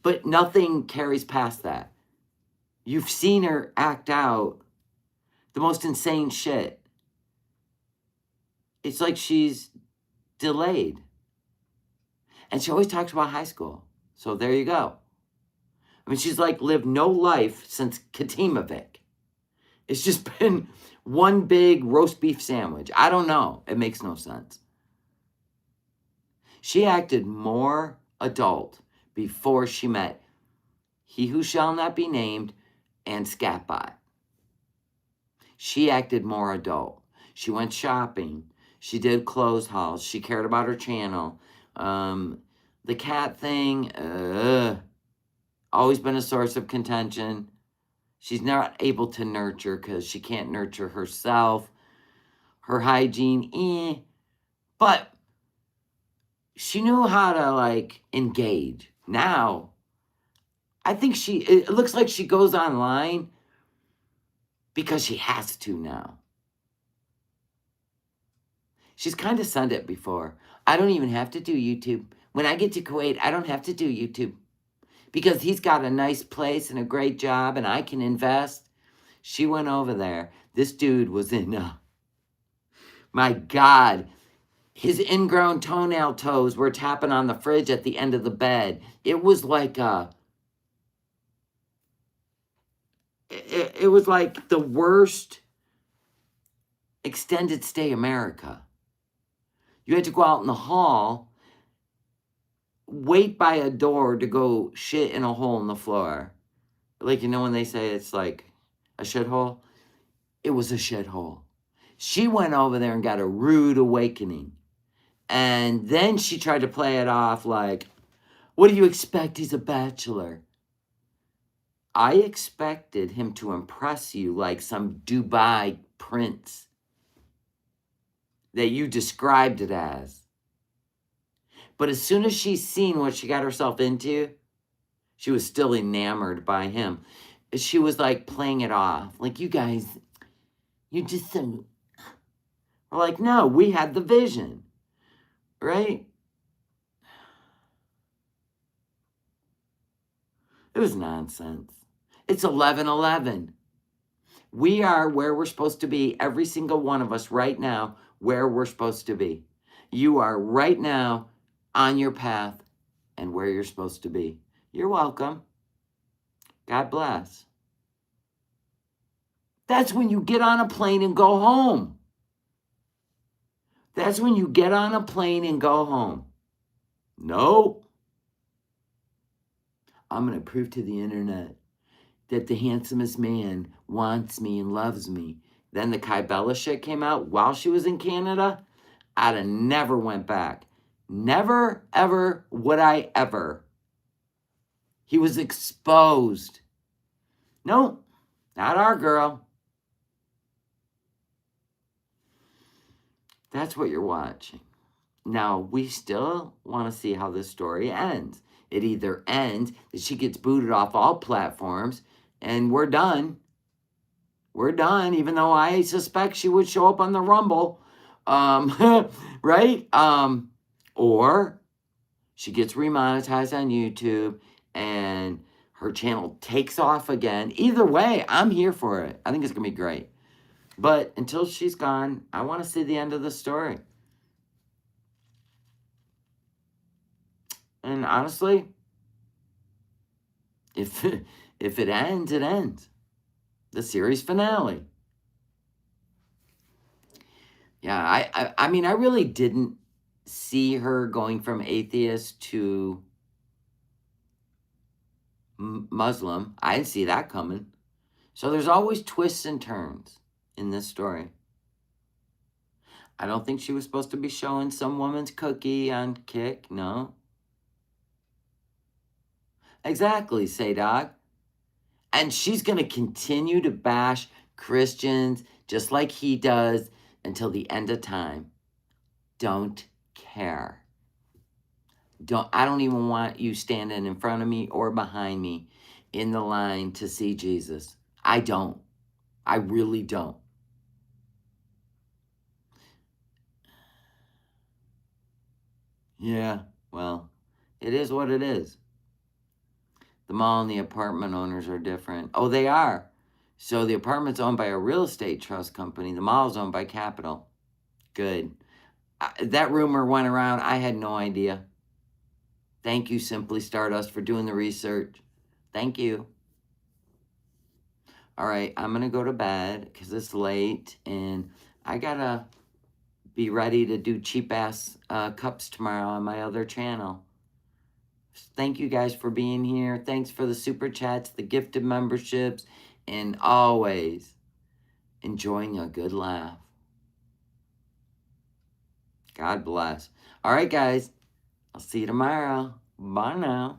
But nothing carries past that. You've seen her act out the most insane shit. It's like she's delayed. And she always talks about high school. So there you go. I mean, she's like lived no life since Katimovic. It's just been one big roast beef sandwich. I don't know. It makes no sense. She acted more adult before she met He Who Shall Not Be Named and Scatbot. She acted more adult. She went shopping. She did clothes hauls. She cared about her channel. The cat thing, always been a source of contention. She's not able to nurture because she can't nurture herself. Her hygiene, But she knew how to, like, engage. Now, I think it looks like she goes online because she has to now. She's kind of said it before. I don't even have to do YouTube. When I get to Kuwait, I don't have to do YouTube because he's got a nice place and a great job and I can invest. She went over there. This dude was in, my God, his ingrown toenail toes were tapping on the fridge at the end of the bed. It was like it was like the worst extended stay America. You had to go out in the hall, wait by a door to go shit in a hole in the floor. Like, you know when they say it's like a shithole? It was a shithole. She went over there and got a rude awakening. And then she tried to play it off like, what do you expect? He's a bachelor. I expected him to impress you like some Dubai prince that you described it as. But as soon as she's seen what she got herself into, she was still enamored by him. She was like playing it off. Like, you guys, you just so... We're like, no, we had the vision. Right? It was nonsense. It's 11:11. We are where we're supposed to be, every single one of us right now, where we're supposed to be. You are right now on your path and where you're supposed to be. You're welcome. God bless. That's when you get on a plane and go home. That's when you get on a plane and go home. No. I'm going to prove to the internet that the handsomest man wants me and loves me. Then the Kai Bella shit came out while she was in Canada. I'd have never went back. Never, ever would I ever. He was exposed. No, not our girl. That's what you're watching. Now, we still want to see how this story ends. It either ends that she gets booted off all platforms and we're done. We're done, even though I suspect she would show up on the Rumble. Right? Or she gets remonetized on YouTube and her channel takes off again. Either way, I'm here for it. I think it's going to be great. But until she's gone, I want to see the end of the story. And honestly, if it ends, it ends. The series finale. Yeah, I mean, I really didn't see her going from atheist to Muslim. I didn't see that coming. So there's always twists and turns in this story. I don't think she was supposed to be showing some woman's cookie on Kick. No. Exactly, say dog. And she's going to continue to bash Christians just like he does until the end of time. Don't care. I don't even want you standing in front of me or behind me in the line to see Jesus. I don't. I really don't. Yeah, well, it is what it is. The mall and the apartment owners are different. Oh, they are. So the apartment's owned by a real estate trust company. The mall's owned by Capital. Good. That rumor went around. I had no idea. Thank you, Simply Stardust, for doing the research. Thank you. All right, I'm going to go to bed because it's late and I got to be ready to do cheap-ass cups tomorrow on my other channel. Thank you guys for being here. Thanks for the super chats, the gifted memberships, and always enjoying a good laugh. God bless. All right, guys. I'll see you tomorrow. Bye now.